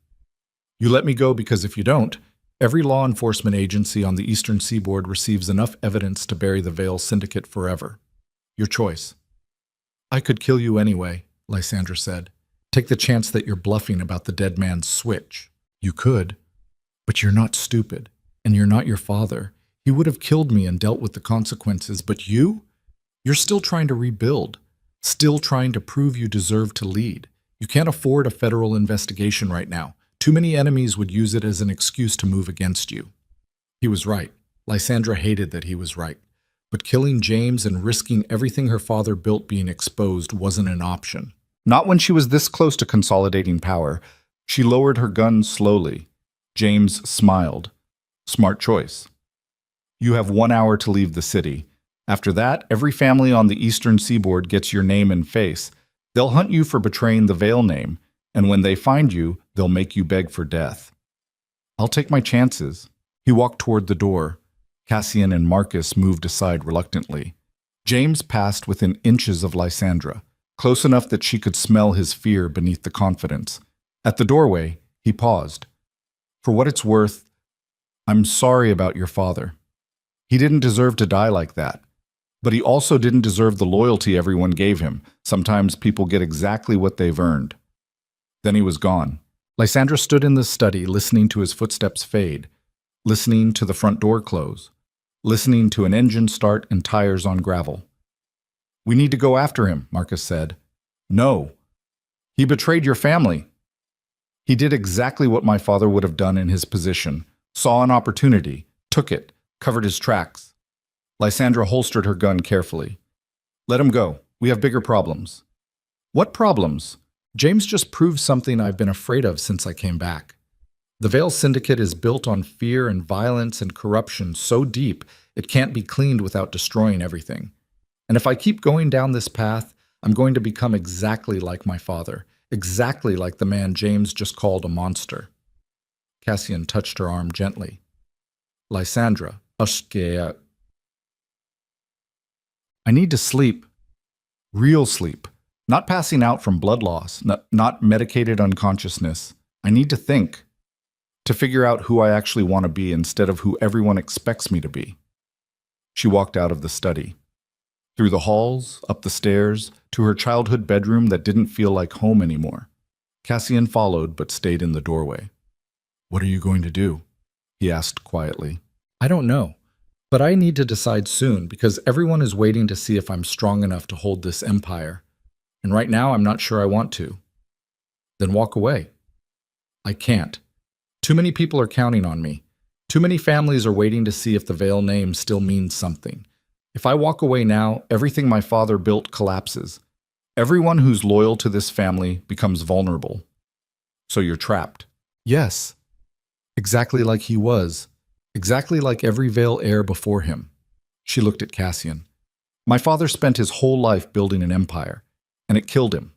You let me go because if you don't, every law enforcement agency on the Eastern Seaboard receives enough evidence to bury the Veil Syndicate forever. Your choice. I could kill you anyway, Lysandra said. Take the chance that you're bluffing about the dead man's switch. You could, but you're not stupid, and you're not your father. He would have killed me and dealt with the consequences, but you're still trying to rebuild, still trying to prove you deserve to lead. You can't afford a federal investigation right now. Too many enemies would use it as an excuse to move against you. He was right. Lysandra hated that he was right. But killing James and risking everything her father built being exposed wasn't an option. Not when she was this close to consolidating power. She lowered her gun slowly. James smiled. Smart choice. You have 1 hour to leave the city. After that, every family on the Eastern Seaboard gets your name and face. They'll hunt you for betraying the Veil name, and when they find you, they'll make you beg for death. I'll take my chances. He walked toward the door. Cassian and Marcus moved aside reluctantly. James passed within inches of Lysandra, close enough that she could smell his fear beneath the confidence. At the doorway, he paused. For what it's worth, I'm sorry about your father. He didn't deserve to die like that. But he also didn't deserve the loyalty everyone gave him. Sometimes people get exactly what they've earned. Then he was gone. Lysandra stood in the study, listening to his footsteps fade, listening to the front door close, listening to an engine start and tires on gravel. We need to go after him, Marcus said. No. He betrayed your family. He did exactly what my father would have done in his position. Saw an opportunity, took it, covered his tracks. Lysandra holstered her gun carefully. Let him go. We have bigger problems. What problems? James just proved something I've been afraid of since I came back. The Veil Syndicate is built on fear and violence and corruption so deep it can't be cleaned without destroying everything. And if I keep going down this path, I'm going to become exactly like my father, exactly like the man James just called a monster. Cassian touched her arm gently. Lysandra, I need to sleep. Real sleep. Not passing out from blood loss, not medicated unconsciousness. I need to think. To figure out who I actually want to be instead of who everyone expects me to be. She walked out of the study. Through the halls, up the stairs, to her childhood bedroom that didn't feel like home anymore. Cassian followed but stayed in the doorway. What are you going to do? He asked quietly. I don't know, but I need to decide soon because everyone is waiting to see if I'm strong enough to hold this empire. And right now I'm not sure I want to. Then walk away. I can't. Too many people are counting on me. Too many families are waiting to see if the Veil name still means something. If I walk away now, everything my father built collapses. Everyone who's loyal to this family becomes vulnerable. So you're trapped. Yes, exactly like he was. Exactly like every Vale heir before him. She looked at Cassian. My father spent his whole life building an empire, and it killed him.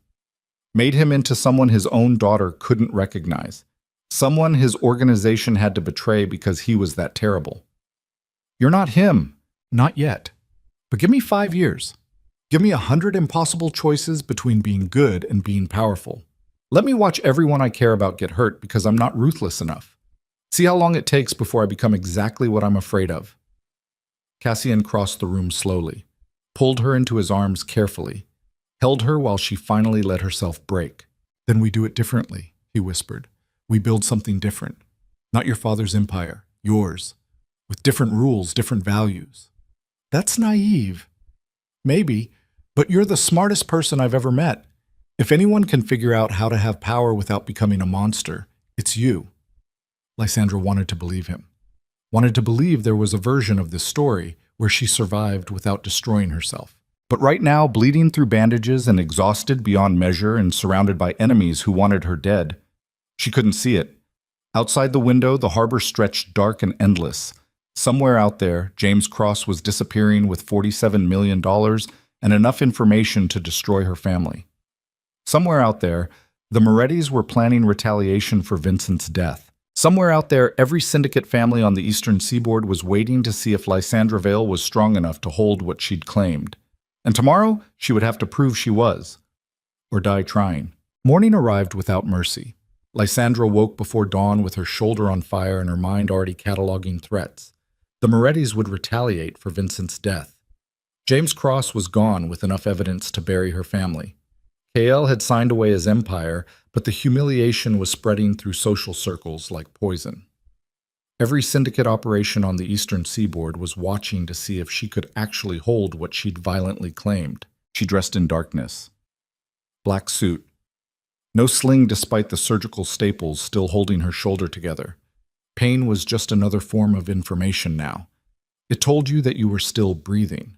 Made him into someone his own daughter couldn't recognize. Someone his organization had to betray because he was that terrible. You're not him. Not yet. But give me 5 years. Give me 100 impossible choices between being good and being powerful. Let me watch everyone I care about get hurt because I'm not ruthless enough. See how long it takes before I become exactly what I'm afraid of. Cassian crossed the room slowly, pulled her into his arms carefully, held her while she finally let herself break. Then we do it differently, he whispered. We build something different. Not your father's empire, yours. With different rules, different values. That's naive. Maybe, but you're the smartest person I've ever met. If anyone can figure out how to have power without becoming a monster, it's you. Lysandra wanted to believe him. Wanted to believe there was a version of this story where she survived without destroying herself. But right now, bleeding through bandages and exhausted beyond measure and surrounded by enemies who wanted her dead, she couldn't see it. Outside the window, the harbor stretched dark and endless. Somewhere out there, James Cross was disappearing with $47 million and enough information to destroy her family. Somewhere out there, the Morettis were planning retaliation for Vincent's death. Somewhere out there, every syndicate family on the eastern seaboard was waiting to see if Lysandra Vale was strong enough to hold what she'd claimed. And tomorrow, she would have to prove she was. Or die trying. Morning arrived without mercy. Lysandra woke before dawn with her shoulder on fire and her mind already cataloging threats. The Morettis would retaliate for Vincent's death. James Cross was gone with enough evidence to bury her family. KL had signed away his empire, but the humiliation was spreading through social circles like poison. Every syndicate operation on the eastern seaboard was watching to see if she could actually hold what she'd violently claimed. She dressed in darkness. Black suit. No sling despite the surgical staples still holding her shoulder together. Pain was just another form of information now. It told you that you were still breathing.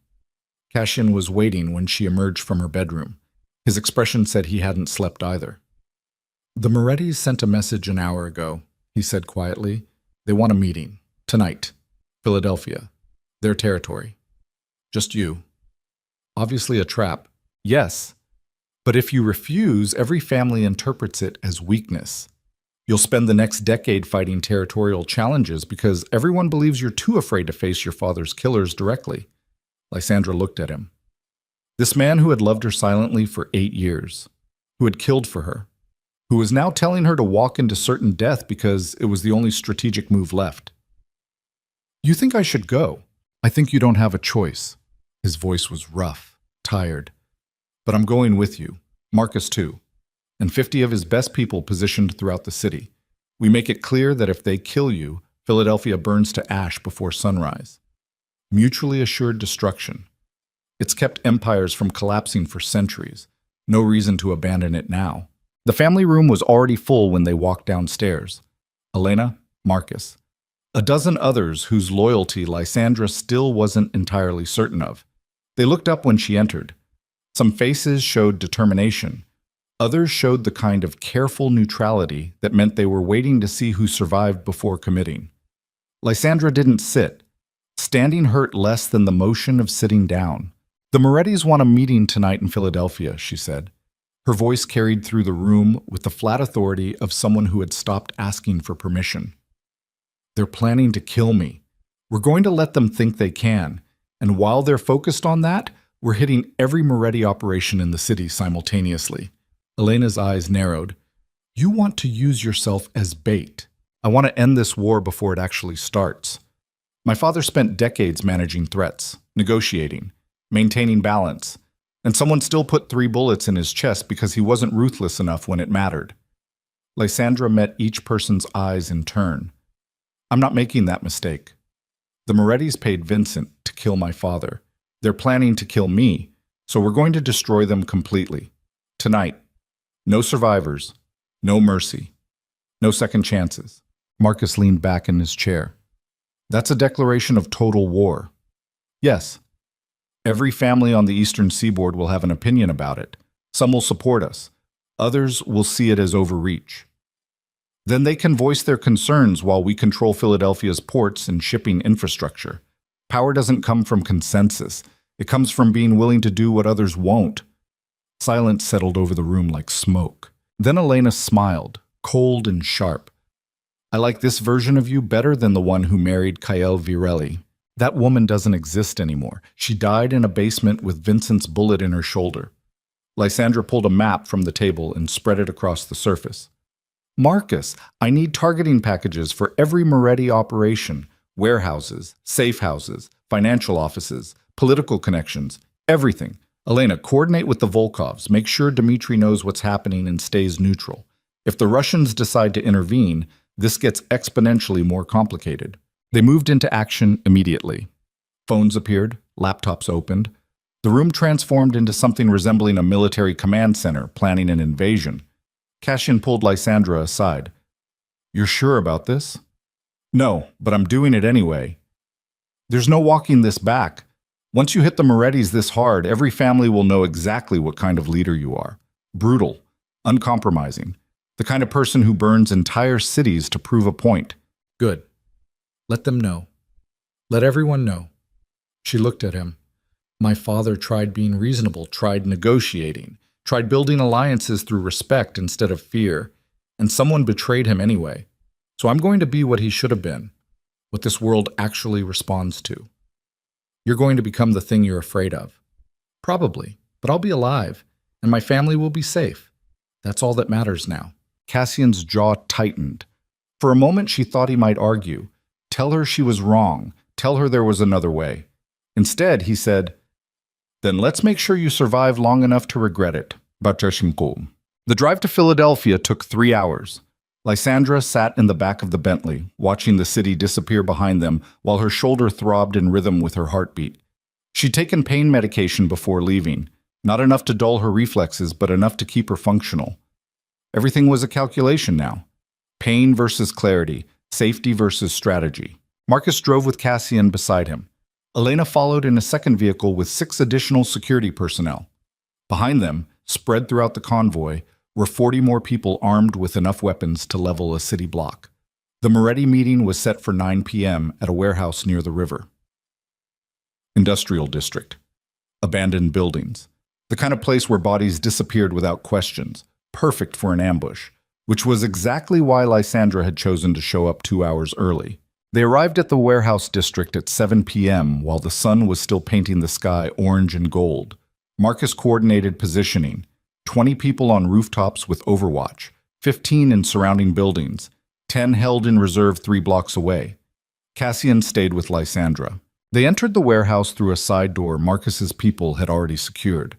Cassian was waiting when she emerged from her bedroom. His expression said he hadn't slept either. The Morettis sent a message an hour ago, he said quietly. They want a meeting. Tonight. Philadelphia. Their territory. Just you. Obviously a trap. Yes. But if you refuse, every family interprets it as weakness. You'll spend the next decade fighting territorial challenges because everyone believes you're too afraid to face your father's killers directly. Lysandra looked at him. This man who had loved her silently for 8 years, who had killed for her, who was now telling her to walk into certain death because it was the only strategic move left. You think I should go? I think you don't have a choice. His voice was rough, tired. But I'm going with you, Marcus too, and 50 of his best people positioned throughout the city. We make it clear that if they kill you, Philadelphia burns to ash before sunrise. Mutually assured destruction. It's kept empires from collapsing for centuries. No reason to abandon it now. The family room was already full when they walked downstairs. Elena, Marcus. A dozen others whose loyalty Lysandra still wasn't entirely certain of. They looked up when she entered. Some faces showed determination. Others showed the kind of careful neutrality that meant they were waiting to see who survived before committing. Lysandra didn't sit. Standing hurt less than the motion of sitting down. The Morettis want a meeting tonight in Philadelphia, she said. Her voice carried through the room with the flat authority of someone who had stopped asking for permission. They're planning to kill me. We're going to let them think they can. And while they're focused on that, we're hitting every Moretti operation in the city simultaneously. Elena's eyes narrowed. You want to use yourself as bait. I want to end this war before it actually starts. My father spent decades managing threats, negotiating, maintaining balance, and someone still put 3 bullets in his chest because he wasn't ruthless enough when it mattered. Lysandra met each person's eyes in turn. I'm not making that mistake. The Morettis paid Vincent to kill my father. They're planning to kill me, so we're going to destroy them completely. Tonight. No survivors. No mercy. No second chances. Marcus leaned back in his chair. That's a declaration of total war. Yes. Every family on the eastern seaboard will have an opinion about it, Some will support us. Others will see it as overreach. Then they can voice their concerns while we control Philadelphia's ports and shipping infrastructure. Power doesn't come from consensus. It comes from being willing to do what others won't. Silence settled over the room like smoke. Then Elena smiled, cold and sharp. I like this version of you better than the one who married Kyle Virelli. That woman doesn't exist anymore. She died in a basement with Vincent's bullet in her shoulder. Lysandra pulled a map from the table and spread it across the surface. Marcus, I need targeting packages for every Moretti operation. Warehouses, safe houses, financial offices, political connections, everything. Elena, coordinate with the Volkovs. Make sure Dmitri knows what's happening and stays neutral. If the Russians decide to intervene, this gets exponentially more complicated. They moved into action immediately. Phones appeared, laptops opened. The room transformed into something resembling a military command center planning an invasion. Cassian pulled Lysandra aside. You're sure about this? No, but I'm doing it anyway. There's no walking this back. Once you hit the Morettis this hard, every family will know exactly what kind of leader you are. Brutal, uncompromising, the kind of person who burns entire cities to prove a point. Good. Let them know. Let everyone know. She looked at him. My father tried being reasonable, tried negotiating, tried building alliances through respect instead of fear, and someone betrayed him anyway. So I'm going to be what he should have been, what this world actually responds to. You're going to become the thing you're afraid of. Probably, but I'll be alive, and my family will be safe. That's all that matters now. Cassian's jaw tightened. For a moment she thought he might argue. Tell her she was wrong. Tell her there was another way. Instead, he said, Then let's make sure you survive long enough to regret it. The drive to Philadelphia took 3 hours. Lysandra sat in the back of the Bentley, watching the city disappear behind them while her shoulder throbbed in rhythm with her heartbeat. She'd taken pain medication before leaving, not enough to dull her reflexes, but enough to keep her functional. Everything was a calculation now. Pain versus clarity, safety versus strategy. Marcus drove with Cassian beside him. Elena followed in a second vehicle with 6 additional security personnel. Behind them, spread throughout the convoy, were 40 more people armed with enough weapons to level a city block. The Moretti meeting was set for 9 p.m. at a warehouse near the river. Industrial district. Abandoned buildings. The kind of place where bodies disappeared without questions. Perfect for an ambush, which was exactly why Lysandra had chosen to show up 2 hours early. They arrived at the warehouse district at 7 p.m. while the sun was still painting the sky orange and gold. Marcus coordinated positioning. 20 people on rooftops with overwatch, 15 in surrounding buildings, 10 held in reserve 3 blocks away. Cassian stayed with Lysandra. They entered the warehouse through a side door Marcus's people had already secured.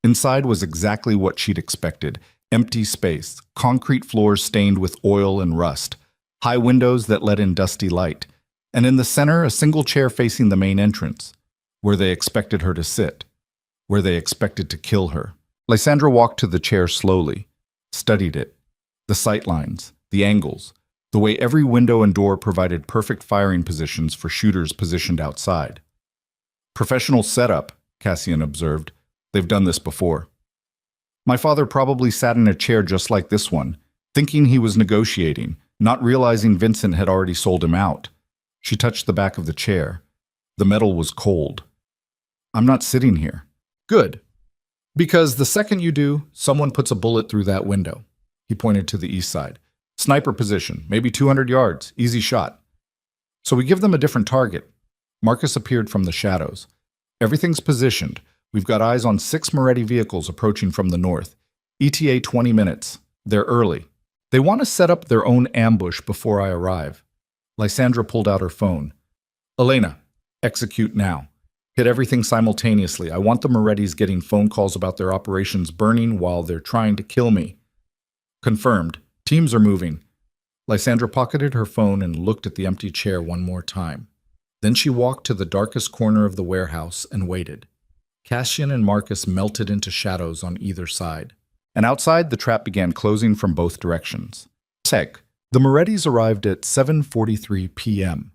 Inside was exactly what she'd expected. Empty space, concrete floors stained with oil and rust, high windows that let in dusty light, and in the center a single chair facing the main entrance, where they expected her to sit, where they expected to kill her. Lysandra walked to the chair slowly, studied it, the sight lines, the angles, the way every window and door provided perfect firing positions for shooters positioned outside. Professional setup, Cassian observed. They've done this before. My father probably sat in a chair just like this one, thinking he was negotiating, not realizing Vincent had already sold him out. She touched the back of the chair. The metal was cold. I'm not sitting here. Good. Because the second you do, someone puts a bullet through that window. He pointed to the east side. Sniper position, maybe 200 yards, easy shot. So we give them a different target. Marcus appeared from the shadows. Everything's positioned. We've got eyes on 6 Moretti vehicles approaching from the north. ETA 20 minutes. They're early. They want to set up their own ambush before I arrive. Lysandra pulled out her phone. Elena, execute now. Hit everything simultaneously. I want the Morettis getting phone calls about their operations burning while they're trying to kill me. Confirmed. Teams are moving. Lysandra pocketed her phone and looked at the empty chair one more time. Then she walked to the darkest corner of the warehouse and waited. Cassian and Marcus melted into shadows on either side. And outside, the trap began closing from both directions. The Morettis arrived at 7:43 p.m.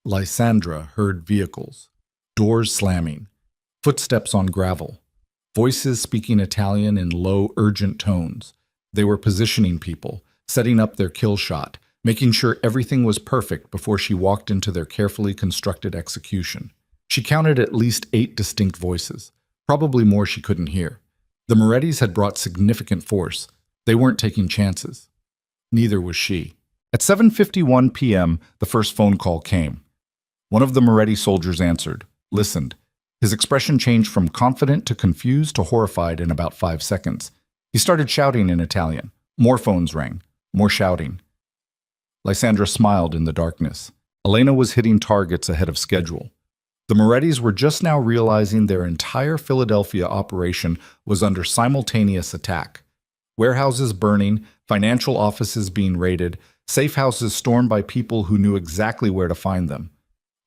Lysandra heard vehicles. Doors slamming, footsteps on gravel. Voices speaking Italian in low, urgent tones. They were positioning people, setting up their kill shot, making sure everything was perfect before she walked into their carefully constructed execution. She counted at least 8 distinct voices, probably more she couldn't hear. The Morettis had brought significant force. They weren't taking chances. Neither was she. At 7:51 p.m., the first phone call came. One of the Moretti soldiers answered, listened. His expression changed from confident to confused to horrified in about 5 seconds. He started shouting in Italian. More phones rang. More shouting. Lysandra smiled in the darkness. Elena was hitting targets ahead of schedule. The Morettis were just now realizing their entire Philadelphia operation was under simultaneous attack. Warehouses burning, financial offices being raided, safe houses stormed by people who knew exactly where to find them.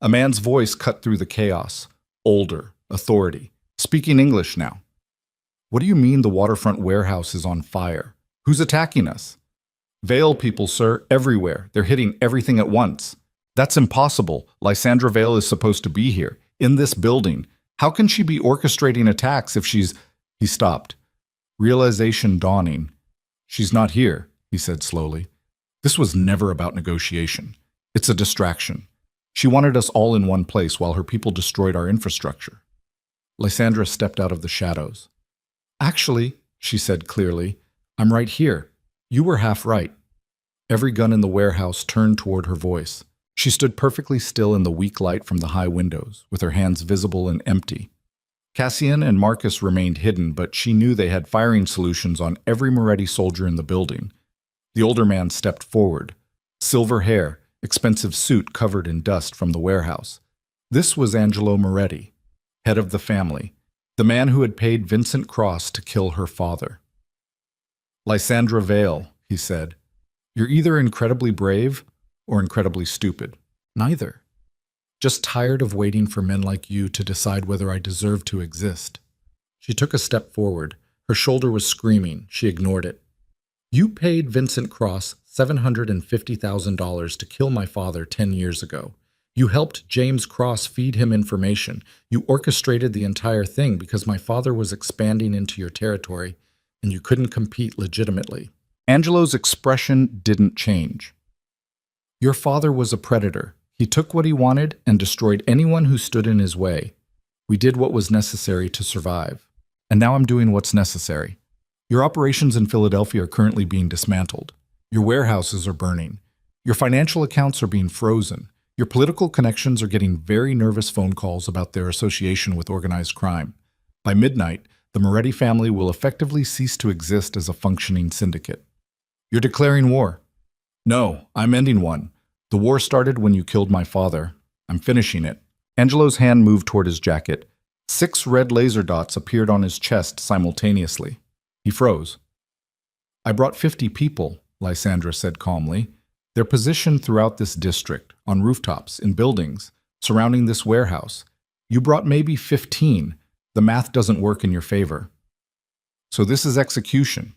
A man's voice cut through the chaos. Older, authority, speaking English now. What do you mean the waterfront warehouse is on fire? Who's attacking us? Vale people, sir, everywhere. They're hitting everything at once. That's impossible. Lysandra Vale is supposed to be here, in this building. How can she be orchestrating attacks if she's... He stopped. Realization dawning. She's not here, he said slowly. This was never about negotiation. It's a distraction. She wanted us all in one place while her people destroyed our infrastructure. Lysandra stepped out of the shadows. Actually, she said clearly, I'm right here. You were half right. Every gun in the warehouse turned toward her voice. She stood perfectly still in the weak light from the high windows, with her hands visible and empty. Cassian and Marcus remained hidden, but she knew they had firing solutions on every Moretti soldier in the building. The older man stepped forward. Silver hair, expensive suit covered in dust from the warehouse. This was Angelo Moretti, head of the family, the man who had paid Vincent Cross to kill her father. Lysandra Vale, he said, you're either incredibly brave or incredibly stupid. Neither. Just tired of waiting for men like you to decide whether I deserve to exist. She took a step forward. Her shoulder was screaming. She ignored it. You paid Vincent Cross $750,000 to kill my father 10 years ago. You helped James Cross feed him information. You orchestrated the entire thing because my father was expanding into your territory and you couldn't compete legitimately. Angelo's expression didn't change. Your father was a predator. He took what he wanted and destroyed anyone who stood in his way. We did what was necessary to survive. And now I'm doing what's necessary. Your operations in Philadelphia are currently being dismantled. Your warehouses are burning. Your financial accounts are being frozen. Your political connections are getting very nervous phone calls about their association with organized crime. By midnight, the Moretti family will effectively cease to exist as a functioning syndicate. You're declaring war. No, I'm ending one. The war started when you killed my father. I'm finishing it. Angelo's hand moved toward his jacket. 6 red laser dots appeared on his chest simultaneously. He froze. I brought 50 people, Lysandra said calmly. They're positioned throughout this district, on rooftops, in buildings, surrounding this warehouse. You brought maybe 15. The math doesn't work in your favor. So this is execution.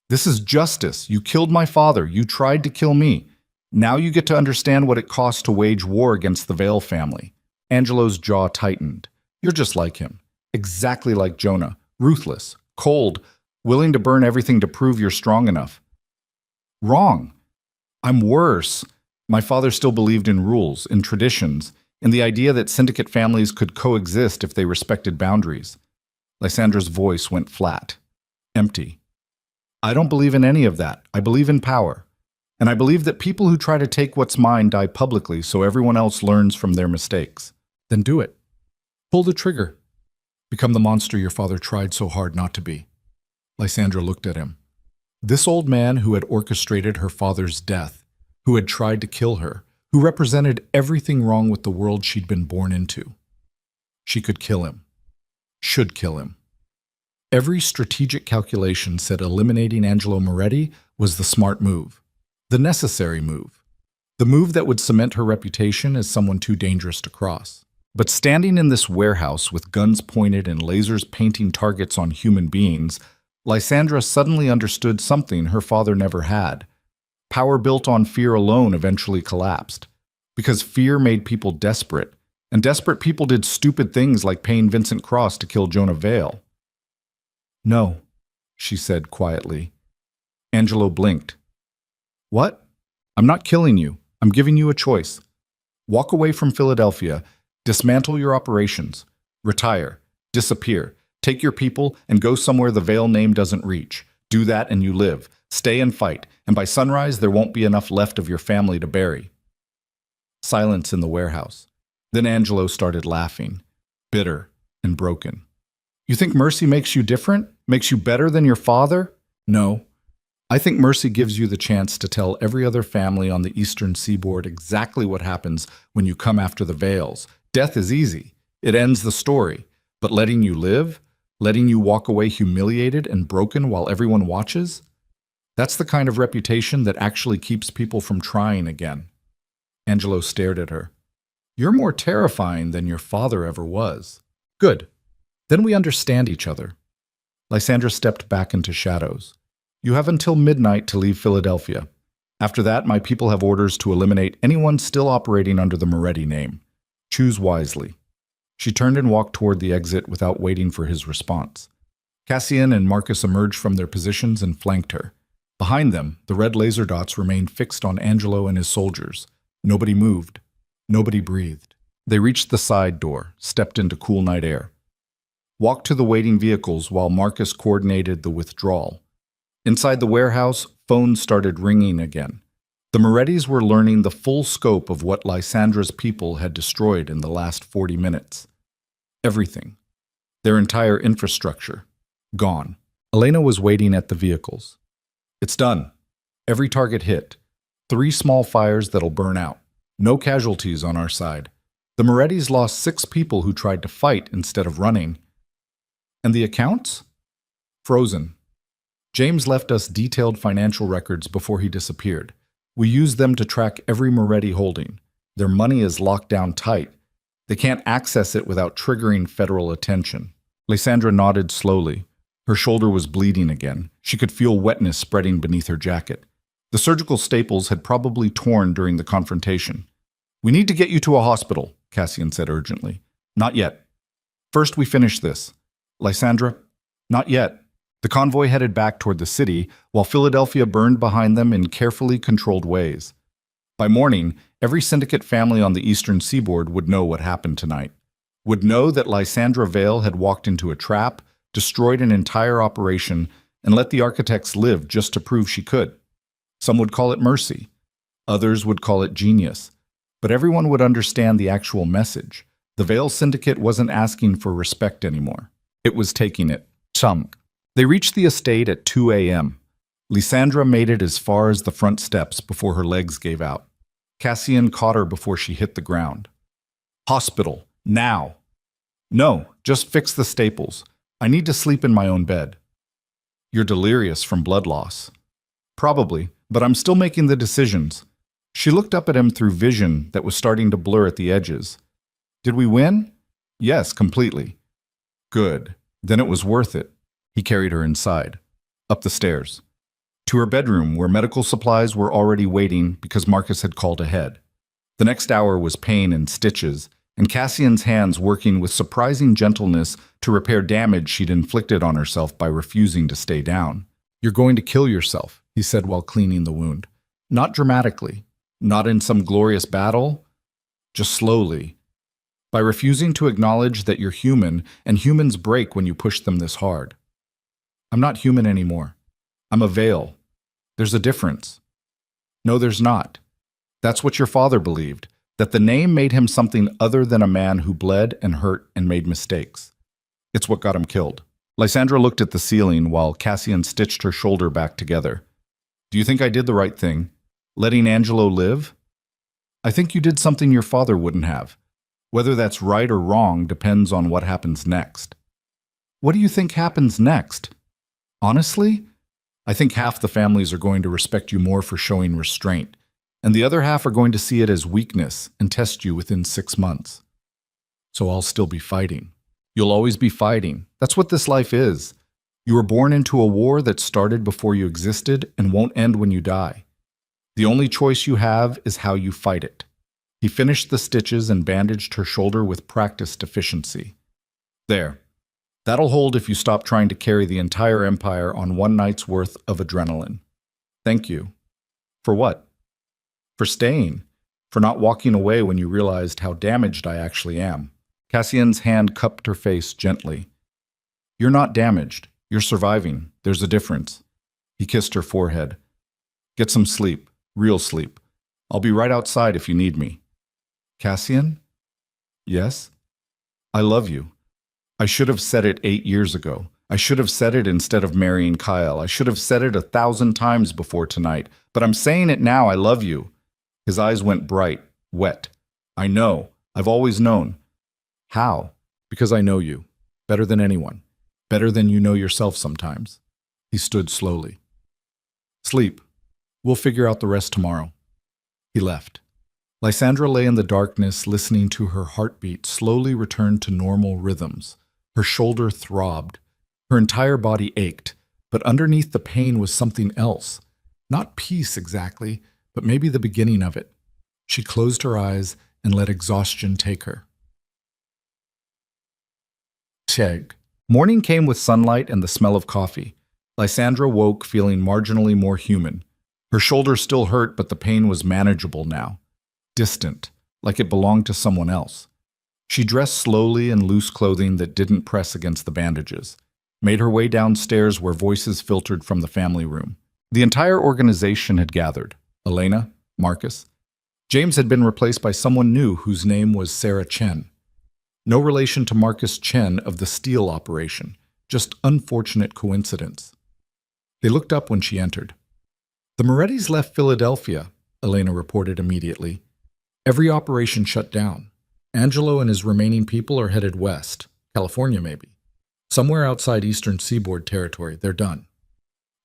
This is justice. You killed my father. You tried to kill me. Now you get to understand what it costs to wage war against the Vale family. Angelo's jaw tightened. You're just like him. Exactly like Jonah. Ruthless, cold, willing to burn everything to prove you're strong enough. Wrong. I'm worse. My father still believed in rules, in traditions, in the idea that syndicate families could coexist if they respected boundaries. Lysandra's voice went flat, empty. I don't believe in any of that. I believe in power. And I believe that people who try to take what's mine die publicly so everyone else learns from their mistakes. Then do it. Pull the trigger. Become the monster your father tried so hard not to be. Lysandra looked at him. This old man who had orchestrated her father's death, who had tried to kill her, who represented everything wrong with the world she'd been born into. She could kill him. Should kill him. Every strategic calculation said eliminating Angelo Moretti was the smart move, the necessary move, the move that would cement her reputation as someone too dangerous to cross. But standing in this warehouse with guns pointed and lasers painting targets on human beings, Lysandra suddenly understood something her father never had. Power built on fear alone eventually collapsed, because fear made people desperate, and desperate people did stupid things like paying Vincent Cross to kill Jonah Vale. No, she said quietly. Angelo blinked. What? I'm not killing you. I'm giving you a choice. Walk away from Philadelphia, dismantle your operations, retire, disappear, take your people, and go somewhere the Vale name doesn't reach. Do that and you live. Stay and fight, and by sunrise there won't be enough left of your family to bury. Silence in the warehouse. Then Angelo started laughing, bitter and broken. You think mercy makes you different? Makes you better than your father? No. I think mercy gives you the chance to tell every other family on the eastern seaboard exactly what happens when you come after the Vales. Death is easy. It ends the story. But letting you live, letting you walk away humiliated and broken while everyone watches, that's the kind of reputation that actually keeps people from trying again. Angelo stared at her. You're more terrifying than your father ever was. Good. Then we understand each other. Lysandra stepped back into shadows. You have until midnight to leave Philadelphia. After that, my people have orders to eliminate anyone still operating under the Moretti name. Choose wisely. She turned and walked toward the exit without waiting for his response. Cassian and Marcus emerged from their positions and flanked her. Behind them, the red laser dots remained fixed on Angelo and his soldiers. Nobody moved. Nobody breathed. They reached the side door, stepped into cool night air. Walked to the waiting vehicles while Marcus coordinated the withdrawal. Inside the warehouse, phones started ringing again. The Morettis were learning the full scope of what Lysandra's people had destroyed in the last 40 minutes. Everything. Their entire infrastructure. Gone. Elena was waiting at the vehicles. It's done. Every target hit. 3 small fires that'll burn out. No casualties on our side. The Morettis lost 6 people who tried to fight instead of running. And the accounts? Frozen. James left us detailed financial records before he disappeared. We used them to track every Moretti holding. Their money is locked down tight. They can't access it without triggering federal attention. Lysandra nodded slowly. Her shoulder was bleeding again. She could feel wetness spreading beneath her jacket. The surgical staples had probably torn during the confrontation. We need to get you to a hospital, Cassian said urgently. Not yet. First we finish this. Lysandra? Not yet. The convoy headed back toward the city, while Philadelphia burned behind them in carefully controlled ways. By morning, every syndicate family on the eastern seaboard would know what happened tonight. Would know that Lysandra Vale had walked into a trap, destroyed an entire operation, and let the architects live just to prove she could. Some would call it mercy. Others would call it genius. But everyone would understand the actual message. The Vale Syndicate wasn't asking for respect anymore. It was taking it. Chunk. They reached the estate at 2 a.m. Lysandra made it as far as the front steps before her legs gave out. Cassian caught her before she hit the ground. Hospital. Now. No, just fix the staples. I need to sleep in my own bed. You're delirious from blood loss. Probably, but I'm still making the decisions. She looked up at him through vision that was starting to blur at the edges. Did we win? Yes, completely. Good. Then it was worth it. He carried her inside, up the stairs, to her bedroom where medical supplies were already waiting because Marcus had called ahead. The next hour was pain and stitches, and Cassian's hands working with surprising gentleness to repair damage she'd inflicted on herself by refusing to stay down. You're going to kill yourself, he said while cleaning the wound. Not dramatically, not in some glorious battle, just slowly, by refusing to acknowledge that you're human and humans break when you push them this hard. I'm not human anymore. I'm a Vale. There's a difference. No, there's not. That's what your father believed, that the name made him something other than a man who bled and hurt and made mistakes. It's what got him killed. Lysandra looked at the ceiling while Cassian stitched her shoulder back together. Do you think I did the right thing? Letting Angelo live? I think you did something your father wouldn't have. Whether that's right or wrong depends on what happens next. What do you think happens next? Honestly, I think half the families are going to respect you more for showing restraint, and the other half are going to see it as weakness and test you within 6 months. So I'll still be fighting. You'll always be fighting. That's what this life is. You were born into a war that started before you existed and won't end when you die. The only choice you have is how you fight it. He finished the stitches and bandaged her shoulder with practiced efficiency. There. That'll hold if you stop trying to carry the entire empire on one night's worth of adrenaline. Thank you. For what? For staying. For not walking away when you realized how damaged I actually am. Cassian's hand cupped her face gently. You're not damaged. You're surviving. There's a difference. He kissed her forehead. Get some sleep. Real sleep. I'll be right outside if you need me. Cassian? Yes? I love you. I should have said it 8 years ago. I should have said it instead of marrying Kyle. I should have said it 1,000 times before tonight. But I'm saying it now. I love you. His eyes went bright, wet. I know. I've always known. How? Because I know you. Better than anyone. Better than you know yourself sometimes. He stood slowly. Sleep. We'll figure out the rest tomorrow. He left. Lysandra lay in the darkness, listening to her heartbeat slowly return to normal rhythms. Her shoulder throbbed. Her entire body ached, but underneath the pain was something else. Not peace exactly, but maybe the beginning of it. She closed her eyes and let exhaustion take her. Chegg. Morning came with sunlight and the smell of coffee. Lysandra woke feeling marginally more human. Her shoulder still hurt, but the pain was manageable now. Distant, like it belonged to someone else. She dressed slowly in loose clothing that didn't press against the bandages, made her way downstairs where voices filtered from the family room. The entire organization had gathered. Elena, Marcus. James had been replaced by someone new whose name was Sarah Chen. No relation to Marcus Chen of the steel operation, just unfortunate coincidence. They looked up when she entered. The Morettis left Philadelphia, Elena reported immediately. Every operation shut down. Angelo and his remaining people are headed west, California maybe. Somewhere outside Eastern Seaboard territory, they're done.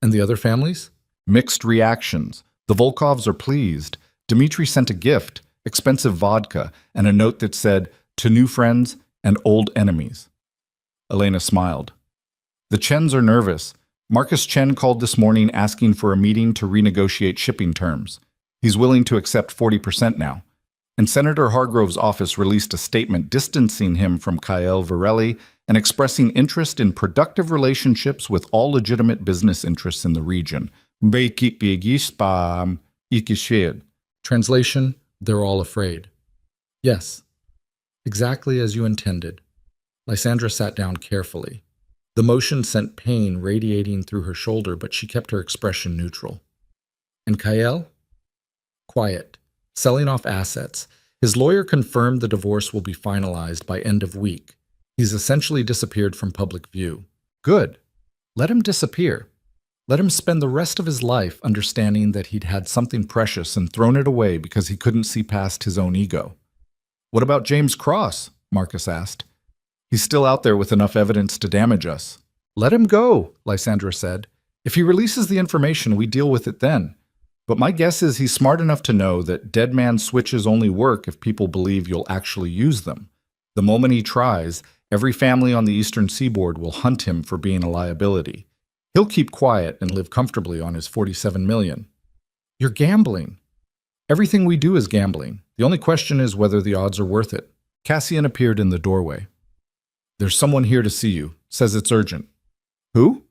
And the other families? Mixed reactions. The Volkovs are pleased. Dmitri sent a gift, expensive vodka, and a note that said, to new friends and old enemies. Elena smiled. The Chens are nervous. Marcus Chen called this morning asking for a meeting to renegotiate shipping terms. He's willing to accept 40% now. And Senator Hargrove's office released a statement distancing him from Kyle Varelli and expressing interest in productive relationships with all legitimate business interests in the region. Translation, they're all afraid. Yes, exactly as you intended. Lysandra sat down carefully. The motion sent pain radiating through her shoulder, but she kept her expression neutral. And Kyle? Quiet, selling off assets. His lawyer confirmed the divorce will be finalized by end of week. He's essentially disappeared from public view. Good. Let him disappear. Let him spend the rest of his life understanding that he'd had something precious and thrown it away because he couldn't see past his own ego. What about James Cross? Marcus asked. He's still out there with enough evidence to damage us. Let him go, Lysandra said. If he releases the information, we deal with it then. But my guess is he's smart enough to know that dead man switches only work if people believe you'll actually use them. The moment he tries, every family on the Eastern Seaboard will hunt him for being a liability. He'll keep quiet and live comfortably on his $47 million. You're gambling. Everything we do is gambling. The only question is whether the odds are worth it. Cassian appeared in the doorway. There's someone here to see you. Says it's urgent. Who?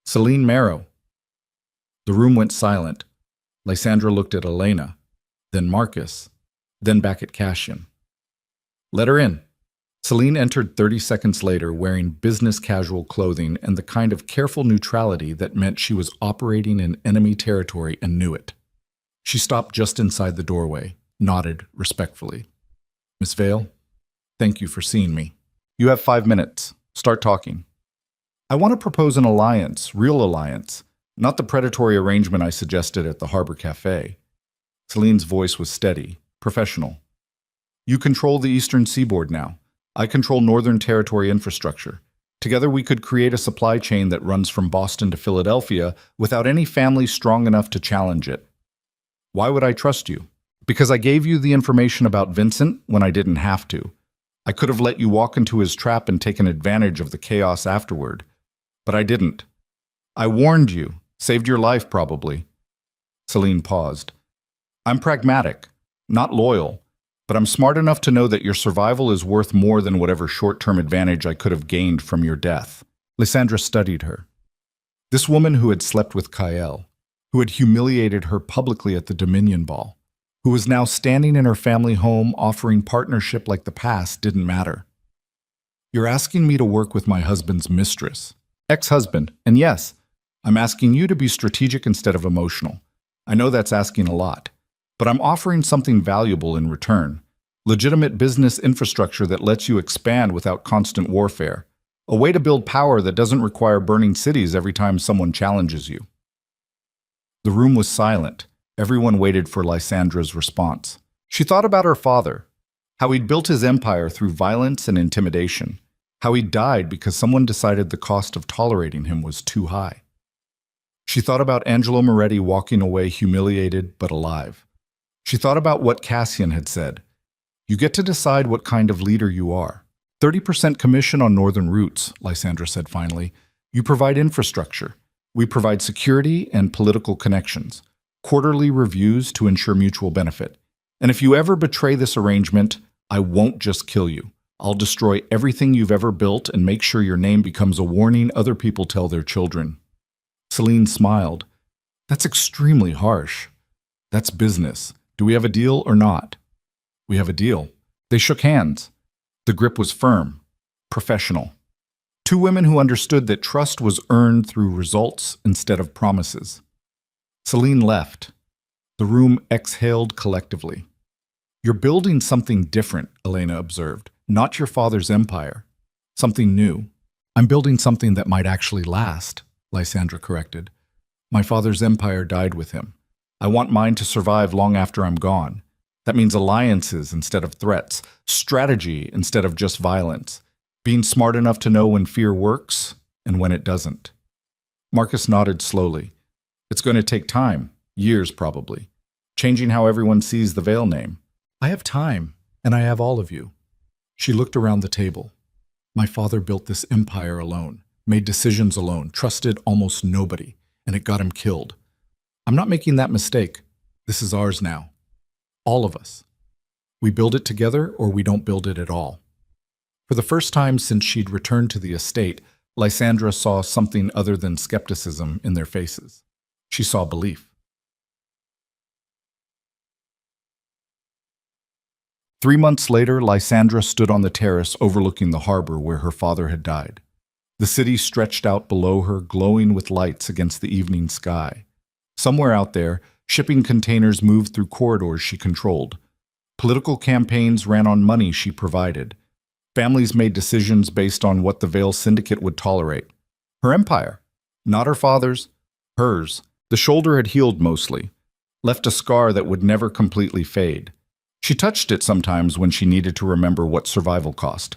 Celine Marrow. The room went silent. Lysandra looked at Elena, then Marcus, then back at Cassian. Let her in. Celine entered 30 seconds later wearing business casual clothing and the kind of careful neutrality that meant she was operating in enemy territory and knew it. She stopped just inside the doorway, nodded respectfully. Miss Vale, thank you for seeing me. You have 5 minutes. Start talking. I want to propose an alliance, real alliance, not the predatory arrangement I suggested at the Harbor Cafe. Celine's voice was steady, professional. You control the Eastern Seaboard now. I control Northern Territory infrastructure. Together we could create a supply chain that runs from Boston to Philadelphia without any family strong enough to challenge it. Why would I trust you? Because I gave you the information about Vincent when I didn't have to. I could have let you walk into his trap and taken advantage of the chaos afterward. But I didn't. I warned you. Saved your life, probably. Celine paused. I'm pragmatic, not loyal. But I'm smart enough to know that your survival is worth more than whatever short-term advantage I could have gained from your death. Lysandra studied her. This woman who had slept with Kael, who had humiliated her publicly at the Dominion Ball, who was now standing in her family home offering partnership like the past didn't matter. You're asking me to work with my husband's mistress, ex-husband, and yes, I'm asking you to be strategic instead of emotional. I know that's asking a lot, but I'm offering something valuable in return. Legitimate business infrastructure that lets you expand without constant warfare. A way to build power that doesn't require burning cities every time someone challenges you. The room was silent. Everyone waited for Lysandra's response. She thought about her father, how he'd built his empire through violence and intimidation, how he died because someone decided the cost of tolerating him was too high. She thought about Angelo Moretti walking away humiliated but alive. She thought about what Cassian had said. You get to decide what kind of leader you are. 30% commission on northern routes, Lysandra said finally. You provide infrastructure. We provide security and political connections. Quarterly reviews to ensure mutual benefit. And if you ever betray this arrangement, I won't just kill you. I'll destroy everything you've ever built and make sure your name becomes a warning other people tell their children. Celine smiled. That's extremely harsh. That's business. Do we have a deal or not? We have a deal. They shook hands. The grip was firm, professional. Two women who understood that trust was earned through results instead of promises. Celine left. The room exhaled collectively. You're building something different, Elena observed. Not your father's empire. Something new. I'm building something that might actually last, Lysandra corrected. My father's empire died with him. I want mine to survive long after I'm gone. That means alliances instead of threats, strategy instead of just violence, being smart enough to know when fear works and when it doesn't. Marcus nodded slowly. It's going to take time, years probably, changing how everyone sees the Veil name. I have time, and I have all of you. She looked around the table. My father built this empire alone, made decisions alone, trusted almost nobody, and it got him killed. I'm not making that mistake. This is ours now. All of us. We build it together or we don't build it at all. For the first time since she'd returned to the estate, Lysandra saw something other than skepticism in their faces. She saw belief. 3 months later, Lysandra stood on the terrace overlooking the harbor where her father had died. The city stretched out below her, glowing with lights against the evening sky. Somewhere out there, shipping containers moved through corridors she controlled. Political campaigns ran on money she provided. Families made decisions based on what the Veil Syndicate would tolerate. Her empire, not her father's, hers. The shoulder had healed mostly, left a scar that would never completely fade. She touched it sometimes when she needed to remember what survival cost.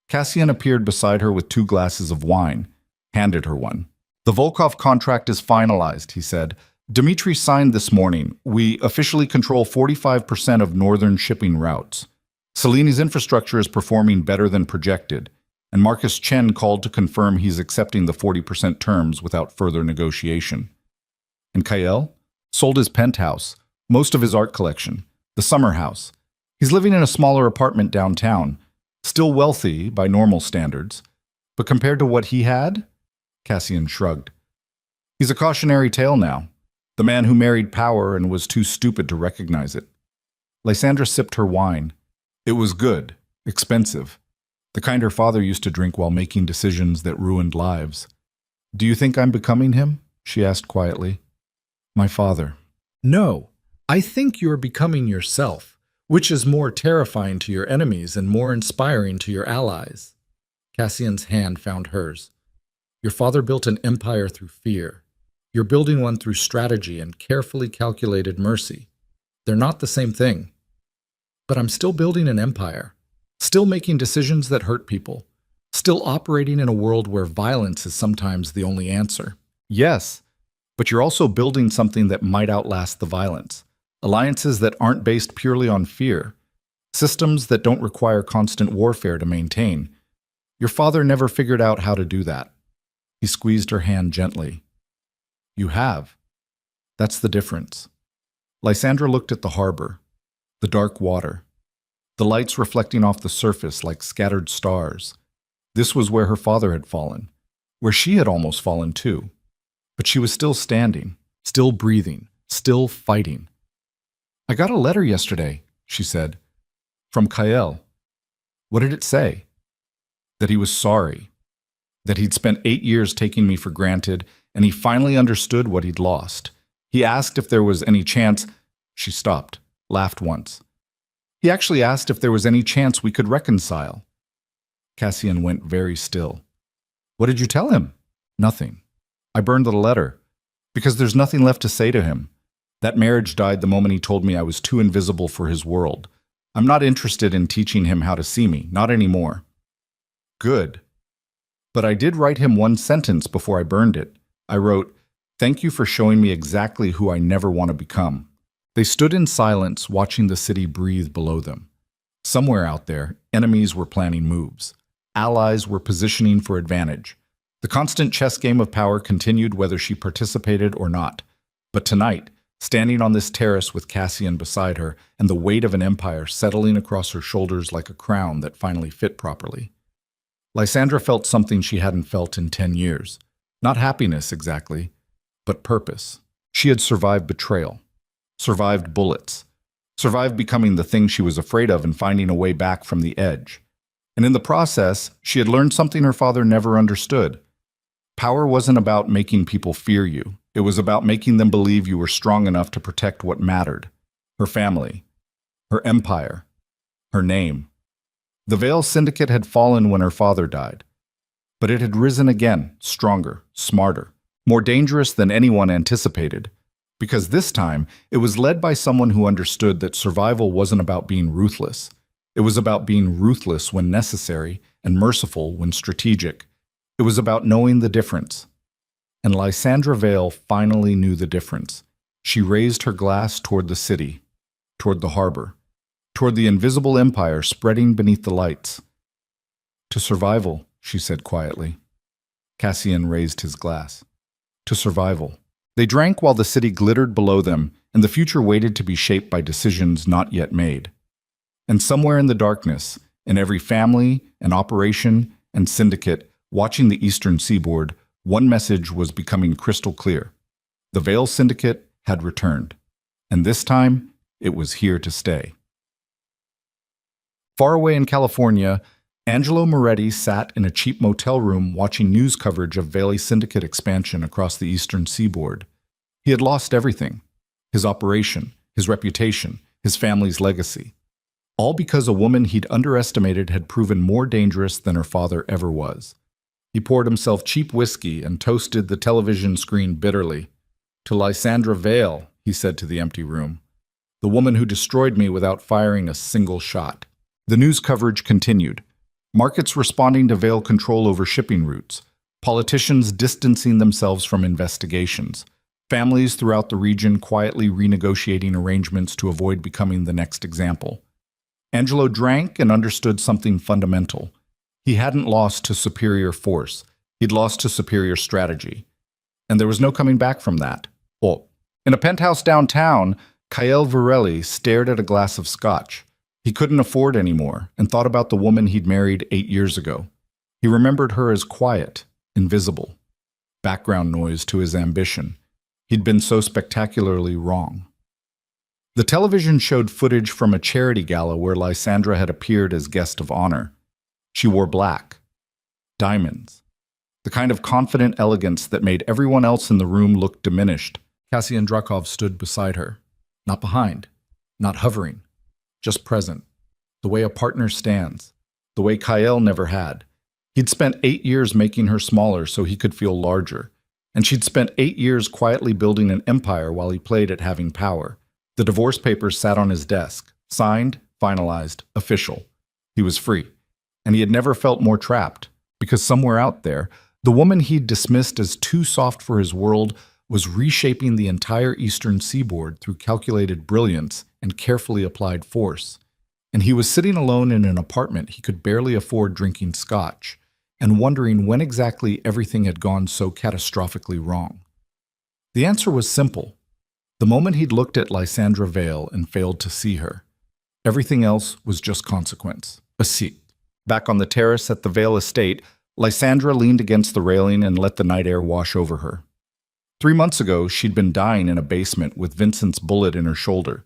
Cassian appeared beside her with 2 glasses of wine, handed her one. The Volkov contract is finalized, he said. Dmitri signed this morning. We officially control 45% of northern shipping routes. Seleni's infrastructure is performing better than projected, and Marcus Chen called to confirm he's accepting the 40% terms without further negotiation. And Kael sold his penthouse, most of his art collection, the summer house. He's living in a smaller apartment downtown, still wealthy by normal standards, but compared to what he had, Cassian shrugged. He's a cautionary tale now. The man who married power and was too stupid to recognize it. Lysandra sipped her wine. It was good, expensive, the kind her father used to drink while making decisions that ruined lives. Do you think I'm becoming him? She asked quietly. My father. No, I think you're becoming yourself, which is more terrifying to your enemies and more inspiring to your allies. Cassian's hand found hers. Your father built an empire through fear. You're building one through strategy and carefully calculated mercy. They're not the same thing. But I'm still building an empire, still making decisions that hurt people, still operating in a world where violence is sometimes the only answer. Yes, but you're also building something that might outlast the violence. Alliances that aren't based purely on fear. Systems that don't require constant warfare to maintain. Your father never figured out how to do that. He squeezed her hand gently. You have. That's the difference. Lysandra looked at the harbor, the dark water. the lights reflecting off the surface like scattered stars. This was where her father had fallen, where she had almost fallen too. But she was still standing, still breathing, still fighting. "I got a letter yesterday," she said, "from Kael." "What did it say?" "That he was sorry, that he'd spent 8 years taking me for granted, and he finally understood what he'd lost. He asked if there was any chance—" She stopped, laughed once. "He actually asked if there was any chance we could reconcile." Cassian went very still. "What did you tell him?" "Nothing. I burned the letter, because there's nothing left to say to him. That marriage died the moment he told me I was too invisible for his world. I'm not interested in teaching him how to see me, not anymore." "Good. But I did write him one sentence before I burned it. I wrote, 'Thank you for showing me exactly who I never want to become.'" They stood in silence, watching the city breathe below them. Somewhere out there, enemies were planning moves. Allies were positioning for advantage. The constant chess game of power continued whether she participated or not. But tonight, standing on this terrace with Cassian beside her and the weight of an empire settling across her shoulders like a crown that finally fit properly, Lysandra felt something she hadn't felt in 10 years. Not happiness exactly, but purpose. She had survived betrayal, survived bullets, survived becoming the thing she was afraid of and finding a way back from the edge. And in the process, she had learned something her father never understood. Power wasn't about making people fear you. It was about making them believe you were strong enough to protect what mattered: her family, her empire, her name. The Veil Syndicate had fallen when her father died, but it had risen again, stronger, smarter, more dangerous than anyone anticipated, because this time it was led by someone who understood that survival wasn't about being ruthless. It was about being ruthless when necessary and merciful when strategic. It was about knowing the difference. And Lysandra Vale finally knew the difference. She raised her glass toward the city, toward the harbor, toward the invisible empire spreading beneath the lights. "To survival," she said quietly. Cassian raised his glass. "To survival." They drank while the city glittered below them, and the future waited to be shaped by decisions not yet made. And somewhere in the darkness, in every family and operation and syndicate watching the eastern seaboard, one message was becoming crystal clear. The Veil Syndicate had returned, and this time it was here to stay. Far away in California, Angelo Moretti sat in a cheap motel room watching news coverage of Veil Syndicate expansion across the eastern seaboard. He had lost everything: his operation, his reputation, his family's legacy. All because a woman he'd underestimated had proven more dangerous than her father ever was. He poured himself cheap whiskey and toasted the television screen bitterly. "To Lysandra Vale," he said to the empty room. "The woman who destroyed me without firing a single shot." The news coverage continued. Markets responding to Vale control over shipping routes. Politicians distancing themselves from investigations. Families throughout the region quietly renegotiating arrangements to avoid becoming the next example. Angelo drank and understood something fundamental. He hadn't lost to superior force. He'd lost to superior strategy. And there was no coming back from that. Oh. In a penthouse downtown, Kael Varelli stared at a glass of scotch. He couldn't afford any more and thought about the woman he'd married 8 years ago. He remembered her as quiet, invisible, background noise to his ambition. He'd been so spectacularly wrong. The television showed footage from a charity gala where Lysandra had appeared as guest of honor. She wore black, diamonds, the kind of confident elegance that made everyone else in the room look diminished. Cassian Drakov stood beside her, not behind, not hovering, just present, the way a partner stands, the way Kael never had. He'd spent 8 years making her smaller so he could feel larger, and she'd spent 8 years quietly building an empire while he played at having power. The divorce papers sat on his desk, signed, finalized, official. He was free, and he had never felt more trapped, because somewhere out there, the woman he'd dismissed as too soft for his world was reshaping the entire eastern seaboard through calculated brilliance and carefully applied force. And he was sitting alone in an apartment he could barely afford drinking scotch, and wondering when exactly everything had gone so catastrophically wrong. The answer was simple. The moment he'd looked at Lysandra Vale and failed to see her. Everything else was just consequence. A seat. Back on the terrace at the Vale estate, Lysandra leaned against the railing and let the night air wash over her. 3 months ago, she'd been dying in a basement with Vincent's bullet in her shoulder.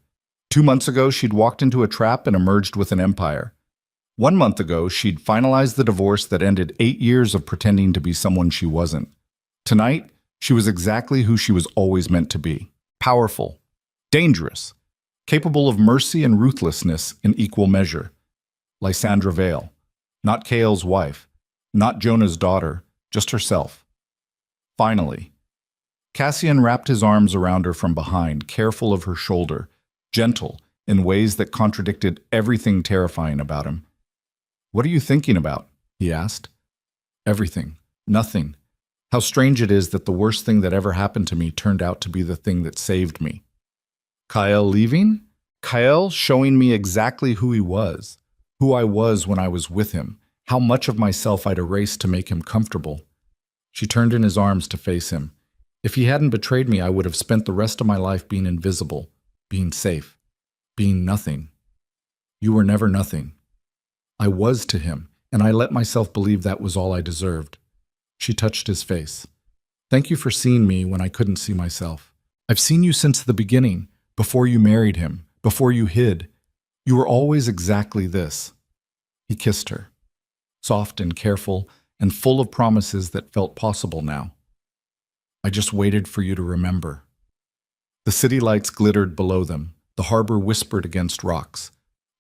2 months ago, she'd walked into a trap and emerged with an empire. 1 month ago, she'd finalized the divorce that ended 8 years of pretending to be someone she wasn't. Tonight, she was exactly who she was always meant to be. Powerful, dangerous, capable of mercy and ruthlessness in equal measure. Lysandra Vale, not Kael's wife, not Jonah's daughter, just herself. Finally, Cassian wrapped his arms around her from behind, careful of her shoulder, gentle in ways that contradicted everything terrifying about him. "What are you thinking about?" he asked. "Everything. Nothing. How strange it is that the worst thing that ever happened to me turned out to be the thing that saved me." Kael leaving? Kael showing me exactly who he was, who I was when I was with him, how much of myself I'd erased to make him comfortable. She turned in his arms to face him. If he hadn't betrayed me, I would have spent the rest of my life being invisible, being safe, being nothing. You were never nothing. I was to him, and I let myself believe that was all I deserved. She touched his face. "Thank you for seeing me when I couldn't see myself. I've seen you since the beginning, before you married him, before you hid. You were always exactly this." He kissed her, soft and careful and full of promises that felt possible now. "I just waited for you to remember." The city lights glittered below them, the harbor whispered against rocks,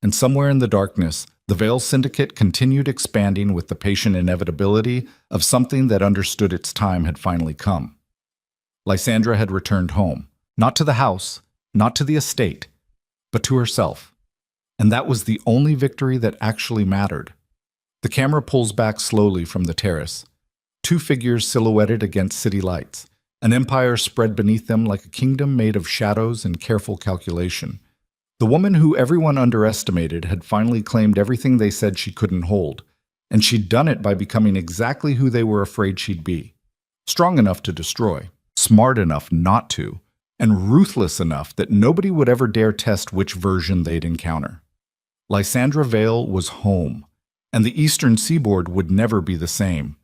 and somewhere in the darkness, the Vale Syndicate continued expanding with the patient inevitability of something that understood its time had finally come. Lysandra had returned home, not to the house, not to the estate, but to herself. And that was the only victory that actually mattered. The camera pulls back slowly from the terrace. 2 figures silhouetted against city lights, an empire spread beneath them like a kingdom made of shadows and careful calculation. The woman who everyone underestimated had finally claimed everything they said she couldn't hold, and she'd done it by becoming exactly who they were afraid she'd be. Strong enough to destroy, smart enough not to, and ruthless enough that nobody would ever dare test which version they'd encounter. Lysandra Vale was home, and the eastern seaboard would never be the same.